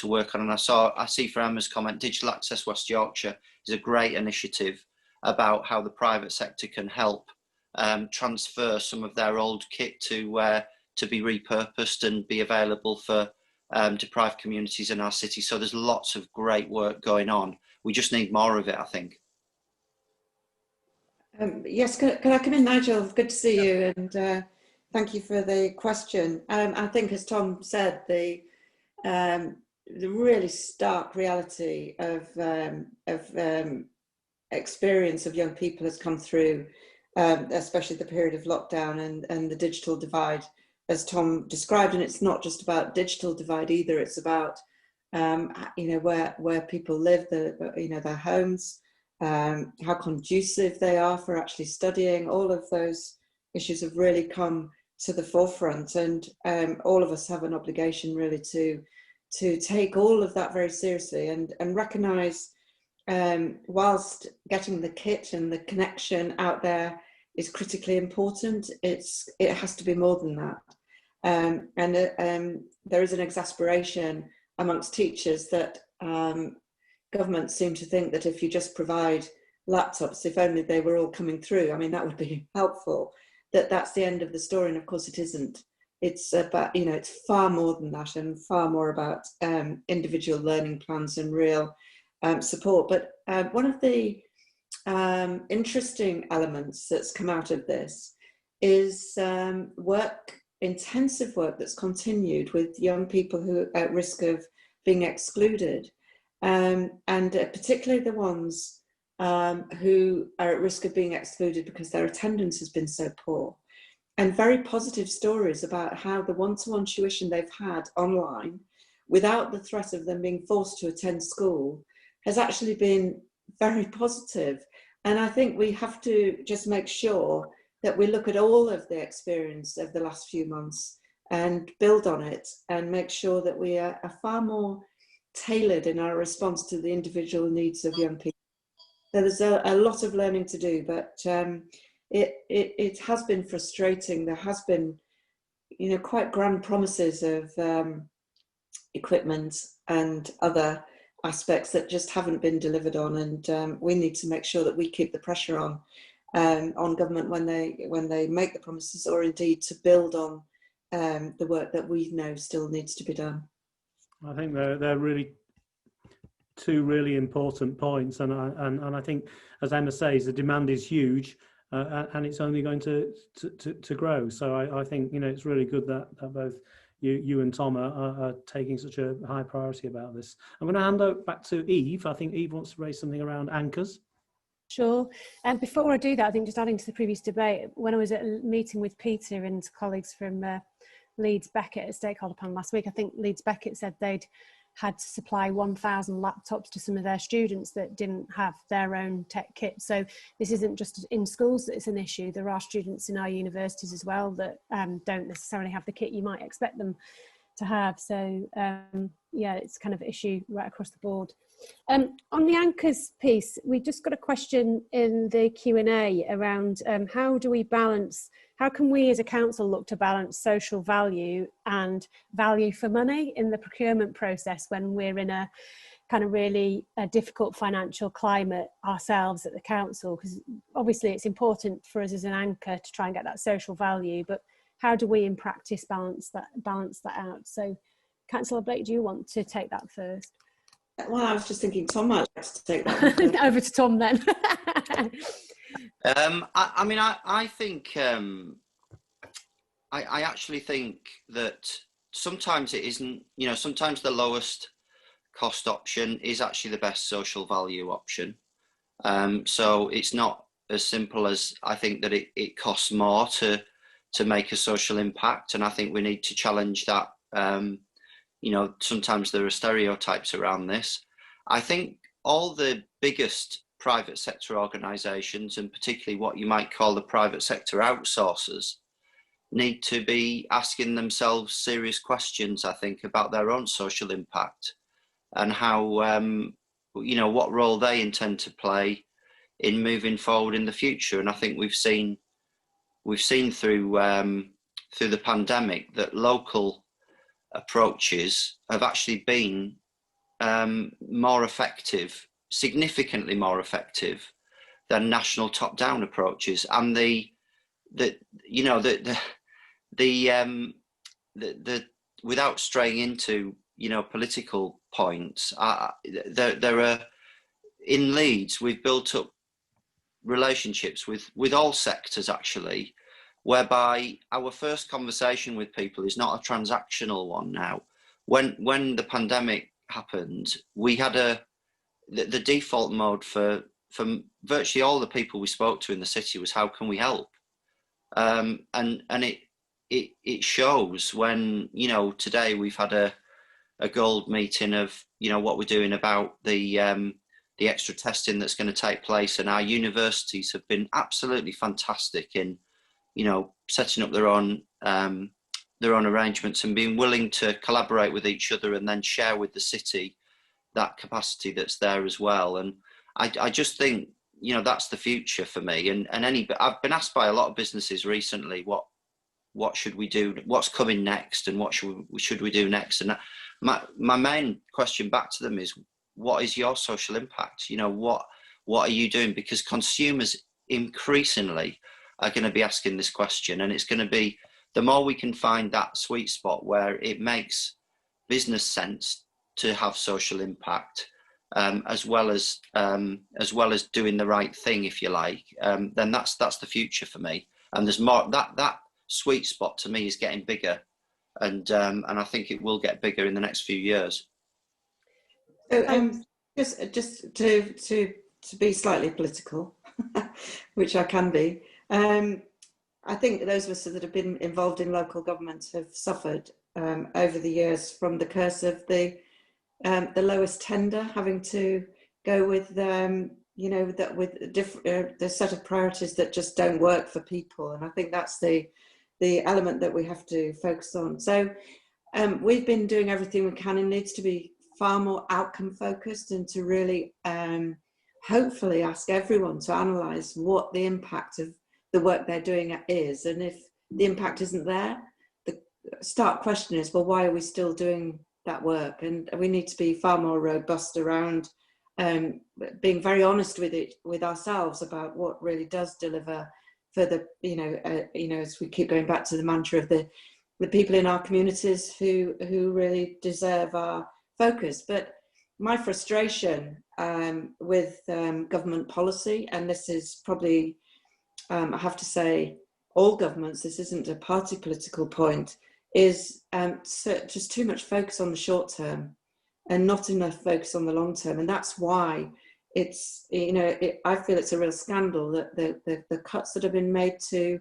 work on. And I see from Emma's comment, Digital Access West Yorkshire is a great initiative about how the private sector can help transfer some of their old kit to be repurposed and be available for deprived communities in our city. So there's lots of great work going on. We just need more of it, I think. Yes, can I come in, Nigel? Good to see you, and thank you for the question. I think, as Tom said, the really stark reality of experience of young people has come through, especially the period of lockdown and the digital divide, as Tom described. And it's not just about digital divide either. It's about you know, where people live, you know, their homes, how conducive they are for actually studying. All of those issues have really come to the forefront, and all of us have an obligation really to take all of that very seriously and recognise, whilst getting the kit and the connection out there is critically important, it has to be more than that. And there is an exasperation amongst teachers that governments seem to think that if you just provide laptops, if only they were all coming through, I mean, that would be helpful, that's the end of the story. And of course it isn't. It's about, you know, it's far more than that, and far more about individual learning plans and real support. But one of the interesting elements that's come out of this is intensive work that's continued with young people who are at risk of being excluded, and particularly the ones who are at risk of being excluded because their attendance has been so poor. And very positive stories about how the one-to-one tuition they've had online, without the threat of them being forced to attend school, has actually been very positive. And I think we have to just make sure that we look at all of the experience of the last few months and build on it, and make sure that we are far more tailored in our response to the individual needs of young people. So there's a lot of learning to do, but it has been frustrating. There has been, you know, quite grand promises of equipment and other aspects that just haven't been delivered on, and we need to make sure that we keep the pressure on on government when they make the promises, or indeed to build on the work that we know still needs to be done. I think they're really two really important points, and I think, as Emma says, the demand is huge, and it's only going to grow. So I think, you know, it's really good that both you and Tom are taking such a high priority about this. I'm going to hand over back to Eve. I think Eve wants to raise something around anchors. Sure. And before I do that, I think just adding to the previous debate, when I was at a meeting with Peter and colleagues from Leeds Beckett, a stakeholder panel last week, I think Leeds Beckett said they'd had to supply 1,000 laptops to some of their students that didn't have their own tech kit. So this isn't just in schools that it's an issue. There are students in our universities as well that don't necessarily have the kit you might expect them to have. So yeah, it's kind of an issue right across the board. On the anchors piece, we just got a question in the Q&A around how can we as a council look to balance social value and value for money in the procurement process when we're in a kind of really difficult financial climate ourselves at the council? Because obviously it's important for us as an anchor to try and get that social value, but how do we in practice balance that out? So Councillor Blake, do you want to take that first? Well, I was just thinking Tom might like to take that one. Over to Tom then. I mean, I think, I actually think that sometimes it isn't, you know, sometimes the lowest cost option is actually the best social value option. So it's not as simple as I think that it costs more to make a social impact. And I think we need to challenge that. You know, sometimes there are stereotypes around this. I think all the biggest private sector organisations, and particularly what you might call the private sector outsourcers, need to be asking themselves serious questions, I think, about their own social impact and how, you know, what role they intend to play in moving forward in the future. And I think we've seen through the pandemic that local approaches have actually been more effective, significantly more effective than national top-down approaches. And the without straying into, you know, political points, there are, in Leeds we've built up relationships with all sectors actually, whereby our first conversation with people is not a transactional one now. When the pandemic happened, we had the default mode for virtually all the people we spoke to in the city was, how can we help? And it shows when, you know, today we've had a gold meeting of, you know, what we're doing about the extra testing that's going to take place, and our universities have been absolutely fantastic in, you know, setting up their own arrangements and being willing to collaborate with each other and then share with the city that capacity that's there as well. And I just think, you know, that's the future for me. And I've been asked by a lot of businesses recently, what should we do? What's coming next? And what should we do next? And my main question back to them is, what is your social impact? You know, what are you doing? Because consumers increasingly are going to be asking this question, and it's going to be, the more we can find that sweet spot where it makes business sense to have social impact, as well as doing the right thing, if you like, then that's the future for me. And there's more, that sweet spot to me is getting bigger, and I think it will get bigger in the next few years. So, just to be slightly political, which I can be. I think those of us that have been involved in local government have suffered over the years from the curse of the lowest tender, having to go with you know, that with the set of priorities that just don't work for people, and I think that's the element that we have to focus on. So we've been doing everything we can, and needs to be far more outcome focused, and to really hopefully ask everyone to analyse what the impact of the work they're doing is, and if the impact isn't there, the start question is, well, why are we still doing that work? And we need to be far more robust around being very honest with ourselves about what really does deliver for the, as we keep going back to the mantra of the people in our communities who really deserve our focus. But my frustration with government policy, and this is probably, I have to say, all governments, this isn't a party political point, is just too much focus on the short term and not enough focus on the long term. And that's why it's, I feel it's a real scandal that the cuts that have been made to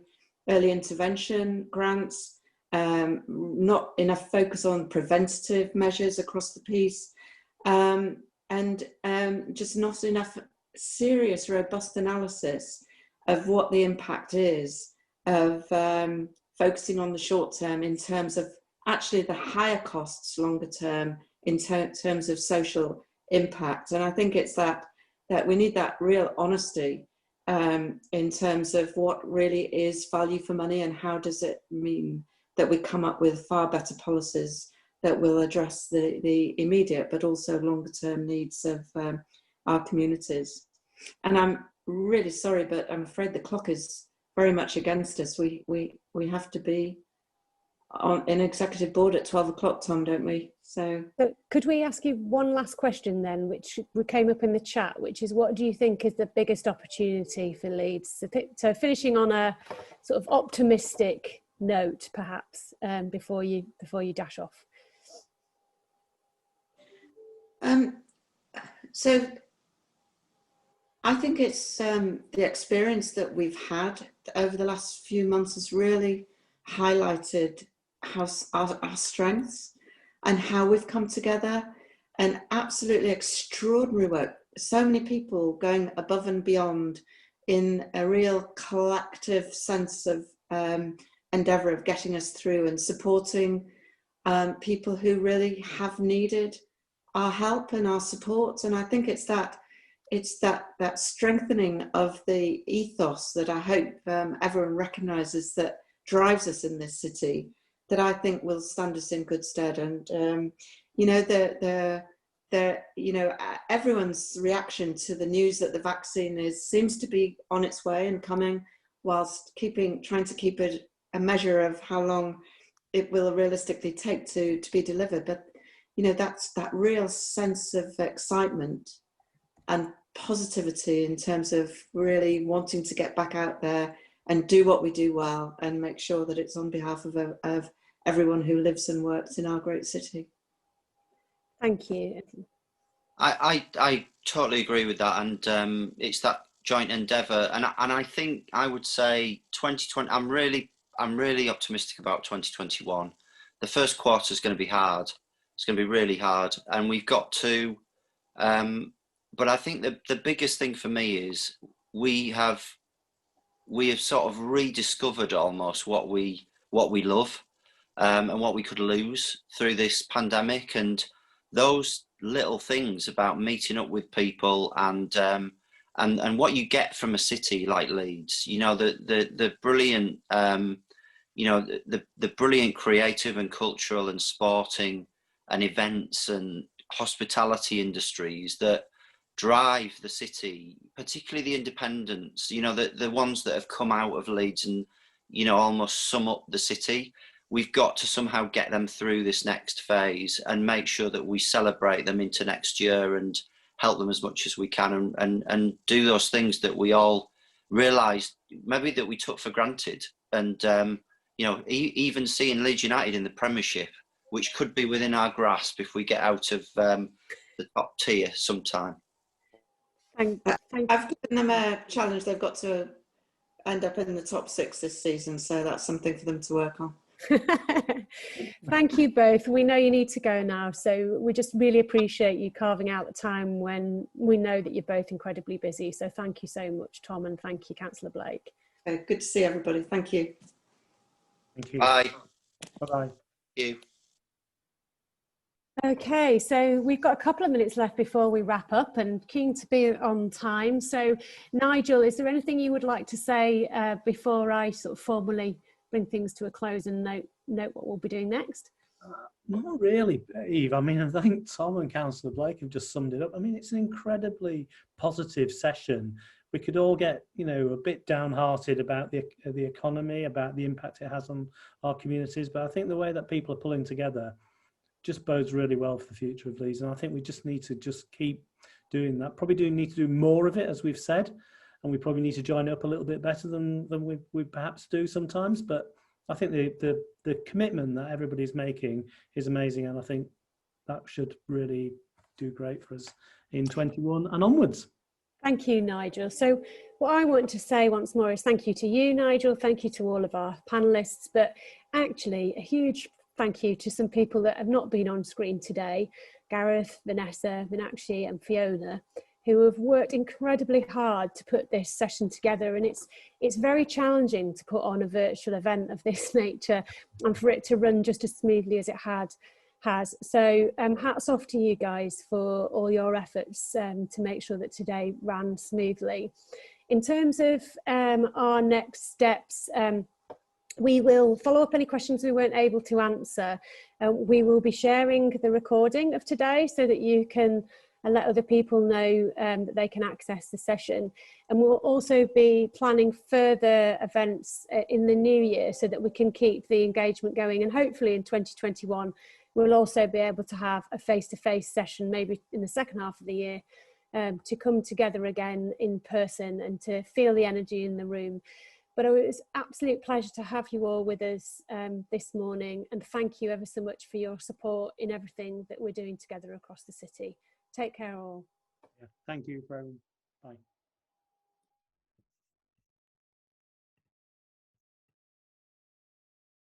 early intervention grants, not enough focus on preventative measures across the piece, and just not enough serious, robust analysis of what the impact is of focusing on the short term in terms of actually the higher costs longer term in terms of social impact. And I think it's that we need that real honesty in terms of what really is value for money, and how does it mean that we come up with far better policies that will address the immediate but also longer term needs of our communities. And I'm really sorry, but I'm afraid the clock is very much against us. We have to be on an executive board at 12 o'clock, Tom, don't we? So could we ask you one last question then, which came up in the chat, which is, what do you think is the biggest opportunity for Leeds? So finishing on a sort of optimistic note, perhaps, before you dash off. So I think it's the experience that we've had over the last few months has really highlighted our strengths and how we've come together, and absolutely extraordinary work. So many people going above and beyond in a real collective sense of endeavour of getting us through and supporting people who really have needed our help and our support. And I think it's that strengthening of the ethos that I hope everyone recognises that drives us in this city, that I think will stand us in good stead. And everyone's reaction to the news that the vaccine seems to be on its way and coming, whilst trying to keep it a measure of how long it will realistically take to be delivered. But that's that real sense of excitement and positivity in terms of really wanting to get back out there and do what we do well, and make sure that it's on behalf of everyone who lives and works in our great city. Thank you. I totally agree with that, and it's that joint endeavour. And I think I would say 2020. I'm really optimistic about 2021. The first quarter is going to be hard. It's going to be really hard, and we've got to. But I think the biggest thing for me is we have sort of rediscovered almost what we love, and what we could lose through this pandemic, and those little things about meeting up with people and what you get from a city like Leeds. The brilliant the brilliant creative and cultural and sporting and events and hospitality industries that drive the city, particularly the independents, the ones that have come out of Leeds and, almost sum up the city. We've got to somehow get them through this next phase and make sure that we celebrate them into next year and help them as much as we can, and do those things that we all realised maybe that we took for granted. And, even seeing Leeds United in the Premiership, which could be within our grasp if we get out of the top tier sometime. I've given them a challenge. They've got to end up in the top 6 this season, so that's something for them to work on. Thank you both. We know you need to go now, so we just really appreciate you carving out the time when we know that you're both incredibly busy. So thank you so much, Tom, and thank you, Councillor Blake. Good to see everybody. Thank you. Thank you. Bye. Bye-bye. Thank you. Okay, so we've got a couple of minutes left before we wrap up, and keen to be on time. So Nigel, is there anything you would like to say before I sort of formally bring things to a close and note what we'll be doing next? Not really, Eve. I mean, I think Tom and Councillor Blake have just summed it up. I mean, it's an incredibly positive session. We could all get, you know, a bit downhearted about the economy, about the impact it has on our communities. But I think the way that people are pulling together just bodes really well for the future of Leeds. And I think we just need to just keep doing that. Probably do need to do more of it, as we've said. And we probably need to join up a little bit better than we perhaps do sometimes. But I think the commitment that everybody's making is amazing, and I think that should really do great for us in 21 and onwards. Thank you, Nigel. So what I want to say once more is thank you to you, Nigel, thank you to all of our panellists, but actually a huge thank you to some people that have not been on screen today, Gareth, Vanessa, Meenakshi and Fiona, who have worked incredibly hard to put this session together. And it's very challenging to put on a virtual event of this nature and for it to run just as smoothly as it has. So hats off to you guys for all your efforts to make sure that today ran smoothly. In terms of our next steps, we will follow up any questions we weren't able to answer. We will be sharing the recording of today so that you can let other people know that they can access the session. And we'll also be planning further events in the new year so that we can keep the engagement going. And hopefully in 2021, we'll also be able to have a face-to-face session, maybe in the second half of the year, to come together again in person and to feel the energy in the room. But it was an absolute pleasure to have you all with us this morning, and thank you ever so much for your support in everything that we're doing together across the city. Take care all. Yeah, thank you for everyone. Bye.